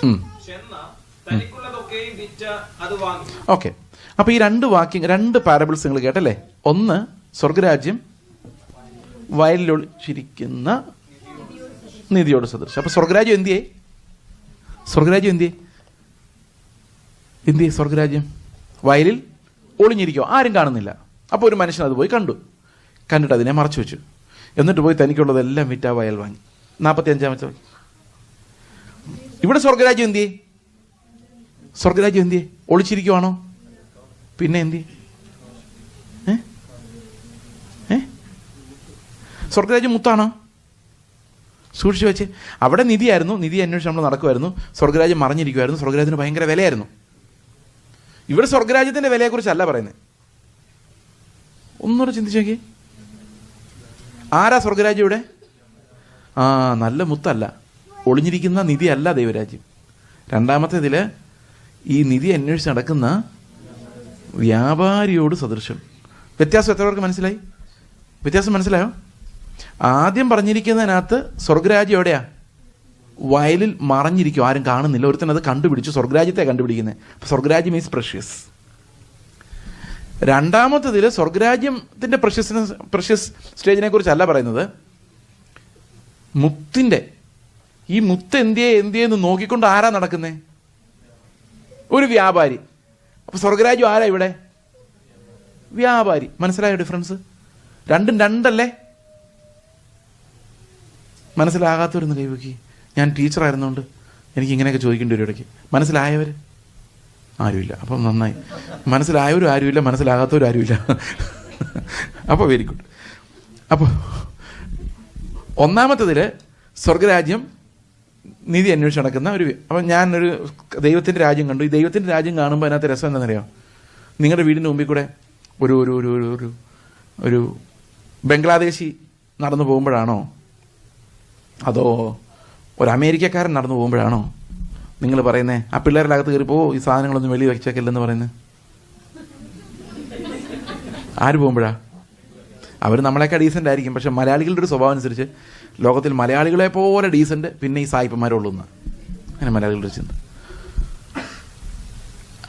ചെന്ന് തനിക്കുള്ളതൊക്കെയും വിറ്റ് അത് വാങ്ങി. ഓക്കെ. അപ്പൊ ഈ രണ്ട് പാരബിൾസ് നിങ്ങൾ കേട്ടല്ലേ? ഒന്ന് സ്വർഗ്ഗരാജ്യം വയലിലൊളിച്ചിരിക്കുന്ന നിധിയോട് സദൃശം. അപ്പൊ സ്വർഗ്ഗരാജ്യം എന്തിയേ? സ്വർഗ്ഗരാജ്യം വയലിൽ ഒളിഞ്ഞിരിക്കുക, ആരും കാണുന്നില്ല. അപ്പോൾ ഒരു മനുഷ്യൻ അത് പോയി കണ്ടിട്ട് അതിനെ മറച്ചു വെച്ചു. എന്നിട്ട് പോയി തനിക്കുള്ളതെല്ലാം വിറ്റ് ആ വയൽ വാങ്ങി. 45-ാമത്തെ ഇവിടെ സ്വർഗ്ഗരാജ്യം എന്തിയേ? ഒളിച്ചിരിക്കുവാണോ? പിന്നെ എന്തിയേ? സ്വർഗ്ഗരാജ്യം മുത്താണോ? സൂക്ഷിച്ചു വെച്ച്. അവിടെ നിധിയായിരുന്നു, നിധി അന്വേഷിച്ച് നമ്മൾ നടക്കുമായിരുന്നു. സ്വർഗ്ഗരാജ്യം മറിഞ്ഞിരിക്കുമായിരുന്നു. സ്വർഗ്ഗരാജ്യത്തിന് ഭയങ്കര വിലയായിരുന്നു. ഇവിടെ സ്വർഗ്ഗരാജ്യത്തിൻ്റെ വിലയെക്കുറിച്ചല്ല പറയുന്നത്. ഒന്നുകൂടെ ചിന്തിച്ചു നോക്കി. ആരാ സ്വർഗ്ഗരാജ്യം ഇവിടെ? നല്ല മുത്തല്ല, ഒളിഞ്ഞിരിക്കുന്ന നിധിയല്ല ദൈവരാജ്യം. രണ്ടാമത്തേതിൽ ഈ നിധി അന്വേഷിച്ച് നടക്കുന്ന വ്യാപാരിയോട് സദൃശം. വ്യത്യാസം എത്ര പേർക്ക് മനസ്സിലായി? വ്യത്യാസം മനസ്സിലായോ? ആദ്യം പറഞ്ഞിരിക്കുന്നതിനകത്ത് സ്വർഗരാജ്യം എവിടെയാ? വയലിൽ മറഞ്ഞിരിക്കും, ആരും കാണുന്നില്ല. ഒരുത്തൻ അത് കണ്ടുപിടിച്ചു, സ്വർഗരാജ്യത്തെ കണ്ടുപിടിക്കുന്നത്. സ്വർഗരാജ്യം ഈസ് പ്രഷ്യസ്. രണ്ടാമത്തതിൽ സ്വർഗരാജ്യത്തിൻ്റെ പ്രഷ്യസ് സ്റ്റേജിനെ കുറിച്ചല്ല പറയുന്നത്, മുത്തിൻ്റെ. ഈ മുത്ത് എന്തിയെന്ന് നോക്കിക്കൊണ്ട് ആരാ നടക്കുന്നേ? ഒരു വ്യാപാരി. അപ്പൊ സ്വർഗരാജ്യം ആരാ ഇവിടെ? വ്യാപാരി. മനസ്സിലായോ ഡിഫറൻസ്? രണ്ടും രണ്ടല്ലേ? മനസ്സിലാകാത്തവരൊന്ന് കൈവക്കി. ഞാൻ ടീച്ചറായിരുന്നുകൊണ്ട് എനിക്ക് ഇങ്ങനെയൊക്കെ ചോദിക്കേണ്ടി വരും ഇടയ്ക്ക്. മനസ്സിലായവർ ആരുമില്ല. അപ്പം നന്നായി. മനസ്സിലായവരും ആരുമില്ല, മനസ്സിലാകാത്തവരും ആരുമില്ല. അപ്പോൾ വെരി ഗുഡ്. അപ്പോൾ ഒന്നാമത്തതിൽ സ്വർഗരാജ്യം നീതി അന്വേഷിച്ച് നടക്കുന്ന ഒരു. അപ്പം ഞാനൊരു ദൈവത്തിൻ്റെ രാജ്യം കണ്ടു. ഈ ദൈവത്തിൻ്റെ രാജ്യം കാണുമ്പോൾ അതിനകത്ത് രസം എന്താണെന്നറിയാം? നിങ്ങളുടെ വീടിൻ്റെ മുമ്പിൽ കൂടെ ഒരു ഒരു ഒരു ഒരു ഒരു ബംഗ്ലാദേശി നടന്നു പോകുമ്പോഴാണോ, അതോ ഒരു അമേരിക്കക്കാരൻ നടന്നു പോകുമ്പോഴാണോ നിങ്ങൾ പറയുന്നത് ആ പിള്ളേരുടെ അകത്ത് കയറിപ്പോ ഈ സാധനങ്ങളൊന്നും വെളി വെച്ചേക്കില്ലെന്ന് പറയുന്നത്? ആര് പോകുമ്പോഴാ? അവർ നമ്മളെയൊക്കെ ഡീസൻ്റ് ആയിരിക്കും, പക്ഷെ മലയാളികളുടെ ഒരു സ്വഭാവം അനുസരിച്ച് ലോകത്തിൽ മലയാളികളെ പോലെ ഡീസൻ്റ് പിന്നെ ഈ സായിപ്പന്മാരുള്ളൂ എന്ന്, അങ്ങനെ മലയാളികളുടെ ചിന്ത.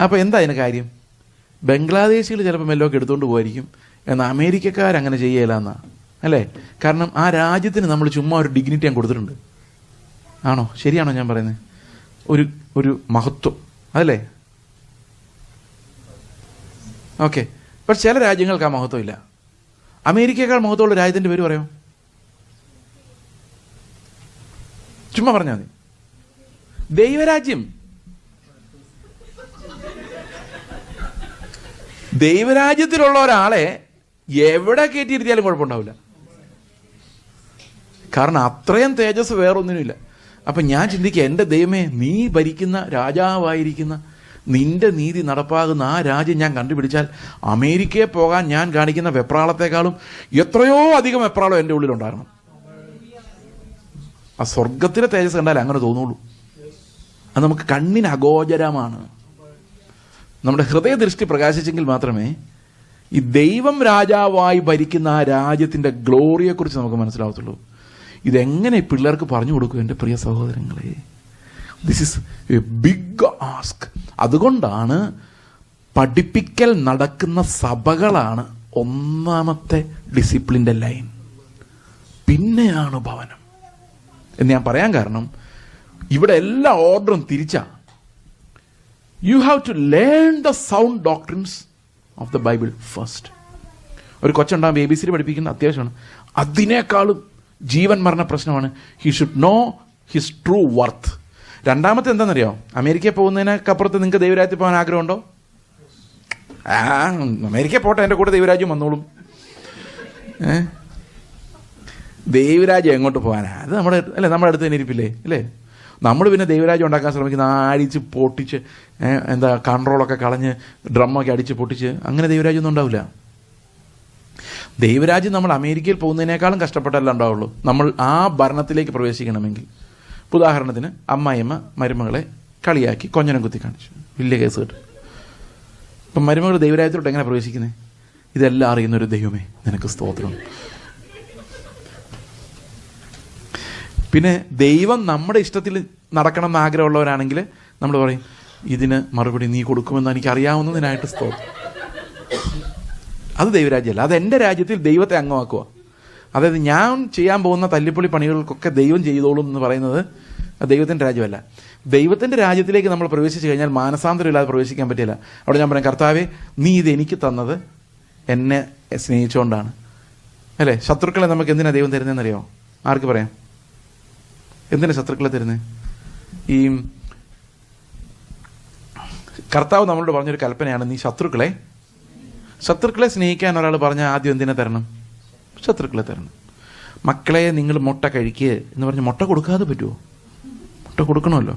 അപ്പോൾ എന്താ അതിന് കാര്യം? ബംഗ്ലാദേശികൾ ചിലപ്പോൾ മെല്ലൊക്കെ എടുത്തുകൊണ്ട് പോയിരിക്കും, എന്നാൽ അമേരിക്കക്കാരങ്ങനെ ചെയ്യല എന്നാ അല്ലേ? കാരണം ആ രാജ്യത്തിന് നമ്മൾ ചുമ്മാ ഒരു ഡിഗ്നിറ്റി ഞാൻ കൊടുത്തിട്ടുണ്ട്. ആണോ? ശരിയാണോ ഞാൻ പറയുന്നത്? ഒരു മഹത്വം അതല്ലേ? ഓക്കെ. പക്ഷെ ചില രാജ്യങ്ങൾക്ക് ആ മഹത്വം ഇല്ല. അമേരിക്കയേക്കാൾ മഹത്വമുള്ള രാജ്യത്തിൻ്റെ പേര് പറയാം? ചുമ്മാ പറഞ്ഞാൽ മതി. ദൈവരാജ്യം. ദൈവരാജ്യത്തിലുള്ള ഒരാളെ എവിടെ കയറ്റിയിരുത്തിയാലും കുഴപ്പമുണ്ടാവില്ല. കാരണം അത്രയും തേജസ് വേറൊന്നിനുമില്ല. അപ്പം ഞാൻ ചിന്തിക്കുക, എൻ്റെ ദൈവമേ, നീ ഭരിക്കുന്ന രാജാവായിരിക്കുന്ന നിന്റെ നീതി നടപ്പാകുന്ന ആ രാജ്യം ഞാൻ കണ്ടുപിടിച്ചാൽ അമേരിക്കയെ പോകാൻ ഞാൻ കാണിക്കുന്ന വെപ്രാളത്തെക്കാളും എത്രയോ അധികം വെപ്രാളം എൻ്റെ ഉള്ളിലുണ്ടാകണം. ആ സ്വർഗത്തിലെ തേജസ് കണ്ടാൽ അങ്ങനെ തോന്നുള്ളൂ. അത് നമുക്ക് കണ്ണിന് അഗോചരമാണ്. നമ്മുടെ ഹൃദയദൃഷ്ടി പ്രകാശിച്ചെങ്കിൽ മാത്രമേ ഈ ദൈവം രാജാവായി ഭരിക്കുന്ന ആ രാജ്യത്തിൻ്റെ ഗ്ലോറിയെക്കുറിച്ച് നമുക്ക് മനസ്സിലാവത്തുള്ളൂ. ഇതെങ്ങനെ പിള്ളേർക്ക് പറഞ്ഞു കൊടുക്കും എൻ്റെ പ്രിയ സഹോദരങ്ങളെ? This is a big ask. അതുകൊണ്ടാണ് പഠിപ്പിക്കൽ നടക്കുന്ന സഭകളാണ് ഒന്നാമത്തെ ഡിസിപ്ലിൻ്റെ ലൈൻ, പിന്നെയാണ് ഭവനം എന്ന് ഞാൻ പറയാൻ കാരണം ഇവിടെ എല്ലാ ഓർഡറും തിരിച്ചാ. You have to learn the sound doctrines of the Bible first. ഒരു കൊച്ചുണ്ടാകുമ്പോൾ ABCD പഠിപ്പിക്കുന്ന അത്യാവശ്യമാണ്. അതിനേക്കാളും ജീവൻ മരണ പ്രശ്നമാണ് he should know his true worth. രണ്ടാമത്തെ എന്താണെന്നറിയോ? അമേരിക്കയിൽ പോകുന്നതിനൊക്കപ്പുറത്ത് നിങ്ങൾക്ക് ദൈവരാജ്യത്തിൽ പോകാൻ ആഗ്രഹമുണ്ടോ? അമേരിക്കയിൽ പോട്ടെ, എൻ്റെ കൂടെ ദൈവരാജ്യം വന്നോളും. ദൈവരാജ്യം എങ്ങോട്ട് പോകാനാ? അത് നമ്മുടെ അടുത്ത് തന്നെ ഇരിപ്പില്ലേ അല്ലേ? നമ്മൾ പിന്നെ ദൈവരാജ്യം ഉണ്ടാക്കാൻ ശ്രമിക്കുന്ന അടിച്ച് പൊട്ടിച്ച് കൺട്രോളൊക്കെ കളഞ്ഞ് ഡ്രമ്മൊക്കെ അടിച്ച് പൊട്ടിച്ച് അങ്ങനെ ദൈവരാജ്യം ഒന്നും ഉണ്ടാവില്ല. ദൈവരാജ്യം നമ്മൾ അമേരിക്കയിൽ പോകുന്നതിനേക്കാളും കഷ്ടപ്പെട്ടല്ല ഉണ്ടാവുള്ളൂ. നമ്മൾ ആ ഭരണത്തിലേക്ക് പ്രവേശിക്കണമെങ്കിൽ. ഉദാഹരണത്തിന് അമ്മായിയമ്മ മരുമകളെ കളിയാക്കി കൊഞ്ഞനം കുത്തി കാണിച്ചു, വലിയ കേസ് കേട്ടു. ഇപ്പം മരുമകൾ ദൈവരാജ്യത്തിലോട്ട് എങ്ങനെ പ്രവേശിക്കുന്നത്? ഇതെല്ലാം അറിയുന്നൊരു ദൈവമേ നിനക്ക് സ്തോത്രം. പിന്നെ ദൈവം നമ്മുടെ ഇഷ്ടത്തിൽ നടക്കണം എന്ന് ആഗ്രഹമുള്ളവരാണെങ്കിൽ നമ്മൾ പറയും, ഇതിന് മറുപടി നീ കൊടുക്കുമെന്ന് എനിക്കറിയാവുന്നതിനായിട്ട് സ്തോത്രം. അത് ദൈവരാജ്യമല്ല. അത് എൻ്റെ രാജ്യത്തിൽ ദൈവത്തെ അംഗമാക്കുക. അതായത് ഞാൻ ചെയ്യാൻ പോകുന്ന തല്ലിപ്പൊളി പണികൾക്കൊക്കെ ദൈവം ചെയ്തോളും എന്ന് പറയുന്നത് ദൈവത്തിൻ്റെ രാജ്യമല്ല. ദൈവത്തിൻ്റെ രാജ്യത്തിലേക്ക് നമ്മൾ പ്രവേശിച്ചു കഴിഞ്ഞാൽ മാനസാന്തരം ഇല്ലാതെ പ്രവേശിക്കാൻ പറ്റില്ല. അവിടെ ഞാൻ പറയാം, കർത്താവേ നീ ഇത് എനിക്ക് തന്നത് എന്നെ സ്നേഹിച്ചുകൊണ്ടാണ് അല്ലേ? ശത്രുക്കളെ നമുക്ക് എന്തിനാണ് ദൈവം തരുന്നതെന്നറിയോ? ആർക്ക് പറയാം? എന്തിനാ ശത്രുക്കളെ തരുന്നത്? ഈ കർത്താവ് നമ്മളോട് പറഞ്ഞൊരു കൽപ്പനയാണ്, നീ ശത്രുക്കളെ സ്നേഹിക്കാൻ ഒരാൾ പറഞ്ഞാൽ ആദ്യം എന്തിനെ തരണം? ശത്രുക്കളെ തരണം. മക്കളെ നിങ്ങൾ മുട്ട കഴിക്കുക എന്ന് പറഞ്ഞ് മുട്ട കൊടുക്കാതെ പറ്റുമോ? മുട്ട കൊടുക്കണമല്ലോ.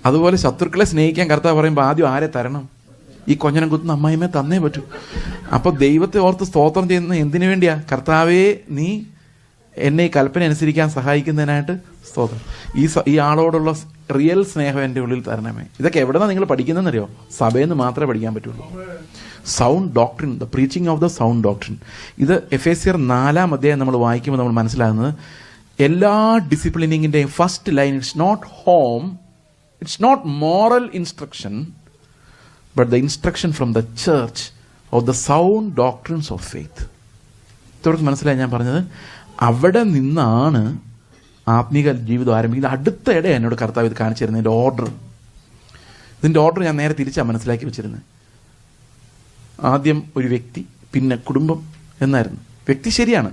അതുപോലെ ശത്രുക്കളെ സ്നേഹിക്കാൻ കർത്താവ് പറയുമ്പോൾ ആദ്യം ആരെ തരണം? ഈ കൊഞ്ഞനം കുത്തുന്ന അമ്മായിമ്മേ തന്നേ പറ്റൂ. അപ്പോൾ ദൈവത്തെ ഓർത്ത് സ്തോത്രം ചെയ്യുന്നത് എന്തിനു വേണ്ടിയാ? കർത്താവേ നീ എന്നെ ഈ കൽപ്പന അനുസരിക്കാൻ സഹായിക്കുന്നതിനായിട്ട് സ്തോത്രം. ഈ ആളോടുള്ള റിയൽ സ്നേഹം എൻ്റെ ഉള്ളിൽ തരണമേ. ഇതൊക്കെ എവിടെ നിന്നാണ് നിങ്ങൾ പഠിക്കുന്നതെന്നറിയോ? സഭയിൽ നിന്ന് മാത്രമേ പഠിക്കാൻ പറ്റുള്ളൂ. Sound doctrine, the preaching of the sound doctrine. ഇത് എഫേസ്യർ 4-ാം അധ്യായം നമ്മൾ വായിക്കുമ്പോൾ നമ്മൾ മനസ്സിലാകുന്നത് എല്ലാ ഡിസിപ്ലിനിങ്ങിൻ്റെയും first line, it's not home, it's not moral instruction, but the instruction from the church of the sound doctrines of faith. ഇതോടെ മനസ്സിലായി ഞാൻ പറഞ്ഞത്? അവിടെ നിന്നാണ് ആത്മീക ജീവിതം ആരംഭിക്കുന്നത്. അടുത്തയിടെ എന്നോട് കർത്താവ് ഇത് കാണിച്ചു തരുന്നതിൻ്റെ ഓർഡർ. ഇതിൻ്റെ ഓർഡർ ഞാൻ നേരെ തിരിച്ചാണ് മനസ്സിലാക്കി വെച്ചിരുന്നത്. ആദ്യം ഒരു വ്യക്തി, പിന്നെ കുടുംബം എന്നായിരുന്നു. വ്യക്തി ശരിയാണ്,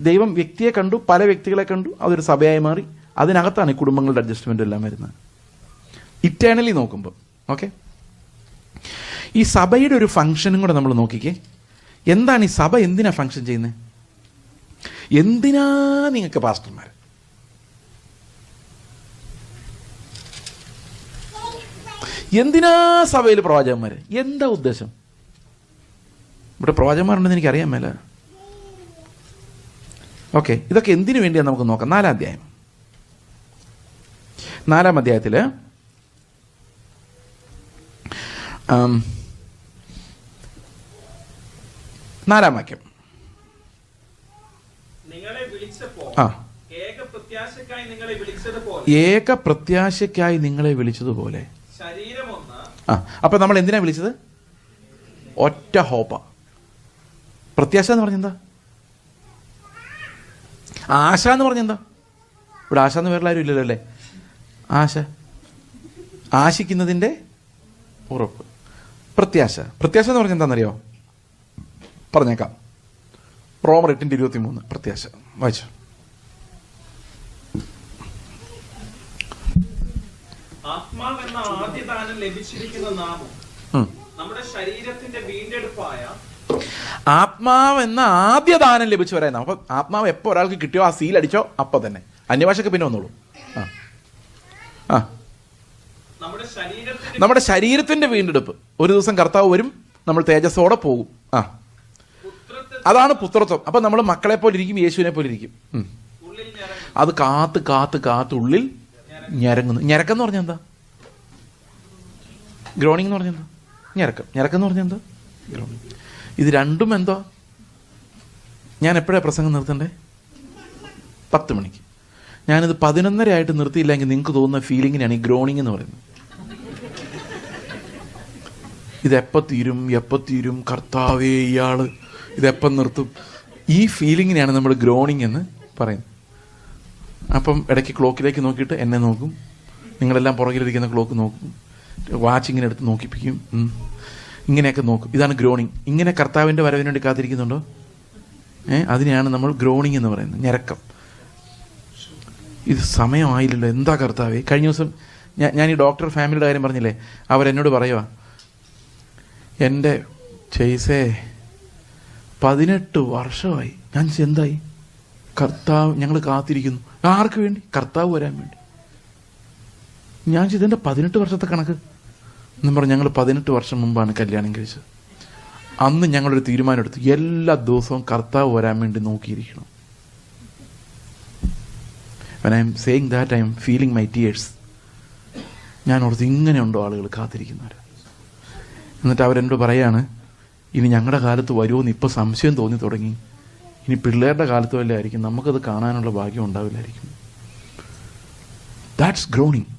ദൈവം വ്യക്തിയെ കണ്ടു, പല വ്യക്തികളെ കണ്ടു, അതൊരു സഭയായി മാറി. അതിനകത്താണ് ഈ കുടുംബങ്ങളുടെ അഡ്ജസ്റ്റ്മെൻ്റ് എല്ലാം വരുന്നത് ഇറ്റേണലി നോക്കുമ്പോൾ. ഓക്കെ, ഈ സഭയുടെ ഒരു ഫംഗ്ഷനും കൂടെ നമ്മൾ നോക്കിക്കേ. എന്താണ് ഈ സഭ, എന്തിനാ ഫംഗ്ഷൻ ചെയ്യുന്നത്? എന്തിനാ നിങ്ങൾക്ക് പാസ്റ്റർമാർ? എന്തിനാ സഭയിൽ പ്രവാചകന്മാർ? എന്താ ഉദ്ദേശം? ഇവിടെ പ്രവാചകന്മാരുണ്ടെന്ന് എനിക്കറിയാൻ മേല. ഓക്കെ, ഇതൊക്കെ എന്തിനു വേണ്ടിയാന്ന് നമുക്ക് നോക്കാം. 4-ാം അധ്യായം. 4-ാം അധ്യായത്തിൽ 4-ാം വാക്യം. നിങ്ങളെ വിളിച്ചപ്പോൾ ഏക പ്രത്യാശയ്ക്കായി നിങ്ങളെ വിളിച്ചതുപോലെ ശരീരമൊന്ന്. അപ്പൊ നമ്മൾ എന്തിനാ വിളിച്ചത്? ഒറ്റ ഹോപ്പ. പ്രത്യാശ എന്ന് പറഞ്ഞെന്താ? ആശ എന്ന് പറഞ്ഞെന്താ? ഇവിടെ ആശ എന്ന് വേറെ ആരും ഇല്ലല്ലോ അല്ലേ? ആശിക്കുന്നതിൻ്റെ ഉറപ്പ്. പ്രത്യാശ എന്ന് പറഞ്ഞാൽ എന്താണെന്നറിയോ? പറഞ്ഞേക്കാം. റോമർ 8:23 പ്രത്യാശ വായിച്ചു. ആത്മാവെന്ന ആദ്യദാനം ലഭിച്ചിരിക്കുന്ന നാമം നമ്മുടെ ശരീരത്തിന്റെ വീണ്ടെടുപ്പായ ആത്മാവെന്ന ആദ്യദാനം ലഭിച്ചവരായി നാം. അപ്പൊ ആത്മാവ് എപ്പോൾ ഒരാൾക്ക് കിട്ടിയോ, ആ സീൽ അടിച്ചോ, അപ്പൊ തന്നെ. അന്യഭാഷക്ക് പിന്നെ വന്നോളൂ. നമ്മുടെ ശരീരത്തിന്റെ വീണ്ടെടുപ്പ്. ഒരു ദിവസം കർത്താവ് വരും, നമ്മൾ തേജസ്സോടെ പോകും. അതാണ് പുത്രത്വം. അപ്പൊ നമ്മൾ മക്കളെ പോലെ ഇരിക്കും, യേശുവിനെ പോലെ ഇരിക്കും. അത് കാത്ത് ഉള്ളിൽ ഞരങ്ങുന്നു. ഞരക്കെന്ന് പറഞ്ഞാൽ എന്താ? ഗ്രോണിംഗ് എന്ന് പറഞ്ഞാൽ എന്താ? ഞരക്കെന്ന് പറഞ്ഞാൽ എന്താ? ഗ്രോണിംഗ്. ഇത് രണ്ടും എന്തോ? ഞാൻ എപ്പോഴാണ് പ്രസംഗം നിർത്തണ്ടേ? 10 മണിക്ക്. ഞാനിത് 11:30 ആയിട്ട് നിർത്തിയില്ലെങ്കിൽ നിങ്ങൾക്ക് തോന്നുന്ന ഫീലിങ്ങിനാണ് ഈ ഗ്രോണിംഗ് എന്ന് പറയുന്നത്. ഇതെപ്പോൾ തീരും കർത്താവേ, ഇയാള് ഇതെപ്പം നിർത്തും? ഈ ഫീലിങ്ങിനെയാണ് നമ്മൾ ഗ്രോണിംഗ് എന്ന് പറയുന്നത്. അപ്പം ഇടയ്ക്ക് ക്ലോക്കിലേക്ക് നോക്കിയിട്ട് എന്നെ നോക്കും, നിങ്ങളെല്ലാം പുറകിലിരിക്കുന്ന ക്ലോക്ക് നോക്കും, വാച്ച് ഇങ്ങനെ എടുത്ത് നോക്കിപ്പിക്കും, ഇങ്ങനെയൊക്കെ നോക്കും. ഇതാണ് ഗ്രോണിംഗ്. ഇങ്ങനെ കർത്താവിൻ്റെ വരവിന് വേണ്ടി കാത്തിരിക്കുന്നുണ്ടോ? അതിനെയാണ് നമ്മൾ ഗ്രോണിംഗ് എന്ന് പറയുന്നത്, ഞരക്കം. ഇത് സമയമായില്ലല്ലോ, എന്താ കർത്താവേ? കഴിഞ്ഞ ദിവസം ഞാൻ ഈ ഡോക്ടർ ഫാമിലിയുടെ കാര്യം പറഞ്ഞില്ലേ, അവരെന്നോട് പറയുക, എൻ്റെ ചേസേ 18 വർഷമായി. ഞാൻ എന്തായി? കർത്താവ്, ഞങ്ങൾ കാത്തിരിക്കുന്നു. ആർക്ക് വേണ്ടി? കർത്താവ് വരാൻ വേണ്ടി. ഞാൻ ഇതെൻ്റെ 18 വർഷത്തെ കണക്ക് എന്നും പറഞ്ഞു. ഞങ്ങൾ 18 വർഷം മുമ്പാണ് കല്യാണം കഴിച്ചത്. അന്ന് ഞങ്ങളൊരു തീരുമാനം എടുത്തു, എല്ലാ ദിവസവും കർത്താവ് വരാൻ വേണ്ടി നോക്കിയിരിക്കണം. When I am saying that, I am feeling my tears. ഞാൻ ഓർത്ത്, ഇങ്ങനെയുണ്ടോ ആളുകൾ കാത്തിരിക്കുന്നവർ? എന്നിട്ട് അവരെന്നോട് പറയാണ്, ഇനി ഞങ്ങളുടെ കാലത്ത് വരുമോയെന്ന് ഇപ്പോൾ സംശയം തോന്നി തുടങ്ങി. ഇനി പിള്ളേരുടെ കാലത്ത് വല്ല ആയിരിക്കും, നമുക്കത് കാണാനുള്ള ഭാഗ്യം ഉണ്ടാവില്ലായിരിക്കും. That's groaning.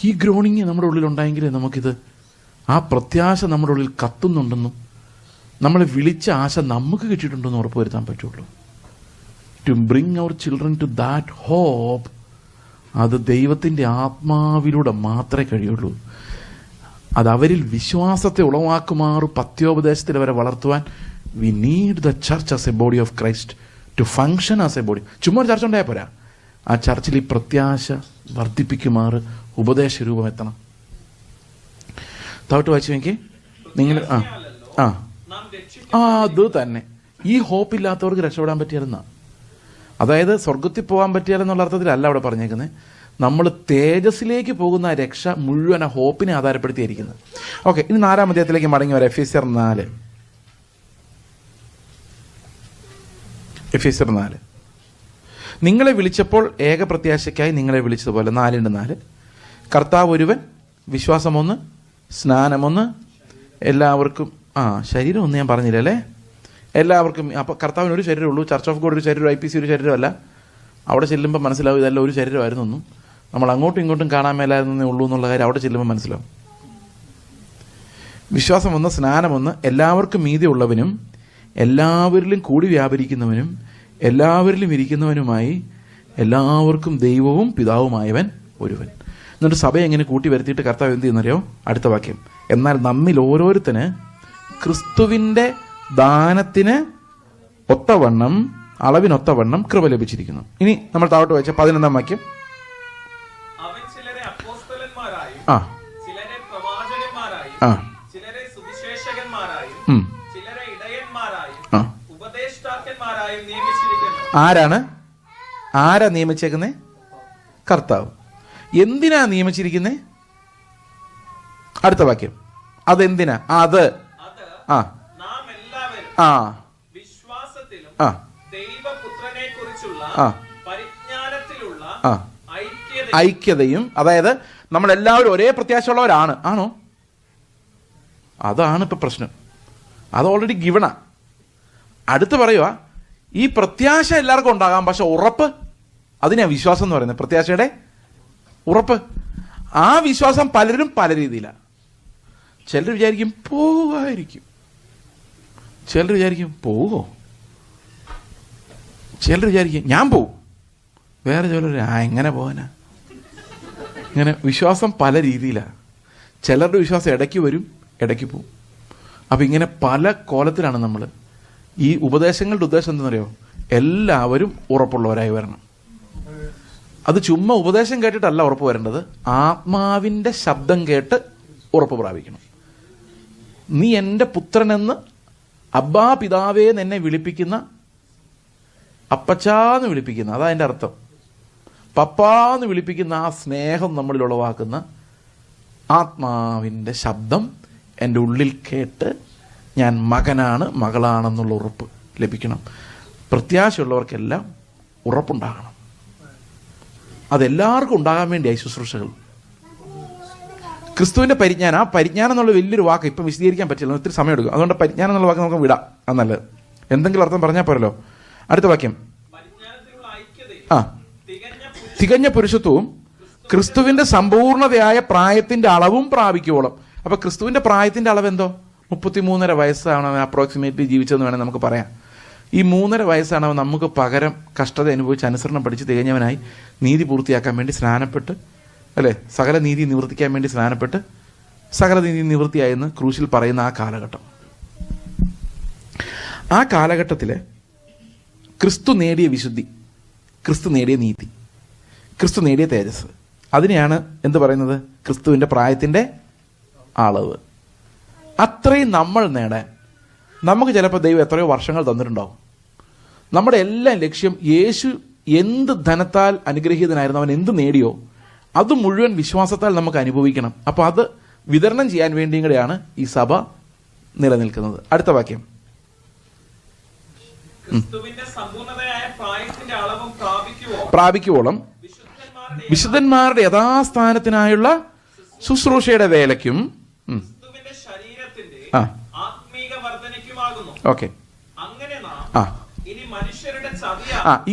ഈ ഗ്രോണിങ് നമ്മുടെ ഉള്ളിലുണ്ടായെങ്കിലേ നമുക്കിത്, ആ പ്രത്യാശ നമ്മുടെ ഉള്ളിൽ കത്തുന്നുണ്ടെന്നും നമ്മളെ വിളിച്ച ആശ നമുക്ക് കിട്ടിയിട്ടുണ്ടെന്നും ഉറപ്പുവരുത്താൻ പറ്റുള്ളൂ. To bring our children to that hope, അത് ദൈവത്തിൻ്റെ ആത്മാവിലൂടെ മാത്രമേ കഴിയുള്ളൂ. അത് അവരിൽ വിശ്വാസത്തെ ഉളവാക്കുമാറ് പത്യോപദേശത്തിൽ അവരെ വളർത്തുവാൻ we need the church as a body of Christ to function as a body. ചുമ്മാ ഒരു ചർച്ച ഉണ്ടായാൽ പോരാ, ആ ചർച്ചിൽ ഈ പ്രത്യാശ വർദ്ധിപ്പിക്കുമാറ് ഉപദേശ രൂപം എത്തണം. താഴോട്ട് വായിച്ചു നോക്കി നിങ്ങൾ. അത് തന്നെ. ഈ ഹോപ്പില്ലാത്തവർക്ക് രക്ഷപ്പെടാൻ പറ്റിയാലെന്ന, അതായത് സ്വർഗത്തിൽ പോകാൻ പറ്റിയാലെന്നുള്ള അർത്ഥത്തിലല്ല അവിടെ പറഞ്ഞേക്കുന്നത്. നമ്മൾ തേജസ്സിലേക്ക് പോകുന്ന ആ രക്ഷ മുഴുവൻ ആ ഹോപ്പിനെ ആധാരപ്പെടുത്തിയിരിക്കുന്നത്. ഓക്കെ, ഇനി 4-ാം അധ്യായത്തിലേക്ക് മടങ്ങി വരാം. എഫേസ്യർ 4. നിങ്ങളെ വിളിച്ചപ്പോൾ ഏക പ്രത്യാശയ്ക്കായി നിങ്ങളെ വിളിച്ചതുപോലെ. 4:4 കർത്താവ് ഒരുവൻ, വിശ്വാസം 1, സ്നാനമൊന്ന് എല്ലാവർക്കും, ശരീരം ഒന്ന് ഞാൻ പറഞ്ഞില്ല അല്ലേ, എല്ലാവർക്കും. അപ്പോൾ കർത്താവിന് ഒരു ശരീരമുള്ളൂ, ചർച്ച് ഓഫ് ഗോഡ് ഒരു ശരീരം, IPC ഒരു ശരീരമല്ല. അവിടെ ചെല്ലുമ്പോൾ മനസ്സിലാവും ഇതെല്ലാം ഒരു ശരീരമായിരുന്നു ഒന്നും, നമ്മൾ അങ്ങോട്ടും ഇങ്ങോട്ടും കാണാൻ മേലായിരുന്നേ ഉള്ളൂ എന്നുള്ള കാര്യം അവിടെ ചെല്ലുമ്പോൾ മനസ്സിലാവും. വിശ്വാസം ഒന്ന്, സ്നാനമൊന്ന്, എല്ലാവർക്കും മീതെ ഉള്ളവനും എല്ലാവരിലും കൂടി വ്യാപരിക്കുന്നവനും എല്ലാവരിലും ഇരിക്കുന്നവനുമായി എല്ലാവർക്കും ദൈവവും പിതാവുമായവൻ ഒരുവൻ. എന്നിട്ട് സഭയെ എങ്ങനെ കൂട്ടി വരുത്തിയിട്ട് കർത്താവ് എന്ത് ചെയ്യുന്നറിയോ? അടുത്ത വാക്യം, എന്നാൽ നമ്മിൽ ഓരോരുത്തന് ക്രിസ്തുവിൻ്റെ ദാനത്തിന് ഒത്തവണ്ണം, അളവിനൊത്തവണ്ണം കൃപ ലഭിച്ചിരിക്കുന്നു. ഇനി നമ്മൾ താഴോട്ട് വായിച്ച 11-ാം വാക്യം, അവൻ ചിലരെ അപ്പോസ്തലന്മാരായും ചിലരെ പ്രവാചകന്മാരായും ചിലരെ സുവിശേഷകന്മാരായും ചിലരെ ഇടയന്മാരായും ഉപദേഷ്ടാക്കന്മാരായും നിയമിച്ചിരിക്കുന്നു. ആരാ നിയമിച്ചേക്കുന്നേ? കർത്താവ്. എന്തിനാ നിയമിച്ചിരിക്കുന്നേ? അടുത്ത വാക്യം, അതെന്തിനാ? അത് നാം എല്ലാവരും വിശ്വാസത്തിലും ദൈവപുത്രനെ കുറിച്ചുള്ള പരിജ്ഞാനത്തിലുള്ള ഐക്യതയും. അതായത് നമ്മളെല്ലാവരും ഒരേ പ്രത്യാശയുള്ളവരാണ്. ആണോ? അതാണ് ഇപ്പൊ പ്രശ്നം. അത് ഓൾറെഡി ഗിവണാ. അടുത്ത് പറയുക, ഈ പ്രത്യാശ എല്ലാവർക്കും ഉണ്ടാകാം, പക്ഷെ ഉറപ്പ്, അതിനാ വിശ്വാസം എന്ന് പറയുന്നത്. പ്രത്യാശയുടെ ഉറപ്പ്. ആ വിശ്വാസം പലരും പല രീതിയിലാണ്. ചിലർ വിചാരിക്കും പോവായിരിക്കും, ചിലർ വിചാരിക്കും പോവോ, ചിലർ വിചാരിക്കും ഞാൻ പോവും, വേറെ ചിലർ എങ്ങനെ പോകാനാ. ഇങ്ങനെ വിശ്വാസം പല രീതിയിലാണ്. ചിലരുടെ വിശ്വാസം ഇടയ്ക്ക് വരും, ഇടയ്ക്ക് പോവും. അപ്പം ഇങ്ങനെ പല കോലത്തിലാണ് നമ്മൾ. ഈ ഉപദേശങ്ങളുടെ ഉദ്ദേശം എന്താണെന്നറിയോ? എല്ലാവരും ഉറപ്പുള്ളവരായി വരണം. അത് ചുമ്മാ ഉപദേശം കേട്ടിട്ടല്ല ഉറപ്പ് വരേണ്ടത്, ആത്മാവിൻ്റെ ശബ്ദം കേട്ട് ഉറപ്പ് പ്രാപിക്കണം. നീ എൻ്റെ പുത്രനെന്ന് അബ്ബാ പിതാവേ എന്നെ വിളിപ്പിക്കുന്ന, അപ്പച്ചാന്ന് വിളിപ്പിക്കുന്ന, അതാ എൻ്റെ അർത്ഥം, പപ്പാന്ന് വിളിപ്പിക്കുന്ന ആ സ്നേഹം നമ്മളിൽ ഉളവാക്കുന്ന ആത്മാവിൻ്റെ ശബ്ദം എൻ്റെ ഉള്ളിൽ കേട്ട് ഞാൻ മകനാണ് മകളാണെന്നുള്ള ഉറപ്പ് ലഭിക്കണം. പ്രത്യാശയുള്ളവർക്കെല്ലാം ഉറപ്പുണ്ടാകണം. അതെല്ലാവർക്കും ഉണ്ടാകാൻ വേണ്ടിയായി ശുശ്രൂഷകൾ. ക്രിസ്തുവിൻ്റെ പരിജ്ഞാനം, ആ പരിജ്ഞാനം എന്നുള്ള വലിയൊരു വാക്ക് ഇപ്പം വിശദീകരിക്കാൻ പറ്റില്ല, ഒത്തിരി സമയം എടുക്കും. അതുകൊണ്ട് പരിജ്ഞാനം എന്നുള്ള വാക്ക് നമുക്ക് വിടാം, അത് നല്ലത്. എന്തെങ്കിലും അർത്ഥം പറഞ്ഞാൽ പോരല്ലോ. അടുത്ത വാക്യം, തികഞ്ഞ പുരുഷത്വവും ക്രിസ്തുവിൻ്റെ സമ്പൂർണ്ണതയായ പ്രായത്തിൻ്റെ അളവും പ്രാപിക്കുവോളം. അപ്പോൾ ക്രിസ്തുവിൻ്റെ പ്രായത്തിൻ്റെ അളവ് എന്തോ? 33.5 വയസ്സാണ് അവൻ അപ്രോക്സിമേറ്റ്ലി ജീവിച്ചതെന്ന് വേണമെങ്കിൽ നമുക്ക് പറയാം. ഈ 3.5 വയസ്സാണ് അവൻ നമുക്ക് പകരം കഷ്ടത അനുഭവിച്ച് അനുസരണം പഠിച്ച് തികഞ്ഞവനായി നീതി പൂർത്തിയാക്കാൻ വേണ്ടി സ്നാനപ്പെട്ട്, അല്ലേ, സകല നീതി നിവർത്തിക്കാൻ വേണ്ടി സ്നാനപ്പെട്ട് സകല നീതി നിവൃത്തിയായെന്ന് ക്രൂശിൽ പറയുന്ന ആ കാലഘട്ടം. ആ കാലഘട്ടത്തിൽ ക്രിസ്തു നേടിയ വിശുദ്ധി, ക്രിസ്തു നേടിയ നീതി, ക്രിസ്തു നേടിയ തേജസ്, അതിനെയാണ് എന്ത് പറയുന്നത്? ക്രിസ്തുവിൻ്റെ പ്രായത്തിൻ്റെ അളവ്. അത്രയും നമ്മൾ നേടാൻ നമുക്ക് ചിലപ്പോൾ ദൈവം എത്രയോ വർഷങ്ങൾ തന്നിട്ടുണ്ടാവും. നമ്മുടെ എല്ലാം ലക്ഷ്യം യേശു എന്ത് ധനത്താൽ അനുഗ്രഹീതനായിരുന്നു, അവൻ എന്ത് നേടിയോ അത് മുഴുവൻ വിശ്വാസത്താൽ നമുക്ക് അനുഭവിക്കണം. അപ്പോൾ അത് വിതരണം ചെയ്യാൻ വേണ്ടിയും കൂടെയാണ് ഈ സഭ നിലനിൽക്കുന്നത്. അടുത്ത വാക്യം, പ്രാപിക്കുവോളം വിശുദ്ധന്മാരുടെ യഥാസ്ഥാനത്തിനായുള്ള ശുശ്രൂഷയുടെ വേലയ്ക്കും ഓക്കെ.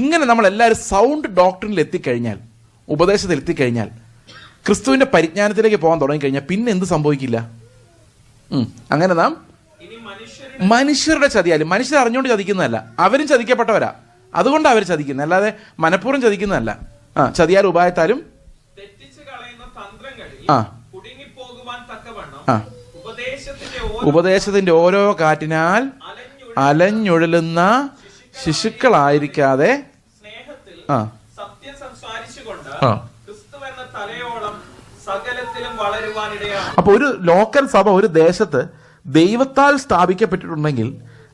ഇങ്ങനെ നമ്മൾ എല്ലാവരും സൗണ്ട് ഡോക്ടറിനിൽ എത്തിക്കഴിഞ്ഞാൽ, ഉപദേശത്തിൽ എത്തിക്കഴിഞ്ഞാൽ, ക്രിസ്തുവിന്റെ പരിജ്ഞാനത്തിലേക്ക് പോകാൻ തുടങ്ങിക്കഴിഞ്ഞാൽ പിന്നെ എന്ത് സംഭവിക്കില്ല? അങ്ങനെ നാം മനുഷ്യരുടെ ചതിയാലും, മനുഷ്യർ അറിഞ്ഞുകൊണ്ട് ചതിക്കുന്നതല്ല, അവരും ചതിക്കപ്പെട്ടവരാ, അതുകൊണ്ടാണ് അവർ ചതിക്കുന്നത്, അല്ലാതെ മനഃപൂർവ്വം ചതിക്കുന്നതല്ല. ചതിയാൽ ഉപായത്താലും ഉപദേശത്തിന്റെ ഓരോ കാറ്റിനാൽ അലഞ്ഞൊഴലുന്ന ശിശുക്കളായിരിക്കാതെ അപ്പൊ ഒരു ലോക്കൽ സഭ ഒരു ദേശത്ത് ദൈവത്താൽ സ്ഥാപിക്കപ്പെട്ടിട്ടുണ്ടെങ്കിൽ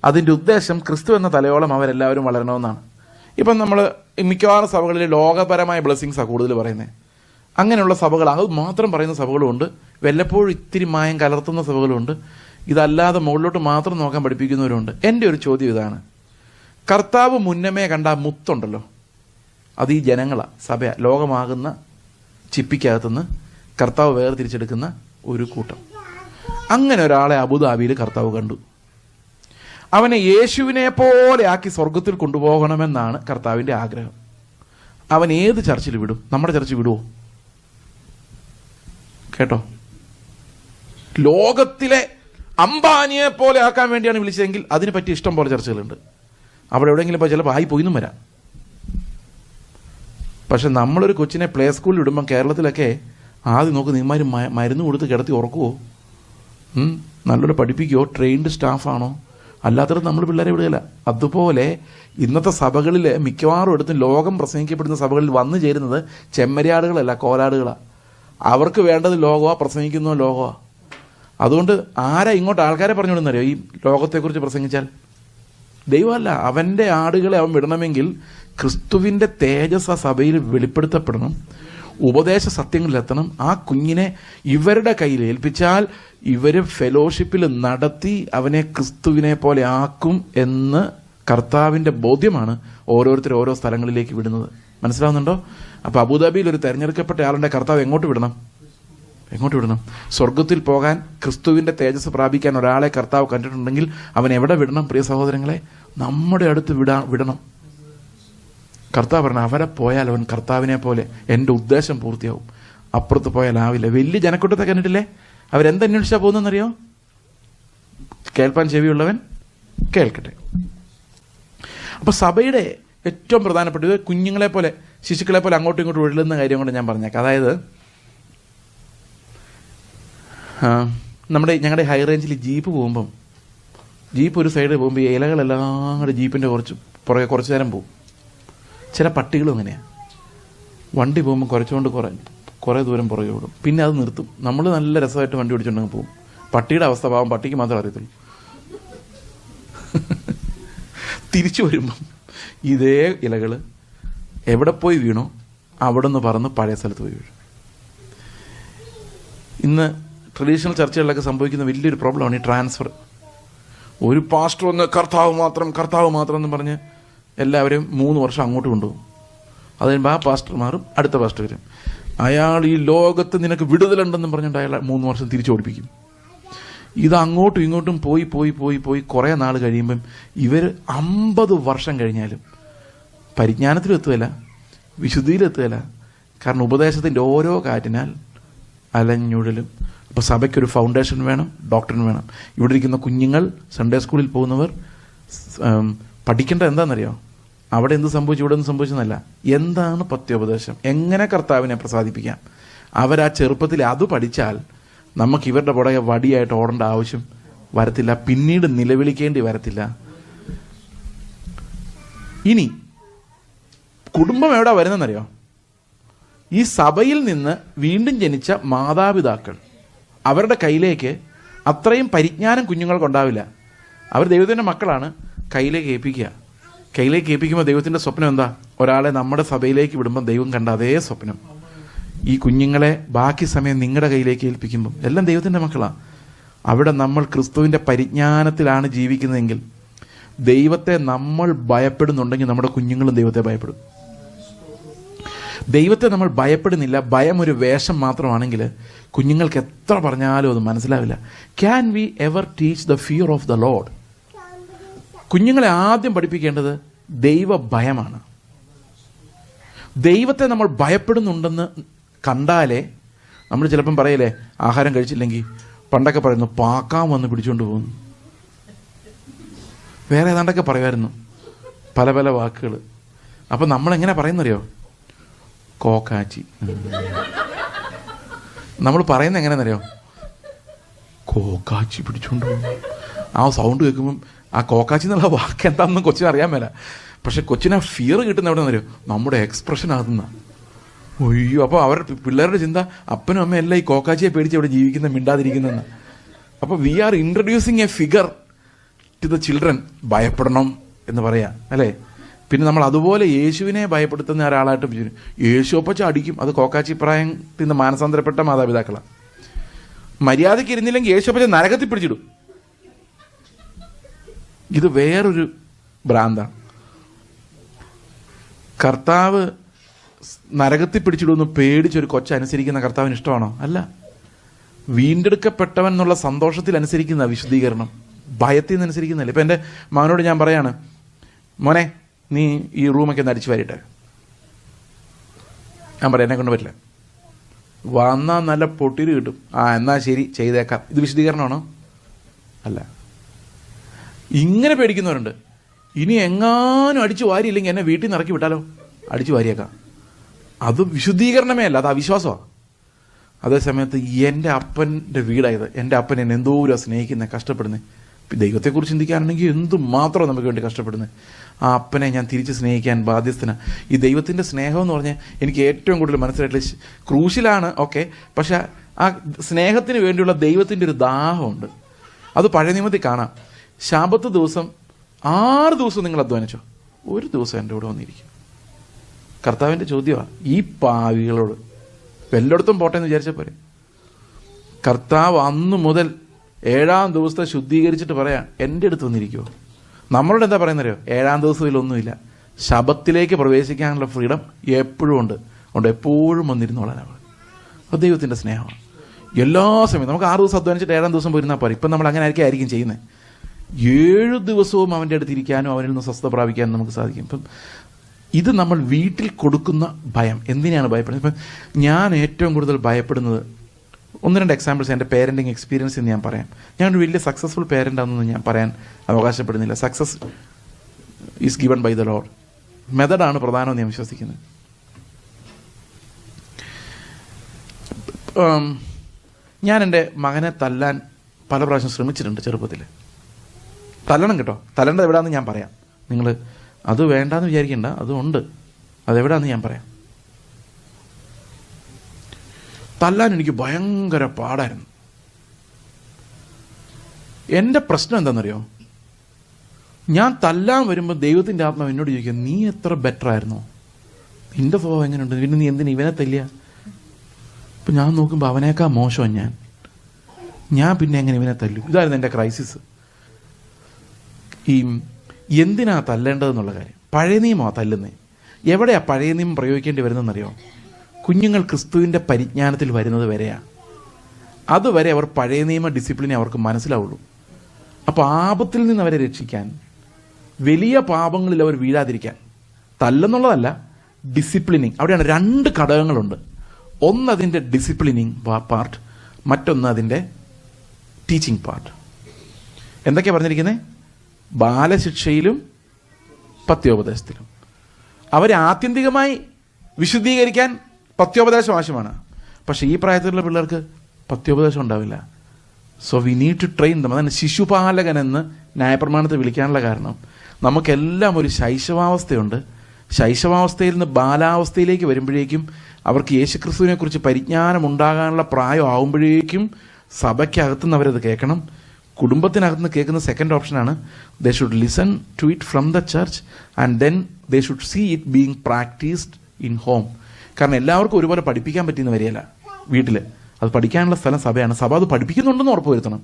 അതിന്റെ ഉദ്ദേശം ക്രിസ്തു എന്ന തലയോളം അവരെല്ലാവരും വളരണമെന്നാണ്. ഇപ്പം നമ്മൾ മിക്കവാറും സഭകളിൽ ലോകപരമായ ബ്ലെസ്സിങ്സാണ് കൂടുതൽ പറയുന്നത്. അങ്ങനെയുള്ള സഭകൾ, അത് മാത്രം പറയുന്ന സഭകളുമുണ്ട്, വല്ലപ്പോഴും ഇത്തിരി മായം കലർത്തുന്ന സഭകളുമുണ്ട്, ഇതല്ലാതെ മുകളിലോട്ട് മാത്രം നോക്കാൻ പഠിപ്പിക്കുന്നവരുണ്ട്. എൻ്റെ ഒരു ചോദ്യം ഇതാണ്, കർത്താവ് മുന്നമേ കണ്ട മുത്തുണ്ടല്ലോ, അത് ഈ ജനങ്ങളാണ്, സഭ, ലോകമാകുന്ന ചിപ്പിക്കകത്തുനിന്ന് കർത്താവ് വേർതിരിച്ചെടുക്കുന്ന ഒരു കൂട്ടം. അങ്ങനെ ഒരാളെ അബുദാബിയിൽ കർത്താവ് കണ്ടു. അവനെ യേശുവിനെ പോലെ ആക്കി സ്വർഗത്തിൽ കൊണ്ടുപോകണമെന്നാണ് കർത്താവിൻ്റെ ആഗ്രഹം. അവൻ ഏത് ചർച്ചിൽ വിടും? നമ്മുടെ ചർച്ച് വിടുവോ? കേട്ടോ, ലോകത്തിലെ അംബാനിയെ പോലെ ആക്കാൻ വേണ്ടിയാണ് വിളിച്ചതെങ്കിൽ അതിന് പറ്റിയ ഇഷ്ടം പോലെ ചർച്ചകളുണ്ട്. അവിടെ എവിടെയെങ്കിലും ഇപ്പോൾ ചിലപ്പോൾ ആയി പോയിന്നും വരാം. പക്ഷെ നമ്മളൊരു കൊച്ചിനെ പ്ലേ സ്കൂളിൽ വിടുമ്പം കേരളത്തിലൊക്കെ ആദ്യം നോക്ക് നിന്മാർ മരുന്ന് കൊടുത്ത് കിടത്തി ഉറക്കുവോ, നല്ലോണം പഠിപ്പിക്കുമോ, ട്രെയിൻഡ് സ്റ്റാഫാണോ, അല്ലാത്തത് നമ്മൾ പിള്ളേരെ വിടുകയില്ല. അതുപോലെ ഇന്നത്തെ സഭകളിൽ മിക്കവാറും എടുത്തും ലോകം പ്രസംഗിക്കപ്പെടുന്ന സഭകളിൽ വന്നു ചേരുന്നത് ചെമ്മരിയാടുകളല്ല, കോലാടുകളാണ്. അവർക്ക് വേണ്ടത് ലോകമാണ്, പ്രസംഗിക്കുന്നത് ലോകമാണ്. അതുകൊണ്ട് ആരാ ഇങ്ങോട്ട് ആൾക്കാരെ പറഞ്ഞു വിടുന്നറിയോ? ഈ ലോകത്തെക്കുറിച്ച് പ്രസംഗിച്ചാൽ ദൈവമല്ല, അവൻ്റെ ആടുകളെ അവൻ വിടണമെങ്കിൽ ക്രിസ്തുവിൻ്റെ തേജസ് ആ സഭയിൽ വെളിപ്പെടുത്തപ്പെടണം, ഉപദേശ സത്യങ്ങളിലെത്തണം. ആ കുഞ്ഞിനെ ഇവരുടെ കയ്യിൽ ഏൽപ്പിച്ചാൽ ഇവർ ഫെലോഷിപ്പിൽ നടത്തി അവനെ ക്രിസ്തുവിനെ പോലെ ആക്കും എന്ന് കർത്താവിൻ്റെ ബോധ്യമാണ് ഓരോരുത്തരും ഓരോ സ്ഥലങ്ങളിലേക്ക് വിടുന്നത്. മനസ്സിലാവുന്നുണ്ടോ? അപ്പോൾ അബുദാബിയിൽ ഒരു തിരഞ്ഞെടുക്കപ്പെട്ട ആളുടെ കർത്താവ് എങ്ങോട്ട് വിടണം? എങ്ങോട്ട് വിടണം? സ്വർഗത്തിൽ പോകാൻ, ക്രിസ്തുവിൻ്റെ തേജസ് പ്രാപിക്കാൻ ഒരാളെ കർത്താവ് കണ്ടിട്ടുണ്ടെങ്കിൽ അവൻ എവിടെ വിടണം? പ്രിയ സഹോദരങ്ങളെ, നമ്മുടെ അടുത്ത് വിടണം. കർത്താവ് പറഞ്ഞു, അവരെ പോയാൽ അവൻ കർത്താവിനെ പോലെ എൻ്റെ ഉദ്ദേശം പൂർത്തിയാവും. അപ്പുറത്ത് പോയാലാവില്ല. വലിയ ജനക്കൂട്ടത്തെ കണ്ടിട്ടില്ലേ? അവരെന്തന്വേഷിച്ചാൽ പോകുന്നതെന്നറിയോ? കേൾപ്പാൻ ചെവിയുള്ളവൻ കേൾക്കട്ടെ. അപ്പോൾ സഭയുടെ ഏറ്റവും പ്രധാനപ്പെട്ടത് കുഞ്ഞുങ്ങളെ പോലെ, ശിശുക്കളെ പോലെ അങ്ങോട്ടും ഇങ്ങോട്ടും ഒഴുകുന്ന കാര്യം കൊണ്ട് ഞാൻ പറഞ്ഞേക്കാം. അതായത് ഞങ്ങളുടെ ഹൈ റേഞ്ചിൽ ജീപ്പ് പോകുമ്പം, ജീപ്പ് ഒരു സൈഡ് പോകുമ്പോൾ ഈ ഇലകളെല്ലാം കൂടെ ജീപ്പിൻ്റെ പുറകെ കുറച്ച് നേരം പോകും. ചില പട്ടികളും അങ്ങനെയാണ്. വണ്ടി പോകുമ്പോൾ കുറച്ചുകൊണ്ട് കുറേ ദൂരം പുറകെ ഓടും, പിന്നെ അത് നിർത്തും. നമ്മൾ നല്ല രസമായിട്ട് വണ്ടി ഓടിച്ചുകൊണ്ടങ്ങ് പോകും. പട്ടിയുടെ അവസ്ഥ പാവം പട്ടിക്ക് മാത്രമേ അറിയത്തുള്ളൂ. തിരിച്ചു വരുമ്പം ഇതേ ഇലകൾ എവിടെ പോയി വീണോ അവിടെ നിന്ന് പറന്ന് പഴയ സ്ഥലത്ത് പോയി വീഴും. ഇന്ന് ട്രഡീഷണൽ ചർച്ചകളിലൊക്കെ സംഭവിക്കുന്ന വലിയൊരു പ്രോബ്ലമാണ് ഈ ട്രാൻസ്ഫർ. ഒരു പാസ്റ്റർ ഒന്ന് കർത്താവ് മാത്രം എന്ന് പറഞ്ഞ് എല്ലാവരും 3 വർഷം അങ്ങോട്ട് കൊണ്ടുപോകും. അത് കഴിയുമ്പോൾ ആ പാസ്റ്റർ മാറും, അടുത്ത പാസ്റ്റർ വരും. അയാൾ ഈ ലോകത്ത് നിനക്ക് വിടുതലുണ്ടെന്നും പറഞ്ഞുകൊണ്ട് അയാൾ 3 വർഷം തിരിച്ചു ഓടിപ്പിക്കും. ഇത് അങ്ങോട്ടും ഇങ്ങോട്ടും പോയി കുറേ നാൾ കഴിയുമ്പം ഇവർ 50 വർഷം കഴിഞ്ഞാലും പരിജ്ഞാനത്തിലും എത്തുകയില്ല, വിശുദ്ധിയിലും എത്തുകയില്ല. കാരണം ഉപദേശത്തിൻ്റെ ഓരോ കാറ്റിനാൽ അലഞ്ഞുഴലും. അപ്പോൾ സഭയ്ക്കൊരു ഫൗണ്ടേഷൻ വേണം, ഡോക്ടറിൻ വേണം. ഇവിടെ ഇരിക്കുന്ന കുഞ്ഞുങ്ങൾ, സൺഡേ സ്കൂളിൽ പോകുന്നവർ പഠിക്കേണ്ടത് എന്താണെന്നറിയോ? അവിടെ എന്ത് സംഭവിച്ചു, ഇവിടെ എന്ത് സംഭവിച്ചെന്നല്ല, എന്താണ് പത്യോപദേശം, എങ്ങനെ കർത്താവിനെ പ്രസാദിപ്പിക്കാം. അവരാ ചെറുപ്പത്തിൽ അത് പഠിച്ചാൽ നമുക്ക് ഇവരുടെ പുറകെ വടിയായിട്ട് ഓടേണ്ട ആവശ്യം വരത്തില്ല, പിന്നീട് നിലവിളിക്കേണ്ടി വരത്തില്ല. ഇനി കുടുംബം എവിടെ വരുന്നതെന്നറിയോ? ഈ സഭയിൽ നിന്ന് വീണ്ടും ജനിച്ച മാതാപിതാക്കൾ, അവരുടെ കയ്യിലേക്ക് അത്രയും പരിജ്ഞാനം കുഞ്ഞുങ്ങൾക്കുണ്ടാവില്ല. അവർ ദൈവത്തിൻ്റെ മക്കളാണ്. കയ്യിലേക്ക് ഏൽപ്പിക്കുമ്പോൾ ദൈവത്തിൻ്റെ സ്വപ്നം എന്താ? ഒരാളെ നമ്മുടെ സഭയിലേക്ക് വിടുമ്പോൾ ദൈവം കണ്ട അതേ സ്വപ്നം ഈ കുഞ്ഞുങ്ങളെ ബാക്കി സമയം നിങ്ങളുടെ കയ്യിലേക്ക് ഏൽപ്പിക്കുമ്പം എല്ലാം ദൈവത്തിൻ്റെ മക്കളാണ്. അവിടെ നമ്മൾ ക്രിസ്തുവിൻ്റെ പരിജ്ഞാനത്തിലാണ് ജീവിക്കുന്നതെങ്കിൽ, ദൈവത്തെ നമ്മൾ ഭയപ്പെടുന്നുണ്ടെങ്കിൽ നമ്മുടെ കുഞ്ഞുങ്ങളും ദൈവത്തെ ഭയപ്പെടും. ദൈവത്തെ നമ്മൾ ഭയപ്പെടുന്നില്ല, ഭയം ഒരു വേഷം മാത്രമാണെങ്കിൽ കുഞ്ഞുങ്ങൾക്ക് എത്ര പറഞ്ഞാലും അത് മനസ്സിലാവില്ല. Can we ever teach the fear of the Lord? കുഞ്ഞുങ്ങളെ ആദ്യം പഠിപ്പിക്കേണ്ടത് ദൈവഭയമാണ്. ദൈവത്തെ നമ്മൾ ഭയപ്പെടുന്നുണ്ടെന്ന് കണ്ടാലേ, നമ്മൾ ചിലപ്പം പറയലേ, ആഹാരം കഴിച്ചില്ലെങ്കിൽ പണ്ടൊക്കെ പറയുന്നു പാക്കാൻ വന്ന് പിടിച്ചുകൊണ്ട് പോകുന്നു, വേറെ ഏതാണ്ടൊക്കെ പറയുമായിരുന്നു, പല വാക്കുകൾ. അപ്പം നമ്മളെങ്ങനെ പറയുന്നറിയോ? കോക്കാച്ചി. നമ്മൾ പറയുന്നത് എങ്ങനെയെന്നറിയോ? കോക്കാച്ചി പിടിച്ചുകൊണ്ട് പോകും. ആ സൗണ്ട് കേൾക്കുമ്പം ആ കോക്കാച്ചി എന്നുള്ള വാക്ക് എന്താണെന്ന് കൊച്ചിന് അറിയാൻ മേല. പക്ഷെ കൊച്ചിന് ആ ഫിയർ കിട്ടുന്ന എവിടെ നിന്നറിയോ? നമ്മുടെ എക്സ്പ്രഷൻ ആകുന്ന. ഒയ്യോ, അപ്പോൾ അവരുടെ പിള്ളേരുടെ ചിന്ത അപ്പനും അമ്മയും എല്ലാം ഈ കോക്കാച്ചിയെ പേടിച്ച് അവിടെ ജീവിക്കുന്ന, മിണ്ടാതിരിക്കുന്നതെന്ന്. അപ്പോൾ we are introducing a figure to the children. ഭയപ്പെടണം എന്ന് പറയാം അല്ലേ? പിന്നെ നമ്മൾ അതുപോലെ യേശുവിനെ ഭയപ്പെടുത്തുന്ന ഒരാളായിട്ട് യേശു ഒപ്പച്ച അടിക്കും. അത് കോക്കാച്ചി പ്രായത്തിൽ നിന്ന് മാനസാന്തരപ്പെട്ട മാതാപിതാക്കളാണ്. മര്യാദയ്ക്ക് ഇരുന്നില്ലെങ്കിൽ യേശു ഒപ്പച്ച നരകത്തിൽ പിടിച്ചിടും. ഇത് വേറൊരു ഭ്രാന്താണ്. കർത്താവ് നരകത്തിൽ പിടിച്ചിടുമെന്ന് പേടിച്ചൊരു കൊച്ചനുസരിക്കുന്ന കർത്താവിന് ഇഷ്ടമാണോ? അല്ല. വീണ്ടെടുക്കപ്പെട്ടവൻ എന്നുള്ള സന്തോഷത്തിൽ അനുസരിക്കുന്ന വിശുദ്ധീകരണം, ഭയത്തിൽ നിന്ന് അനുസരിക്കുന്നില്ല. ഇപ്പം എൻ്റെ മകനോട് ഞാൻ പറയാണ്, മോനെ നീ ഈ റൂമൊക്കെ ഒന്ന് അടിച്ചു വാരിട്ടെ. ഞാൻ പറയാം എന്നെ കൊണ്ട് പറ്റില്ല. വന്നാൽ നല്ല പൊട്ടിര് കിട്ടും. എന്നാൽ ശരി ചെയ്തേക്കാം. ഇത് വിശദീകരണമാണോ? അല്ല. ഇങ്ങനെ പേടിക്കുന്നവരുണ്ട്. ഇനി എങ്ങാനും അടിച്ചു വാരിയില്ലെങ്കിൽ എന്നെ വീട്ടിൽ നിന്ന് ഇറക്കി വിട്ടാലോ, അടിച്ചു വാരിയേക്കാം. അത് വിശുദ്ധീകരണമേ അല്ല, അത് അവിശ്വാസമാണ്. അതേസമയത്ത് എൻ്റെ അപ്പൻ്റെ വീടായത്, എൻ്റെ അപ്പൻ എന്നെ എന്തോരം സ്നേഹിക്കുന്നത്, കഷ്ടപ്പെടുന്നത്. ദൈവത്തെക്കുറിച്ച് ചിന്തിക്കാനുണ്ടെങ്കിൽ എന്തുമാത്രം നമുക്ക് വേണ്ടി കഷ്ടപ്പെടുന്നത്. ആ അപ്പനെ ഞാൻ തിരിച്ച് സ്നേഹിക്കാൻ ബാധ്യസ്ഥനാണ്. ഈ ദൈവത്തിൻ്റെ സ്നേഹം എന്ന് പറഞ്ഞാൽ എനിക്ക് ഏറ്റവും കൂടുതൽ മനസ്സിലായിട്ടുള്ള ക്രൂശിലാണ്, ഓക്കെ, പക്ഷെ ആ സ്നേഹത്തിന് വേണ്ടിയുള്ള ദൈവത്തിൻ്റെ ഒരു ദാഹമുണ്ട്. അത് പഴയ നിയമത്തിൽ കാണാം. ശബത്ത് ദിവസം 6 ദിവസം നിങ്ങൾ അധ്വാനിച്ചോ, ഒരു ദിവസം എൻ്റെ കൂടെ വന്നിരിക്കും. കർത്താവിൻ്റെ ചോദ്യമാണ് ഈ പാവികളോട്. എല്ലായിടത്തും പോട്ടെ എന്ന് വിചാരിച്ചാൽ പോരെ. കർത്താവ് അന്നു മുതൽ 7-ാം ദിവസത്തെ ശുദ്ധീകരിച്ചിട്ട് പറയാം എൻ്റെ അടുത്ത് വന്നിരിക്കുമോ. നമ്മളോട് എന്താ പറയുന്നറിയോ? 7-ാം ദിവസത്തിലൊന്നുമില്ല, ശബത്തിലേക്ക് പ്രവേശിക്കാനുള്ള ഫ്രീഡം എപ്പോഴും ഉണ്ട്. അതുകൊണ്ട് എപ്പോഴും വന്നിരുന്നോളാനാണ്. അത് ദൈവത്തിൻ്റെ സ്നേഹമാണ്. എല്ലാ സമയവും നമുക്ക് 6 ദിവസം അധ്വാനിച്ചിട്ട് 7-ാം ദിവസം പോയിരുന്നാൽ പോരെ. ഇപ്പം നമ്മൾ അങ്ങനെ ആയിരിക്കും ചെയ്യുന്നത്. 7 ദിവസവും അവൻ്റെ അടുത്ത് ഇരിക്കാനും അവനിൽ നിന്ന് സ്വസ്ഥത പ്രാപിക്കാനും നമുക്ക് സാധിക്കും. ഇപ്പം ഇത് നമ്മൾ വീട്ടിൽ കൊടുക്കുന്ന ഭയം. എന്തിനാണ് ഭയപ്പെടുന്നത്? ഇപ്പം ഞാൻ ഏറ്റവും കൂടുതൽ ഭയപ്പെടുന്നത് 1-2 എക്സാമ്പിൾസ് എൻ്റെ പേരൻറ്റിങ് എക്സ്പീരിയൻസ് എന്ന് ഞാൻ പറയാം. ഞാനൊരു വലിയ സക്സസ്ഫുൾ പേരൻ്റ് ആണെന്ന് ഞാൻ പറയാൻ അവകാശപ്പെടുന്നില്ല. Success is given by the Lord. മെത്തഡാണ് പ്രധാനമെന്ന് ഞാൻ വിശ്വസിക്കുന്നത്. ഞാൻ എൻ്റെ മകനെ തല്ലാൻ പല പ്രാവശ്യം ശ്രമിച്ചിട്ടുണ്ട് ചെറുപ്പത്തിൽ. തല്ലണം കേട്ടോ. തല്ലേണ്ടത് എവിടെയാണെന്ന് ഞാൻ പറയാം. നിങ്ങൾ അത് വേണ്ടാന്ന് വിചാരിക്കേണ്ട, അതുണ്ട്. അതെവിടെയാണെന്ന് ഞാൻ പറയാം. തല്ലാൻ എനിക്ക് ഭയങ്കര പാടായിരുന്നു. എൻ്റെ പ്രശ്നം എന്താണെന്നറിയോ? ഞാൻ തല്ലാൻ വരുമ്പോൾ ദൈവത്തിൻ്റെ ആത്മാവ് എന്നോട് ചോദിക്കുക, നീ എത്ര ബെറ്റർ ആയിരുന്നോ, നിന്റെ സ്വഭാവം എങ്ങനെയുണ്ട്, പിന്നെ നീ എന്തിനാ ഇവനെ തല്ലിയ? ഇപ്പം ഞാൻ നോക്കുമ്പോൾ അവനേക്കാൾ മോശമാണ് ഞാൻ പിന്നെ എങ്ങനെ ഇവനെ തല്ലു? ഇതായിരുന്നു എൻ്റെ ക്രൈസിസ്. ഈ എന്തിനാ തല്ലേണ്ടതെന്നുള്ള കാര്യം. പഴയ നിയമമാണ് തല്ലുന്നത്. എവിടെയാ പഴയ നിയമം പ്രയോഗിക്കേണ്ടി വരുന്നതെന്നറിയോ? കുഞ്ഞുങ്ങൾ ക്രിസ്തുവിൻ്റെ പരിജ്ഞാനത്തിൽ വരുന്നത് വരെയാണ്. അതുവരെ അവർ പഴയ നിയമ ഡിസിപ്ലിനെ അവർക്ക് മനസ്സിലാവുള്ളൂ. അപ്പോൾ ആപത്തിൽ നിന്ന് അവരെ രക്ഷിക്കാൻ, വലിയ പാപങ്ങളിൽ അവർ വീഴാതിരിക്കാൻ, തല്ലെന്നുള്ളതല്ല, ഡിസിപ്ലിനിങ്. അവിടെയാണ് 2 ഘടകങ്ങളുണ്ട്. ഒന്ന് അതിൻ്റെ ഡിസിപ്ലിനിങ് പാർട്ട്, മറ്റൊന്ന് അതിൻ്റെ ടീച്ചിങ് പാർട്ട്. എന്തൊക്കെയാണ് പറഞ്ഞിരിക്കുന്നത്? ബാലശിക്ഷയിലും പത്യോപദേശത്തിലും. അവരെ ആത്യന്തികമായി വിശുദ്ധീകരിക്കാൻ പത്യോപദേശം ആവശ്യമാണ്. പക്ഷേ ഈ പ്രായത്തിലുള്ള പിള്ളേർക്ക് പത്യോപദേശം ഉണ്ടാവില്ല. So we need to train them. അതാണ് ശിശുപാലകൻ എന്ന് ന്യായപ്രമാണത്തെ വിളിക്കാനുള്ള കാരണം. നമുക്കെല്ലാം ഒരു ശൈശവാവസ്ഥയുണ്ട്. ശൈശവാവസ്ഥയിൽ നിന്ന് ബാലാവസ്ഥയിലേക്ക് വരുമ്പോഴേക്കും അവർക്ക് യേശുക്രിസ്തുവിനെ കുറിച്ച് പരിജ്ഞാനം ഉണ്ടാകാനുള്ള പ്രായം ആവുമ്പോഴേക്കും സഭയ്ക്കകത്തുനിന്ന് അവരത് കേൾക്കണം. കുടുംബത്തിനകത്തുനിന്ന് കേൾക്കുന്ന സെക്കൻഡ് ഓപ്ഷനാണ് they should listen to it from the church and then they should see it being practised in home. കാരണം എല്ലാവർക്കും ഒരുപോലെ പഠിപ്പിക്കാൻ പറ്റിയെന്ന് വരികയില്ല വീട്ടിൽ. അത് പഠിക്കാനുള്ള സ്ഥലം സഭയാണ്. സഭ അത് പഠിപ്പിക്കുന്നുണ്ടെന്ന് ഉറപ്പ് വരുത്തണം.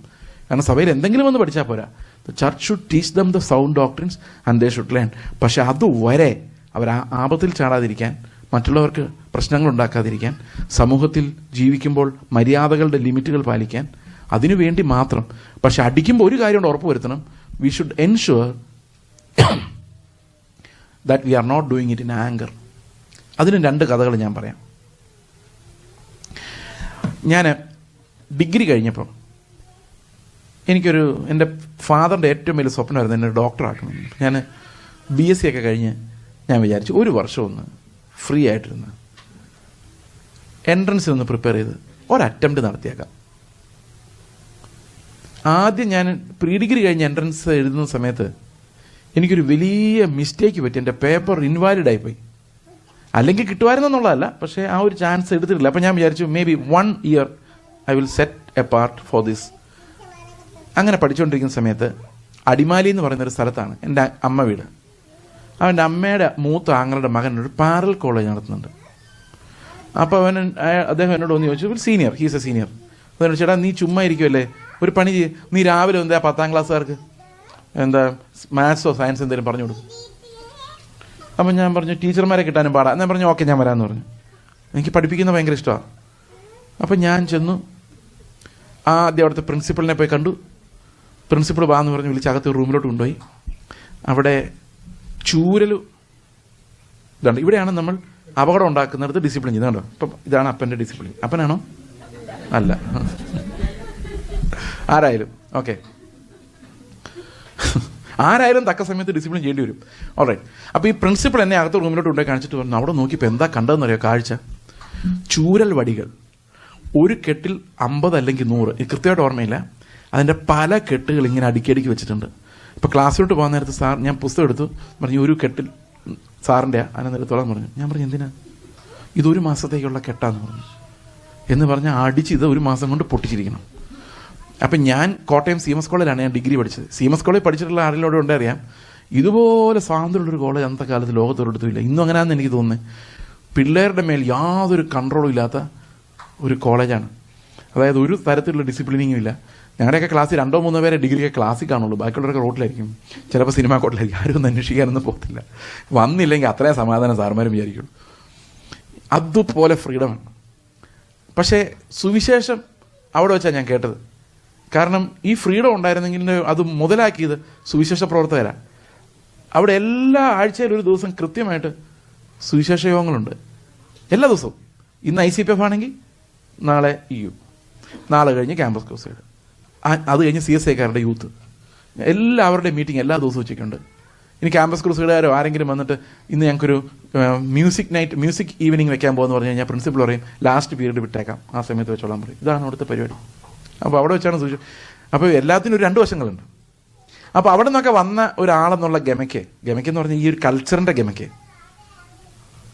കാരണം സഭയിൽ എന്തെങ്കിലും ഒന്ന് പഠിച്ചാൽ പോരാ. The church should teach them the sound doctrines and they should learn. പക്ഷെ അതുവരെ അവർ ആപത്തിൽ ചാടാതിരിക്കാൻ, മറ്റുള്ളവർക്ക് പ്രശ്നങ്ങൾ ഉണ്ടാക്കാതിരിക്കാൻ, സമൂഹത്തിൽ ജീവിക്കുമ്പോൾ മര്യാദകളുടെ ലിമിറ്റുകൾ പാലിക്കാൻ, അതിനു വേണ്ടി മാത്രം. പക്ഷെ അടിക്കുമ്പോൾ ഒരു കാര്യം കൊണ്ട് ഉറപ്പ് വരുത്തണം, we should ensure that we are not doing it in anger. അതിന് 2 കഥകൾ ഞാൻ പറയാം. ഞാൻ ഡിഗ്രി കഴിഞ്ഞപ്പം എൻ്റെ ഫാദറിൻ്റെ ഏറ്റവും വലിയ സ്വപ്നമായിരുന്നു എന്നെ ഡോക്ടറാക്കണം. ഞാൻ BSc ഒക്കെ കഴിഞ്ഞ് ഞാൻ വിചാരിച്ചു 1 വർഷം ഒന്ന് ഫ്രീ ആയിട്ടിരുന്ന് എൻട്രൻസിൽ ഒന്ന് പ്രിപ്പയർ ചെയ്ത് ഒരറ്റംപ്റ്റ് നടത്തിയേക്കാം. ആദ്യം ഞാൻ പ്രീ ഡിഗ്രി കഴിഞ്ഞ് എൻട്രൻസ് എഴുതുന്ന സമയത്ത് എനിക്കൊരു വലിയ മിസ്റ്റേക്ക് പറ്റി. എൻ്റെ പേപ്പർ ഇൻവാലിഡ് ആയിപ്പോയി. അല്ലെങ്കിൽ കിട്ടുമായിരുന്നെന്നുള്ളതല്ല, പക്ഷേ ആ ഒരു ചാൻസ് എടുത്തിട്ടില്ല. അപ്പം ഞാൻ വിചാരിച്ചു may be 1 year I will set A part for this. അങ്ങനെ പഠിച്ചുകൊണ്ടിരിക്കുന്ന സമയത്ത് അടിമാലി എന്ന് പറയുന്നൊരു സ്ഥലത്താണ് എൻ്റെ അമ്മ വീട്. അവൻ്റെ അമ്മയുടെ മൂത്ത ആങ്ങളുടെ മകൻ ഒരു പാരൽ കോളേജ് നടത്തുന്നുണ്ട്. അപ്പോൾ അദ്ദേഹം എന്നോട് ഒന്ന് ചോദിച്ചു, സീനിയർ, ഹീസ് എ സീനിയർ. അതിനോട്, ചേട്ടാ നീ ചുമ്മാ ഇരിക്കുമല്ലേ, ഒരു പണി ചെയ്യ്, നീ രാവിലെ എന്താ 10ാം ക്ലാസ്സുകാർക്ക് എന്താ മാത്സോ സയൻസ് എന്തെങ്കിലും പറഞ്ഞു കൊടുക്കും. അപ്പം ഞാൻ പറഞ്ഞു ടീച്ചർമാരെ കിട്ടാനും പാടാ. ഞാൻ പറഞ്ഞു ഓക്കെ ഞാൻ വരാമെന്ന് പറഞ്ഞു. എനിക്ക് പഠിപ്പിക്കുന്നത് ഭയങ്കര ഇഷ്ടമാണ്. അപ്പം ഞാൻ ചെന്നു. ആദ്യം അവിടുത്തെ പ്രിൻസിപ്പളിനെ പോയി കണ്ടു. പ്രിൻസിപ്പൾ വാന്ന് പറഞ്ഞ് വിളിച്ച് അകത്ത് റൂമിലോട്ട് കൊണ്ടുപോയി. അവിടെ ചൂരൽ ഇതാണ്. ഇവിടെയാണ് നമ്മൾ അപകടം ഉണ്ടാക്കുന്നിടത്ത് ഡിസിപ്ലിൻ ചെയ്യുന്നത്. കണ്ടോ, ഇപ്പം ഇതാണ് അപ്പൻ്റെ ഡിസിപ്ലിൻ. അപ്പനാണോ? അല്ല, ആരായാലും ഓക്കെ, ആരായാലും തക്ക സമയത്ത് ഡിസിപ്ലിൻ ചെയ്യേണ്ടി വരും. ഓൾറൈറ്റ്. അപ്പോൾ ഈ പ്രിൻസിപ്പൾ എന്നെ അകത്ത് റൂമിലോട്ട് കൊണ്ടുപോയി കാണിച്ചിട്ട് പറഞ്ഞു, അവിടെ നോക്കിയപ്പോൾ എന്താ കണ്ടതെന്നറിയോ കാഴ്ച? ചൂരൽ വടികൾ, ഒരു കെട്ടിൽ 50 അല്ലെങ്കിൽ 100, ഇത് കൃത്യമായിട്ട് ഓർമ്മയില്ല. അതിൻ്റെ പല കെട്ടുകൾ ഇങ്ങനെ അടുക്കിയടുക്കി വെച്ചിട്ടുണ്ട്. ഇപ്പോൾ ക്ലാസ്സിലോട്ട് പോകാൻ നേരത്ത് സാർ, ഞാൻ പുസ്തകം എടുത്തു, പറഞ്ഞു ഒരു കെട്ടിൽ സാറിൻ്റെ അതിനെ നിരത്തോളം പറഞ്ഞു. ഞാൻ പറഞ്ഞു എന്തിനാ? ഇതൊരു മാസത്തേക്കുള്ള കെട്ടാന്ന് പറഞ്ഞു. എന്ന് പറഞ്ഞാൽ അടിച്ച് ഇത് ഒരു മാസം കൊണ്ട് പൊട്ടിച്ചിരിക്കണം. അപ്പം ഞാൻ കോട്ടയം CMS കോളേജിലാണ് ഞാൻ ഡിഗ്രി പഠിച്ചത്. CMS കോളേജ് പഠിച്ചിട്ടുള്ള ആരെങ്കിലും ഉണ്ട് അറിയാം, ഇതുപോലെ സ്വാതന്ത്ര്യമുള്ളൊരു കോളേജ് അന്നത്തെ കാലത്ത് ലോകത്തൊരിടത്തും ഇല്ല. ഇന്നും അങ്ങനെയാണെന്ന് എനിക്ക് തോന്നുന്നത്. പിള്ളേരുടെ മേൽ യാതൊരു കൺട്രോളും ഇല്ലാത്ത ഒരു കോളേജാണ്. അതായത് ഒരു തരത്തിലുള്ള ഡിസിപ്ലിനിങ്ങും ഇല്ല. ഞങ്ങളുടെയൊക്കെ ക്ലാസ്സിൽ 2-3 പേരെ ഡിഗ്രിയൊക്കെ ക്ലാസ്സിൽ കാണുള്ളൂ, ബാക്കിയുള്ളവരൊക്കെ റോട്ടിലായിരിക്കും, ചിലപ്പോൾ സിനിമാ കോട്ടിലായിരിക്കും. ആരും ഒന്നും അന്വേഷിക്കാനൊന്നും പോകത്തില്ല. വന്നില്ലെങ്കിൽ അത്രയും സമാധാനം സാർമാരും വിചാരിക്കുള്ളൂ. അതുപോലെ ഫ്രീഡമാണ്. പക്ഷേ സുവിശേഷം അവിടെ വെച്ചാണ് ഞാൻ കേട്ടത്. കാരണം ഈ ഫ്രീഡം ഉണ്ടായിരുന്നെങ്കിൽ അത് മുതലാക്കിയത് സുവിശേഷ പ്രവർത്തകരാണ്. അവിടെ എല്ലാ ആഴ്ചയിലും ഒരു ദിവസം കൃത്യമായിട്ട് സുവിശേഷ യോഗങ്ങളുണ്ട്. എല്ലാ ദിവസവും. ഇന്ന് ICPF ആണെങ്കിൽ നാളെ EU, നാളെ കഴിഞ്ഞ് ക്യാമ്പസ് ക്രൂസൈഡ്, അത് കഴിഞ്ഞ് CSIക്കാരുടെ യൂത്ത്, എല്ലാവരുടെയും മീറ്റിംഗ് എല്ലാ ദിവസവും ഉച്ചയ്ക്കുണ്ട്. ഇനി ക്യാമ്പസ് ക്രൂസൈഡുകാരോ ആരെങ്കിലും വന്നിട്ട് ഇന്ന് ഞങ്ങൾക്കൊരു മ്യൂസിക് ഈവനിങ് വെക്കാൻ പോകുമെന്ന് പറഞ്ഞു കഴിഞ്ഞാൽ പ്രിൻസിപ്പൾ പറയും ലാസ്റ്റ് പീരീഡ് വിട്ടേക്കാം, ആ സമയത്ത് വെച്ചോളാൻ പറയും. ഇതാണ് അവിടുത്തെ പരിപാടി. അപ്പോൾ അവിടെ വെച്ചാണ് സൂക്ഷിച്ചത്. അപ്പോൾ എല്ലാത്തിനും ഒരു 2 വശങ്ങളുണ്ട്. അപ്പോൾ അവിടെ നിന്നൊക്കെ വന്ന ഒരാളെന്നുള്ള ഗമയ്ക്കെന്ന് പറഞ്ഞാൽ ഈ ഒരു കൾച്ചറിൻ്റെ ഗമയ്ക്ക്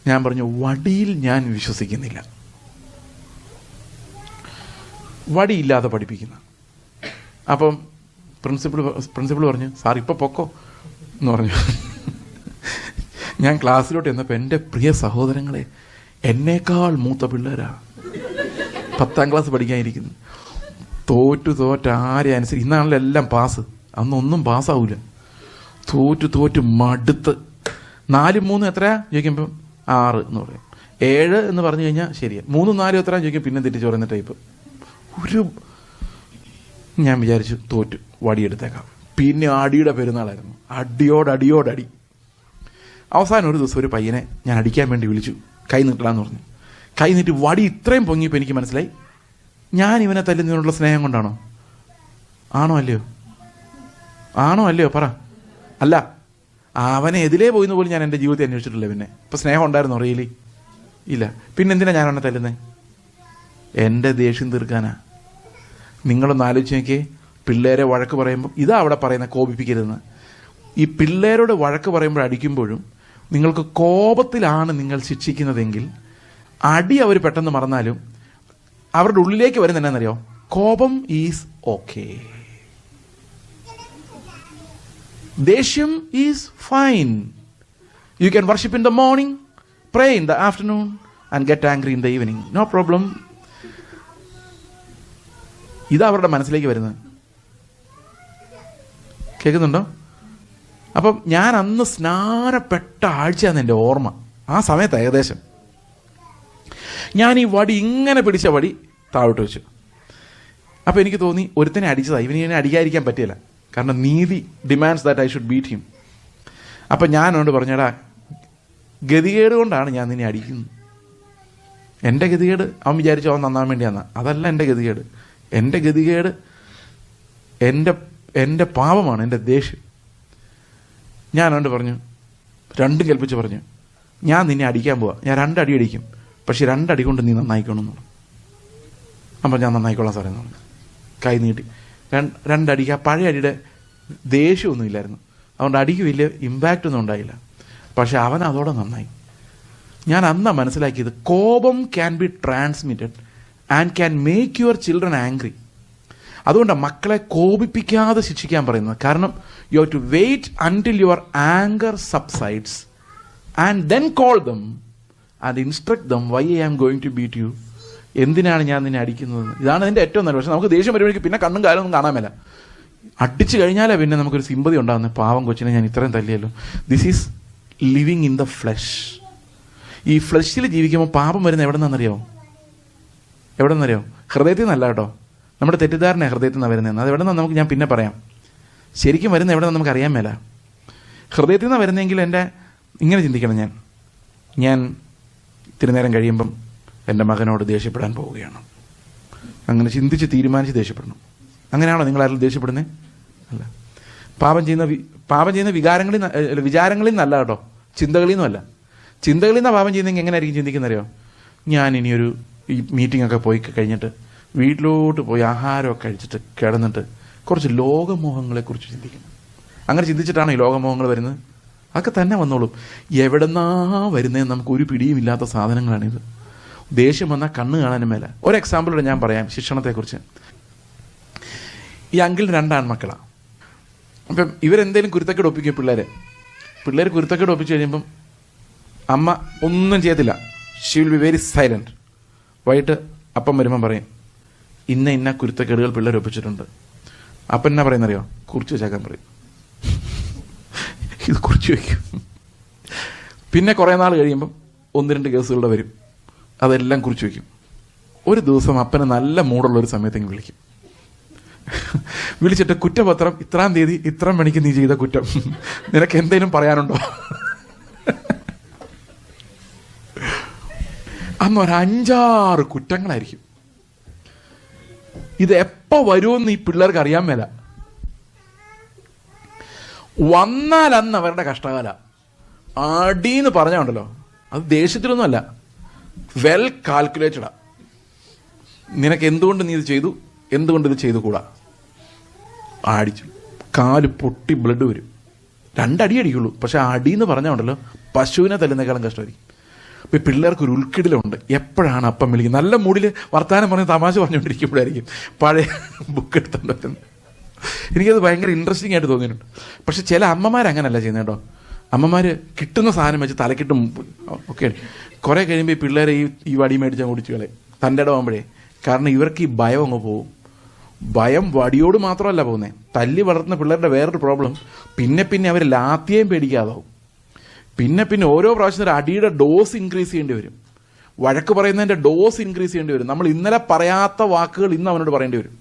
ഞാൻ പറഞ്ഞു, വടിയിൽ ഞാൻ വിശ്വസിക്കുന്നില്ല, വടിയില്ലാതെ പഠിപ്പിക്കുന്ന. അപ്പം പ്രിൻസിപ്പൾ പറഞ്ഞു, സാർ ഇപ്പോൾ പൊക്കോ എന്ന് പറഞ്ഞു. ഞാൻ ക്ലാസ്സിലോട്ട് ചെന്നപ്പോൾ എൻ്റെ പ്രിയ സഹോദരങ്ങളെ, എന്നേക്കാൾ മൂത്ത പിള്ളേരാ 10ാം ക്ലാസ് പഠിക്കാനിരിക്കുന്നു. തോറ്റ് ആരെ അനുസരിച്ച്, ഇന്നാണല്ലോ എല്ലാം പാസ്, അന്നൊന്നും പാസ്സാവില്ല. തോറ്റ് മടുത്ത് 4-3 എത്രയാ ചോദിക്കുമ്പം 6 എന്ന് പറയും. 7 എന്ന് പറഞ്ഞു കഴിഞ്ഞാൽ ശരിയാ. 3-4 എത്രയാ ചോദിക്കും, പിന്നെ തെറ്റിച്ച് പറയുന്ന ടൈപ്പ്. ഞാൻ വിചാരിച്ചു തോറ്റു, വടിയെടുത്തേക്കാം. പിന്നെ അടിയുടെ പെരുന്നാളായിരുന്നു. അടിയോടടി. അവസാനം ഒരു ദിവസം ഒരു പയ്യനെ ഞാൻ അടിക്കാൻ വേണ്ടി വിളിച്ചു. കൈ നീട്ടലാന്ന് പറഞ്ഞു. കൈ നീട്ടി വടി ഇത്രയും പൊങ്ങിയപ്പോൾ എനിക്ക് മനസ്സിലായി, ഞാൻ ഇവനെ തല്ലുന്നതിനുള്ള സ്നേഹം കൊണ്ടാണോ? ആണോ അല്ലയോ പറ. അല്ല, അവനെ എതിലേ പോയിന്ന് പോലും ഞാൻ എൻ്റെ ജീവിതത്തിൽ അന്വേഷിച്ചിട്ടില്ല. പിന്നെ ഇപ്പം സ്നേഹം ഉണ്ടായിരുന്നോ? റിയലി ഇല്ല. പിന്നെന്തിനാ ഞാൻ അവനെ തല്ലുന്നത്? എൻ്റെ ദേഷ്യം തീർക്കാനാ. നിങ്ങളൊന്ന് ആലോചിച്ച് നോക്കിയേ, പിള്ളേരെ വഴക്ക് പറയുമ്പോൾ ഇതാ അവിടെ പറയുന്ന കോപിപ്പിക്കരുതെന്ന്. ഈ പിള്ളേരോട് വഴക്ക് പറയുമ്പോൾ അടിക്കുമ്പോഴും നിങ്ങൾക്ക് കോപത്തിലാണ് നിങ്ങൾ ശിക്ഷിക്കുന്നതെങ്കിൽ അടി അവർ പെട്ടെന്ന് മറന്നാലും അവരുടെ ഉള്ളിലേക്ക് വരുന്ന എന്നാന്നറിയോ? കോപം ഈസ് ഓക്കെ, ദേഷ്യം is fine. You can worship in the morning, pray in the afternoon and get angry in the evening, no problem. ഇതാ അവരുടെ മനസ്സിലേക്ക് വരുന്നത്. കേൾക്കുന്നുണ്ടോ? അപ്പം ഞാൻ അന്ന് സ്നാനപ്പെട്ട ആഴ്ചയാണ് എൻ്റെ ഓർമ്മ. ആ സമയത്ത് ഏകദേശം ഞാൻ ഈ വടി ഇങ്ങനെ പിടിച്ച വടി താഴോട്ട് വെച്ചു. അപ്പോൾ എനിക്ക് തോന്നി ഒരുത്തനെ അടിച്ചതാണ്, ഇവനെ അടിക്കാതിരിക്കാൻ പറ്റില്ല. കാരണം നീതി demands that I should beat him. അപ്പം ഞാൻ അവനോട് പറഞ്ഞടാ, ഗതികേട് കൊണ്ടാണ് ഞാൻ നിന്നെ അടിക്കുന്നത്. എൻ്റെ ഗതികേട് അവൻ വിചാരിച്ചു അവൻ നന്നാൻ വേണ്ടിയാന്ന്. അതല്ല എൻ്റെ ഗതികേട്. എൻ്റെ ഗതികേട് എൻ്റെ പാപമാണ്, എൻ്റെ ദേഷ്യം. ഞാൻ അവനോട് പറഞ്ഞു, രണ്ടും കൽപ്പിച്ച് പറഞ്ഞു, ഞാൻ നിന്നെ അടിക്കാൻ പോവാ, ഞാൻ 2 അടി അടിക്കും, പക്ഷെ 2 അടി കൊണ്ട് നീ നന്നായിക്കോണമെന്ന് പറഞ്ഞു. അപ്പം ഞാൻ നന്നായിക്കോളാം സാറേ എന്ന് പറഞ്ഞു. കൈ നീട്ടി 2 അടിക്ക്. ആ പഴയ അടിയുടെ ദേഷ്യമൊന്നും ഇല്ലായിരുന്നു, അതുകൊണ്ട് അടിക്ക് വലിയ ഇമ്പാക്റ്റ് ഒന്നും ഉണ്ടായില്ല. പക്ഷെ അവൻ അതോടെ നന്നായി. ഞാൻ അന്നാ മനസ്സിലാക്കിയത്, കോപം can be transmitted and can make your children angry. അതുകൊണ്ടാണ് മക്കളെ കോപിപ്പിക്കാതെ ശിക്ഷിക്കാൻ പറയുന്നത്. കാരണം you have to wait until your anger subsides and then call them and instruct them why I am going to beat you. എന്തിനാണ് ഞാൻ നിന്നെ അടിക്കുന്നത്? ഇതാണ് അതിൻ്റെ ഏറ്റവും നല്ല. പക്ഷെ നമുക്ക് ദേഷ്യം വരുമ്പോഴേക്കും പിന്നെ കണ്ണും കാലൊന്നും കാണാൻ മേല. അടിച്ചു കഴിഞ്ഞാലേ പിന്നെ നമുക്കൊരു സിമ്പതി ഉണ്ടാകുന്നത്. പാവം കൊച്ചിനെ ഞാൻ ഇത്രയും തല്ലിയല്ലോ. This is living in the flesh. ഈ ഫ്ലഷിൽ ജീവിക്കുമ്പോൾ പാപം വരുന്ന എവിടെ നിന്നറിയോ? ഹൃദയത്തിൽ നിന്നല്ല കേട്ടോ, നമ്മുടെ തെറ്റിദ്ധാരണ ഹൃദയത്തിൽ നിന്ന് വരുന്നതെന്ന്. അത് എവിടെ നിന്ന് നമുക്ക് ഞാൻ പിന്നെ പറയാം. ശരിക്കും വരുന്ന എവിടെ നിന്ന് നമുക്ക് അറിയാൻ മേല. ഹൃദയത്തിൽ നിന്ന് വരുന്നെങ്കിൽ എൻ്റെ ഇങ്ങനെ ചിന്തിക്കണം, ഞാൻ ഇത്തിരി നേരം കഴിയുമ്പം എൻ്റെ മകനോട് ദേഷ്യപ്പെടാൻ പോവുകയാണ്. അങ്ങനെ ചിന്തിച്ച് തീരുമാനിച്ച് ദേഷ്യപ്പെടണം. അങ്ങനെയാണോ നിങ്ങളാരും ദേഷ്യപ്പെടുന്നത്? അല്ല. പാപം ചെയ്യുന്ന വിചാരങ്ങളിൽ നിന്നല്ല കേട്ടോ, ചിന്തകളിൽ നിന്നുമല്ല. ചിന്തകളിൽ നിന്നാണ് പാപം ചെയ്യുന്നെങ്കിൽ എങ്ങനെയായിരിക്കും ചിന്തിക്കുന്നറിയോ? ഞാൻ ഇനിയൊരു ഈ മീറ്റിങ്ങൊക്കെ പോയി കഴിഞ്ഞിട്ട് വീട്ടിലോട്ട് പോയി ആഹാരമൊക്കെ കഴിച്ചിട്ട് കിടന്നിട്ട് കുറച്ച് ലോകമോഹങ്ങളെക്കുറിച്ച് ചിന്തിക്കണം. അങ്ങനെ ചിന്തിച്ചിട്ടാണ് ഈ ലോകമോഹങ്ങൾ വരുന്നത്. അതൊക്കെ തന്നെ വന്നോളും. എവിടെന്നാ വരുന്നതെന്ന് നമുക്ക് ഒരു പിടിയും ഇല്ലാത്ത സാധനങ്ങളാണിത്. ദേഷ്യം വന്നാൽ കണ്ണ് കാണാനും മേല. ഒരു എക്സാമ്പിളൂടെ ഞാൻ പറയാം ശിക്ഷണത്തെക്കുറിച്ച്. ഈ അങ്കിളിന് 2 ആൺമക്കളാണ്. അപ്പം ഇവരെന്തേലും കുരുത്തക്കേട് ഒപ്പിക്കും പിള്ളേർ കുരുത്തക്കേട് ഒപ്പിച്ച് കഴിയുമ്പം അമ്മ ഒന്നും ചെയ്യത്തില്ല. She will be very silent. വൈകിട്ട് അപ്പം വരുമ്പം പറയും, ഇന്ന കുരുത്തക്കേടുകൾ പിള്ളേർ ഒപ്പിച്ചിട്ടുണ്ട്. അപ്പം എന്നാ പറയുന്നറിയോ? കുറിച്ച് വെച്ചേക്കാൻ പറയും. ഇത് കുറിച്ച് വയ്ക്കും. പിന്നെ കുറേ നാൾ കഴിയുമ്പം 1-2 കേസുകളുടെ വരും. അതെല്ലാം കുറിച്ച് വയ്ക്കും. ഒരു ദിവസം അപ്പന് നല്ല മൂടുള്ളൊരു സമയത്തെങ്കിൽ വിളിച്ചിട്ട് കുറ്റപത്രം ഇത്രാം തീയതി ഇത്രാം മണിക്ക് നീ ചെയ്ത കുറ്റം, നിനക്ക് എന്തെങ്കിലും പറയാനുണ്ടോ? അന്ന് 5-6 കുറ്റങ്ങളായിരിക്കും. ഇത് എപ്പോ വരുമെന്ന് ഈ പിള്ളേർക്ക് അറിയാൻ മേല. വന്നാൽ അന്ന് അവരുടെ കഷ്ടകാല. അടീന്ന് പറഞ്ഞുണ്ടല്ലോ, അത് ദേഷ്യത്തിലൊന്നുമല്ല, വെൽ കാൽക്കുലേറ്റഡാ. നിനക്ക് എന്തുകൊണ്ട് നീ ഇത് ചെയ്തു, എന്തുകൊണ്ട് ഇത് ചെയ്തു കൂടാ? അടിച്ചു, കാല് പൊട്ടി ബ്ലഡ് വരും. 2 അടി അടിക്കുള്ളൂ. പക്ഷെ അടിയെന്ന് പറഞ്ഞുണ്ടല്ലോ, പശുവിനെ തല്ലുന്നേക്കാളും കഷ്ടമായിരിക്കും. അപ്പോൾ ഈ പിള്ളേർക്കൊരു ഉൾക്കിടലുണ്ട്. എപ്പോഴാണ് അപ്പം വിളിക്കുന്നത്? നല്ല മൂഡിൽ വർത്താനം പറഞ്ഞ് തമാശ പറഞ്ഞുകൊണ്ടിരിക്കുമ്പോഴായിരിക്കും പഴയ ബുക്ക് എടുത്തുകൊണ്ട് വരുന്നത്. എനിക്കത് ഭയങ്കര ഇൻട്രസ്റ്റിംഗ് ആയിട്ട് തോന്നിയിട്ടുണ്ട്. പക്ഷെ ചില അമ്മമാരങ്ങനല്ല ചെയ്യുന്നത് കേട്ടോ. അമ്മമാർ കിട്ടുന്ന സാധനം വെച്ച് തലക്കിട്ടും ഒക്കെ കുറേ കഴിയുമ്പോൾ ഈ പിള്ളേരെ ഈ വടി മേടിച്ചാൽ ഓടിച്ചു കളയും തൻ്റെ ഇടമാകുമ്പോഴേ. കാരണം ഇവർക്ക് ഈ ഭയം അങ്ങ് പോകും. ഭയം വടിയോട് മാത്രമല്ല പോകുന്നത്. തല്ലി വളർത്തുന്ന പിള്ളേരുടെ വേറൊരു പ്രോബ്ലം, പിന്നെ അവർ ലാത്തിയേയും പേടിക്കാതാവും. പിന്നെ ഓരോ പ്രാവശ്യം ഒരു അടിയുടെ ഡോസ് ഇൻക്രീസ് ചെയ്യേണ്ടി വരും. വഴക്ക് പറയുന്നതിൻ്റെ ഡോസ് ഇൻക്രീസ് ചെയ്യേണ്ടി വരും. നമ്മൾ ഇന്നലെ പറയാത്ത വാക്കുകൾ ഇന്ന് അവനോട് പറയേണ്ടി വരും.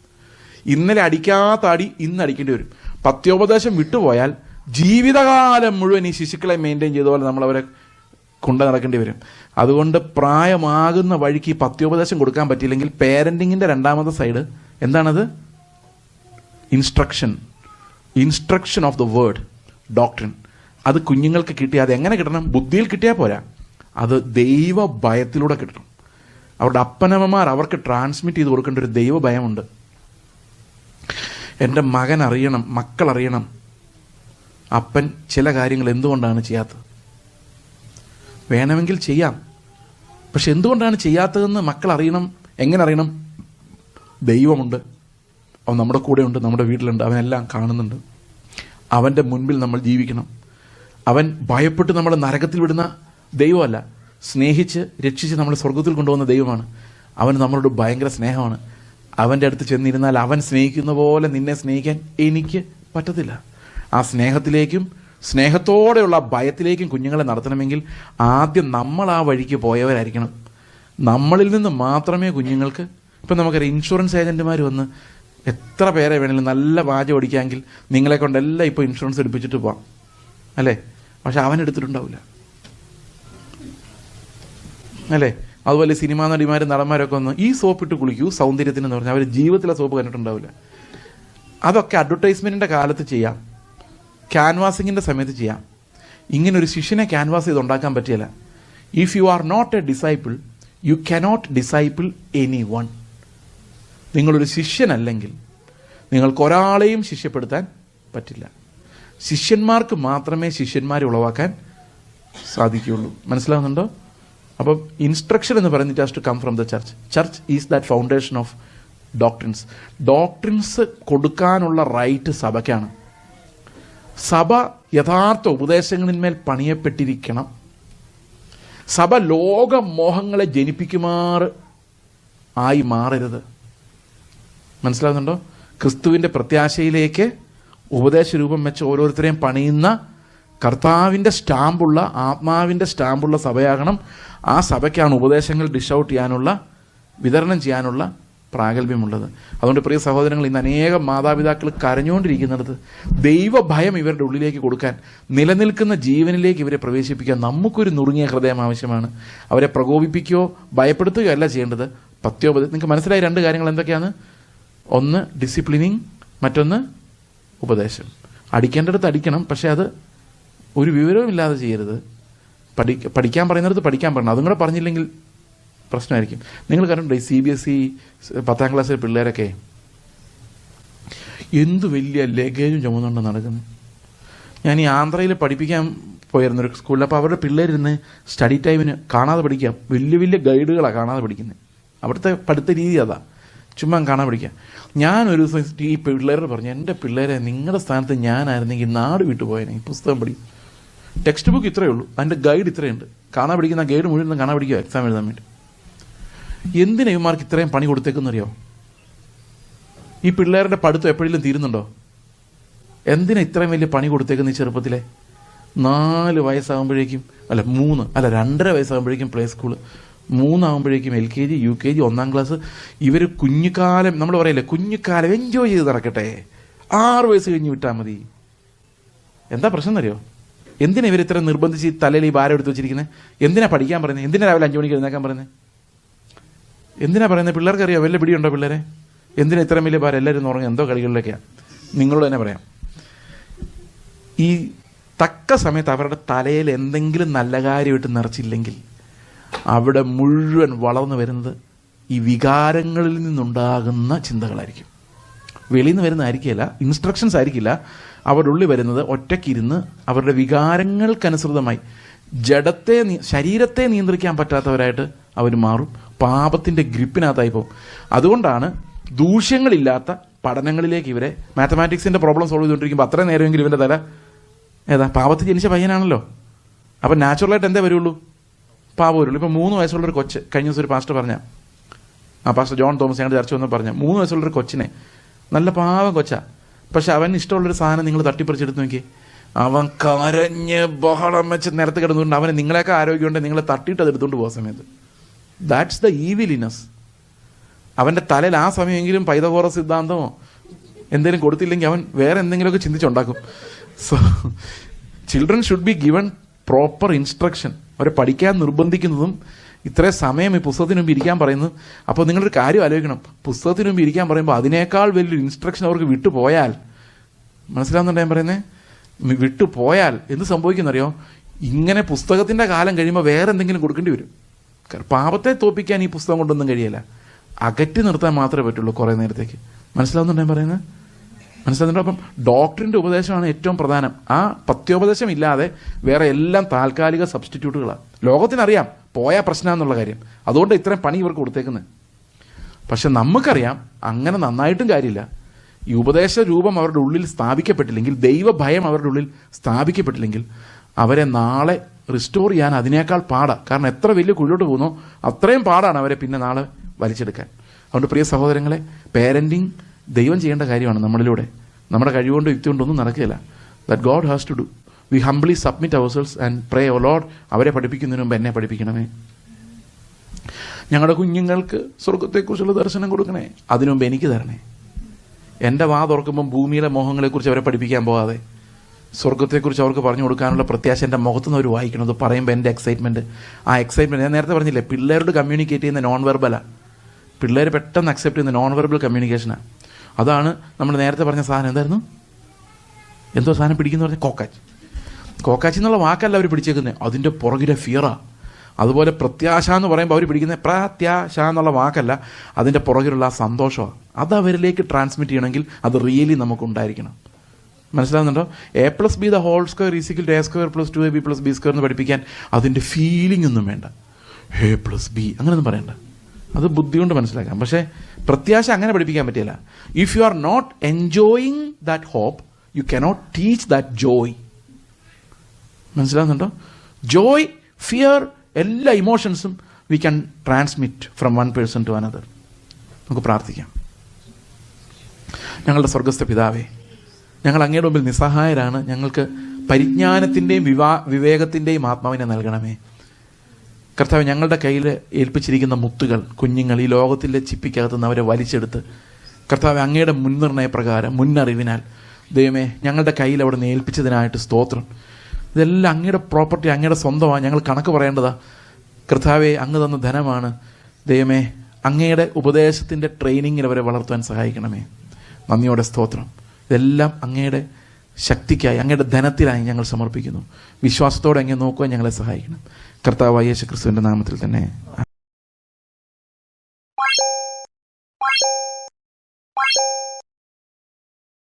ഇന്നലെ അടിക്കാത്ത അടി ഇന്ന് അടിക്കേണ്ടി വരും. പത്യോപദേശം വിട്ടുപോയാൽ ജീവിതകാലം മുഴുവൻ ഈ ശിശുക്കളെ മെയിൻറ്റെയിൻ ചെയ്ത പോലെ നമ്മൾ അവരെ കൊണ്ടു നടക്കേണ്ടി വരും. അതുകൊണ്ട് പ്രായമാകുന്ന വഴിക്ക് ഈ പത്യോപദേശം കൊടുക്കാൻ പറ്റിയില്ലെങ്കിൽ പേരൻറ്റിങ്ങിൻ്റെ 2ാമത്തെ സൈഡ് എന്താണത്? Instruction of the word, doctrine. അത് കുഞ്ഞുങ്ങൾക്ക് കിട്ടിയാൽ അത് എങ്ങനെ കിട്ടണം? ബുദ്ധിയിൽ കിട്ടിയാൽ പോരാ, അത് ദൈവ ഭയത്തിലൂടെ കിട്ടണം. അവരുടെ അപ്പനമ്മമാർ അവർക്ക് ട്രാൻസ്മിറ്റ് ചെയ്ത് കൊടുക്കേണ്ട ഒരു ദൈവ ഭയമുണ്ട്. എൻ്റെ മകൻ അറിയണം, മക്കളറിയണം അപ്പൻ ചില കാര്യങ്ങൾ എന്തുകൊണ്ടാണ് ചെയ്യാത്തത്. വേണമെങ്കിൽ ചെയ്യാം, പക്ഷെ എന്തുകൊണ്ടാണ് ചെയ്യാത്തതെന്ന് മക്കൾ അറിയണം. എങ്ങനെ അറിയണം? ദൈവമുണ്ട്, അവൻ നമ്മുടെ കൂടെയുണ്ട്, നമ്മുടെ വീട്ടിലുണ്ട്, അവനെല്ലാം കാണുന്നുണ്ട്. അവൻ്റെ മുൻപിൽ നമ്മൾ ജീവിക്കണം. അവൻ ഭയപ്പെട്ട് നമ്മളെ നരകത്തിൽ വിടുന്ന ദൈവമല്ല, സ്നേഹിച്ച് രക്ഷിച്ച് നമ്മളെ സ്വർഗത്തിൽ കൊണ്ടുപോകുന്ന ദൈവമാണ്. അവന് നമ്മളോട് ഭയങ്കര സ്നേഹമാണ്. അവൻ്റെ അടുത്ത് ചെന്നിരുന്നാൽ അവൻ സ്നേഹിക്കുന്ന പോലെ നിന്നെ സ്നേഹിക്കാൻ എനിക്ക് പറ്റത്തില്ല. ആ സ്നേഹത്തിലേക്കും സ്നേഹത്തോടെയുള്ള ഭയത്തിലേക്കും കുഞ്ഞുങ്ങളെ നടത്തണമെങ്കിൽ ആദ്യം നമ്മൾ ആ വഴിക്ക് പോയവരായിരിക്കണം. നമ്മളിൽ നിന്ന് മാത്രമേ കുഞ്ഞുങ്ങൾക്ക്, ഇപ്പം നമുക്കറിയാം ഇൻഷുറൻസ് ഏജൻറ്റുമാർ വന്ന് എത്ര പേരെ വേണമെങ്കിലും നല്ല വാചം ഓടിക്കാമെങ്കിൽ നിങ്ങളെ കൊണ്ടെല്ലാം ഇപ്പോൾ ഇൻഷുറൻസ് എടുപ്പിച്ചിട്ട് പോവാം അല്ലേ? പക്ഷെ അവനെടുത്തിട്ടുണ്ടാവില്ല അല്ലേ? അതുപോലെ സിനിമാ നടിമാരും നടന്മാരൊക്കെ ഒന്ന് ഈ സോപ്പിട്ട് കുളിക്കൂ സൗന്ദര്യത്തിനെന്ന് പറഞ്ഞാൽ അവർ ജീവിതത്തിലെ സോപ്പ് കണ്ടിട്ടുണ്ടാവില്ല. അതൊക്കെ അഡ്വർടൈസ്മെൻറ്റിൻ്റെ കാലത്ത് ചെയ്യാം, ക്യാൻവാസിങ്ങിൻ്റെ സമയത്ത് ചെയ്യാം. ഇങ്ങനൊരു ശിഷ്യനെ ക്യാൻവാസ് ചെയ്ത് ഉണ്ടാക്കാൻ പറ്റില്ല. If you are not a disciple you cannot disciple any one. നിങ്ങളൊരു ശിഷ്യനല്ലെങ്കിൽ നിങ്ങൾക്ക് ഒരാളെയും ശിഷ്യപ്പെടുത്താൻ പറ്റില്ല. ശിഷ്യന്മാർക്ക് മാത്രമേ ശിഷ്യന്മാരെ ഉളവാക്കാൻ സാധിക്കുകയുള്ളൂ. മനസ്സിലാവുന്നുണ്ടോ? അപ്പം ഇൻസ്ട്രക്ഷൻ എന്ന് പറയുന്നത് has to come from the church. Church is that foundation of doctrines. Doctrines കൊടുക്കാനുള്ള റൈറ്റ് സഭയ്ക്കാണ്. സഭ യഥാർത്ഥ ഉപദേശങ്ങളിന്മേൽ പണിയപ്പെട്ടിരിക്കണം. സഭ ലോകമോഹങ്ങളെ ജനിപ്പിക്കുമാർ ആയി മാറരുത്. മനസ്സിലാകുന്നുണ്ടോ? ക്രിസ്തുവിൻ്റെ പ്രത്യാശയിലേക്ക് ഉപദേശ രൂപം വെച്ച് ഓരോരുത്തരെയും പണിയുന്ന കർത്താവിൻ്റെ സ്റ്റാമ്പുള്ള, ആത്മാവിൻ്റെ സ്റ്റാമ്പുള്ള സഭയാകണം. ആ സഭയ്ക്കാണ് ഉപദേശങ്ങൾ ഡിഷ് ഔട്ട് ചെയ്യാനുള്ള, വിതരണം ചെയ്യാനുള്ള പ്രാഗൽഭ്യമുള്ളത്. അതുകൊണ്ട് പ്രിയ സഹോദരങ്ങൾ, ഇന്ന് അനേകം മാതാപിതാക്കൾ കരഞ്ഞുകൊണ്ടിരിക്കുന്നിടത്ത് ദൈവഭയം ഇവരുടെ ഉള്ളിലേക്ക് കൊടുക്കാൻ, നിലനിൽക്കുന്ന ജീവനിലേക്ക് ഇവരെ പ്രവേശിപ്പിക്കാൻ നമുക്കൊരു നുറുങ്ങിയ ഹൃദയം ആവശ്യമാണ്. അവരെ പ്രകോപിപ്പിക്കുകയോ ഭയപ്പെടുത്തുകയോ അല്ല ചെയ്യേണ്ടത്. പത്യോപദേശം. നിങ്ങൾക്ക് മനസ്സിലായ 2 കാര്യങ്ങൾ എന്തൊക്കെയാണ്? ഒന്ന് ഡിസിപ്ലിനിങ്, മറ്റൊന്ന് ഉപദേശം. അടിക്കേണ്ടടുത്ത് അടിക്കണം, പക്ഷേ അത് ഒരു വിവരവും ഇല്ലാതെ ചെയ്യരുത്. പഠിക്കാൻ പറയുന്നിടത്ത് പഠിക്കാൻ പറയണം. അതും കൂടെ പറഞ്ഞില്ലെങ്കിൽ പ്രശ്നമായിരിക്കും. നിങ്ങൾ കണ്ടിട്ടുണ്ടോ ഈ CBSE 10ാം ക്ലാസ്സിലെ പിള്ളേരൊക്കെ എന്ത് വലിയ ലഗേജും ചുമന്നുകൊണ്ട് നടക്കുന്നത്. ഞാൻ ഈ ആന്ധ്രയിൽ പഠിപ്പിക്കാൻ പോയിരുന്നൊരു സ്കൂളിൽ. അപ്പോൾ അവരുടെ പിള്ളേരിരുന്ന് സ്റ്റഡി ടൈമിന് കാണാതെ പഠിക്കാം. വലിയ വലിയ ഗൈഡുകളാണ് കാണാതെ പഠിക്കുന്നത്. അവിടുത്തെ പഠിത്ത രീതി അതാ, ചുമ്മാ കാണാൻ പഠിക്കാം. ഞാനൊരു ദിവസം ഈ പിള്ളേരോട് പറഞ്ഞു, എൻ്റെ പിള്ളേരെ നിങ്ങളുടെ സ്ഥാനത്ത് ഞാനായിരുന്നെങ്കിൽ നാട് വിട്ടു പോയേനെ. ഈ പുസ്തകം പഠിക്കും. ടെക്സ്റ്റ് ബുക്ക് ഇത്രയേ ഉള്ളൂ, അതിൻ്റെ ഗൈഡ് ഇത്രയുണ്ട്. കാണാൻ പഠിക്കുന്ന ഗൈഡ് മുഴുവൻ കാണാൻ പഠിക്കുക എക്സാം എഴുതാൻ വേണ്ടി. എന്തിനാ ഇവന്മാർക്ക് ഇത്രയും പണി കൊടുത്തേക്കെന്നറിയോ? ഈ പിള്ളേരുടെ പഠിത്തം എപ്പോഴെങ്കിലും തീരുന്നുണ്ടോ? എന്തിനാ ഇത്രയും വലിയ പണി കൊടുത്തേക്കുന്ന ഈ ചെറുപ്പത്തിലെ? 4 വയസ്സാകുമ്പോഴേക്കും, അല്ല 2.5 വയസ്സാകുമ്പോഴേക്കും പ്ലേ സ്കൂള്, 3 ആകുമ്പോഴേക്കും LKG, UKG, 1ാം ക്ലാസ്. ഇവർ കുഞ്ഞുകാലം, നമ്മൾ പറയില്ലേ, കുഞ്ഞുകാലം എൻജോയ് ചെയ്ത് നടക്കട്ടെ. 6 വയസ്സ് കഴിഞ്ഞ് വിട്ടാൽ മതി. എന്താ പ്രശ്നം എന്നറിയോ? എന്തിനാ ഇവർ ഇത്ര നിർബന്ധിച്ച് തലയിൽ ഈ ഭാരം എടുത്ത് വെച്ചിരിക്കുന്നത്? എന്തിനാ പഠിക്കാൻ പറയുന്നത്? എന്തിനാ രാവിലെ 5 മണിക്ക് എഴുന്നേക്കാൻ പറയുന്നത്? എന്തിനാ പറയുന്നത്? പിള്ളേർക്ക് അറിയാം, വല്ല പിടിയുണ്ടോ പിള്ളേരെ? എന്തിനാ ഇത്രയും വലിയ ഭാരം? എല്ലാവരും ഉറങ്ങും, എന്തോ കളികളിലേക്കാണ്. നിങ്ങളോട് തന്നെ പറയാം, ഈ തക്ക സമയത്ത് അവരുടെ തലയിൽ എന്തെങ്കിലും നല്ല കാര്യമായിട്ട് നിറച്ചില്ലെങ്കിൽ അവിടെ മുഴുവൻ വളർന്നു വരുന്നത് ഈ വികാരങ്ങളിൽ നിന്നുണ്ടാകുന്ന ചിന്തകളായിരിക്കും. വെളിയിൽ നിന്ന് വരുന്നതായിരിക്കില്ല, ഇൻസ്ട്രക്ഷൻസ് ആയിരിക്കില്ല. അവരുടെ ഉള്ളിൽ വരുന്നത് ഒറ്റയ്ക്കിരുന്ന് അവരുടെ വികാരങ്ങൾക്കനുസൃതമായി ശരീരത്തെ നിയന്ത്രിക്കാൻ പറ്റാത്തവരായിട്ട് അവർ മാറും. പാപത്തിൻ്റെ ഗ്രിപ്പിനകത്തായി പോകും. അതുകൊണ്ടാണ് ദൂഷ്യങ്ങളില്ലാത്ത പഠനങ്ങളിലേക്ക് ഇവരെ, മാത്തമാറ്റിക്സിൻ്റെ പ്രോബ്ലം സോൾവ് ചെയ്തുകൊണ്ടിരിക്കുമ്പോൾ അത്രയും നേരമെങ്കിലും ഇവൻ്റെ തല പാപത്തിൽ ജനിച്ച പയ്യനാണല്ലോ. അപ്പം നാച്ചുറലായിട്ട് എന്തേ വരുള്ളൂ? പാപം വരുള്ളൂ. ഇപ്പം 3 വയസ്സുള്ളൊരു കൊച്ച്, കഴിഞ്ഞ ദിവസം ഒരു പാസ്റ്റർ പറഞ്ഞ, പാസ്റ്റർ ജോൺ തോമസ് ഞങ്ങളുടെ ചർച്ച വന്ന് പറഞ്ഞ, 3 വയസ്സുള്ളൊരു കൊച്ചിനെ, നല്ല പാവം കൊച്ചാ, പക്ഷെ അവന് ഇഷ്ടമുള്ളൊരു സാധനം നിങ്ങൾ തട്ടിപ്പറിച്ചെടുത്ത് നോക്കി, അവൻ കരഞ്ഞ് ബഹളം വെച്ച് നിരത്ത് കിടന്നുകൊണ്ട് അവന് നിങ്ങളെയൊക്കെ ആരോഗ്യമുണ്ട്, നിങ്ങളെ തട്ടിയിട്ട് അത് എടുത്തുകൊണ്ട് പോകുന്ന സമയത്ത്, ദാറ്റ്സ് ദ ഈവിലിനെസ്. അവൻ്റെ തലയിൽ ആ സമയമെങ്കിലും പൈതഗോറസ് സിദ്ധാന്തമോ എന്തെങ്കിലും കൊടുത്തില്ലെങ്കിൽ അവൻ വേറെ എന്തെങ്കിലുമൊക്കെ ചിന്തിച്ചുണ്ടാക്കും. So children should be given proper instruction. അവരെ പഠിക്കാൻ നിർബന്ധിക്കുന്നതും ഇത്രയും സമയം ഈ പുസ്തകത്തിന് മുമ്പ് ഇരിക്കാൻ പറയുന്നത്. അപ്പോൾ നിങ്ങളൊരു കാര്യം ആലോചിക്കണം, പുസ്തകത്തിന് മുമ്പ് ഇരിക്കാൻ പറയുമ്പോൾ അതിനേക്കാൾ വലിയൊരു ഇൻസ്ട്രക്ഷൻ അവർക്ക് വിട്ടുപോയാൽ, മനസ്സിലാവുന്നുണ്ടോ ഞാൻ പറയുന്നത്? വിട്ടുപോയാൽ എന്ത് സംഭവിക്കുന്നറിയോ? ഇങ്ങനെ പുസ്തകത്തിൻ്റെ കാലം കഴിയുമ്പോൾ വേറെ എന്തെങ്കിലും കൊടുക്കേണ്ടി വരും. പാപത്തെ തോൽപ്പിക്കാൻ ഈ പുസ്തകം കൊണ്ടൊന്നും കഴിയില്ല, അകറ്റി നിർത്താൻ മാത്രമേ പറ്റുള്ളൂ കുറേ നേരത്തേക്ക്. മനസ്സിലാവുന്നുണ്ടോ ഞാൻ പറയുന്നത്? മനസ്സിലാകുന്നുണ്ടോ? അപ്പം ഡോക്ടറിൻ്റെ ഉപദേശമാണ് ഏറ്റവും പ്രധാനം. ആ പത്യോപദേശം ഇല്ലാതെ വേറെ എല്ലാം താൽക്കാലിക സബ്സ്റ്റിറ്റ്യൂട്ടുകളാണ്. ലോകത്തിനറിയാം പോയാൽ പ്രശ്നമെന്നുള്ള കാര്യം, അതുകൊണ്ട് ഇത്രയും പണി ഇവർക്ക് കൊടുത്തേക്കുന്നത്. പക്ഷെ നമുക്കറിയാം അങ്ങനെ നന്നായിട്ടും കാര്യമില്ല. ഈ ഉപദേശ രൂപം അവരുടെ ഉള്ളിൽ സ്ഥാപിക്കപ്പെട്ടില്ലെങ്കിൽ, ദൈവഭയം അവരുടെ ഉള്ളിൽ സ്ഥാപിക്കപ്പെട്ടില്ലെങ്കിൽ അവരെ നാളെ റിസ്റ്റോർ ചെയ്യാൻ അതിനേക്കാൾ പാടാണ്. കാരണം എത്ര വലിയ കുഴിലോട്ട് പോകുന്നോ അത്രയും പാടാണ് അവരെ പിന്നെ നാളെ വലിച്ചെടുക്കാൻ. അതുകൊണ്ട് പ്രിയ സഹോദരങ്ങളെ, പേരൻറ്റിങ് ദൈവം ചെയ്യേണ്ട കാര്യമാണ് നമ്മളിലൂടെ. നമ്മുടെ കഴിവുകൊണ്ടോ യുക്തി കൊണ്ടോ ഒന്നും നടക്കില്ല. That God has to do. We humbly submit ourselves and pray, O Lord, അവരെ പഠിപ്പിക്കുന്നതിന് മുമ്പ് എന്നെ പഠിപ്പിക്കണമേ. ഞങ്ങളുടെ കുഞ്ഞുങ്ങൾക്ക് സ്വർഗത്തെക്കുറിച്ചുള്ള ദർശനം കൊടുക്കണേ, അതിനു മുമ്പ് എനിക്ക് തരണേ. എൻ്റെ വാ തുറക്കുമ്പം ഭൂമിയിലെ മോഹങ്ങളെക്കുറിച്ച് അവരെ പഠിപ്പിക്കാൻ പോകാതെ സ്വർഗത്തെക്കുറിച്ച് അവർക്ക് പറഞ്ഞു കൊടുക്കാനുള്ള പ്രത്യാശ എൻ്റെ മുഖത്തുനിന്ന് അവർ വായിക്കണത് പറയുമ്പോൾ എൻ്റെ എക്സൈറ്റ്മെൻറ്റ്, ആ എക്സൈറ്റ്മെൻറ്റ് ഞാൻ നേരത്തെ പറഞ്ഞില്ലേ, പിള്ളേരോട് കമ്മ്യൂണിക്കേറ്റ് ചെയ്യുന്ന നോൺ വെർബലാണ്. പിള്ളേർ പെട്ടെന്ന് അക്സെപ്റ്റ് ചെയ്യുന്ന നോൺ വെർബൽ കമ്മ്യൂണിക്കേഷനാണ്. അതാണ് നമ്മൾ നേരത്തെ പറഞ്ഞ സാധനം. എന്തായിരുന്നു? എന്തോ സാധനം പിടിക്കുന്ന പറഞ്ഞാൽ കോക്കാച്ചി. കോക്കാച്ചി എന്നുള്ള വാക്കല്ല അവർ പിടിച്ചേക്കുന്നത്, അതിൻ്റെ പുറകിലെ ഫിയറാണ്. അതുപോലെ പ്രത്യാശ എന്ന് പറയുമ്പോൾ അവർ പിടിക്കുന്ന പ്രത്യാശ എന്നുള്ള വാക്കല്ല, അതിൻ്റെ പുറകിലുള്ള ആ സന്തോഷമാണ്. അത് അവരിലേക്ക് ട്രാൻസ്മിറ്റ് ചെയ്യണമെങ്കിൽ അത് റിയലി നമുക്കുണ്ടായിരിക്കണം. മനസ്സിലാകുന്നുണ്ടോ? A+B² A² + 2AB + B² എന്ന് പഠിപ്പിക്കാൻ അതിൻ്റെ ഫീലിംഗ് ഒന്നും വേണ്ട. A+B അങ്ങനെയൊന്നും പറയണ്ട, അത് ബുദ്ധി കൊണ്ട് മനസ്സിലാക്കാം. പക്ഷേ പ്രത്യാശ അങ്ങനെ പഠിപ്പിക്കാൻ പറ്റില്ല. If you are not enjoying that hope, you cannot teach that joy. മനസ്സിലാകുന്നുണ്ടോ? ജോയ്, ഫിയർ, എല്ലാ ഇമോഷൻസും we can transmit from one person to another. നമുക്ക് പ്രാർത്ഥിക്കാം. ഞങ്ങളുടെ സ്വർഗസ്ഥ പിതാവേ, ഞങ്ങൾ അങ്ങയുടെ മുമ്പിൽ നിസ്സഹായരാണ്. ഞങ്ങൾക്ക് പരിജ്ഞാനത്തിൻ്റെയും വിവേകത്തിൻ്റെയും ആത്മാവിനെ നൽകണമേ. കർത്താവ്, ഞങ്ങളുടെ കയ്യിൽ ഏൽപ്പിച്ചിരിക്കുന്ന മുത്തുകൾ, കുഞ്ഞുങ്ങൾ ഈ ലോകത്തിലെ ചിപ്പിക്കകത്ത് നിന്ന് അവരെ വലിച്ചെടുത്ത് കർത്താവ് അങ്ങയുടെ മുൻനിർണയപ്രകാരം, മുന്നറിവിനാൽ ദൈവമേ ഞങ്ങളുടെ കയ്യിൽ അവിടെ നിന്ന് ഏൽപ്പിച്ചതിനായിട്ട് സ്തോത്രം. ഇതെല്ലാം അങ്ങയുടെ പ്രോപ്പർട്ടി, അങ്ങയുടെ സ്വന്തമാണ്. ഞങ്ങൾ കണക്ക് പറയേണ്ടതാ കർത്താവെ. അങ്ങ് തന്ന ധനമാണ് ദൈവമേ. അങ്ങയുടെ ഉപദേശത്തിൻ്റെ ട്രെയിനിങ്ങിൽ അവരെ വളർത്താൻ സഹായിക്കണമേ. നന്ദിയോടെ സ്തോത്രം. ഇതെല്ലാം അങ്ങയുടെ ശക്തിക്കായി, അങ്ങയുടെ ധനത്തിലായി ഞങ്ങൾ സമർപ്പിക്കുന്നു. വിശ്വാസത്തോടെ അങ്ങ് നോക്കുവാൻ ഞങ്ങളെ സഹായിക്കണം. കർത്താവായ യേശു ക്രിസ്തുവിൻ്റെ നാമത്തിൽ തന്നെ.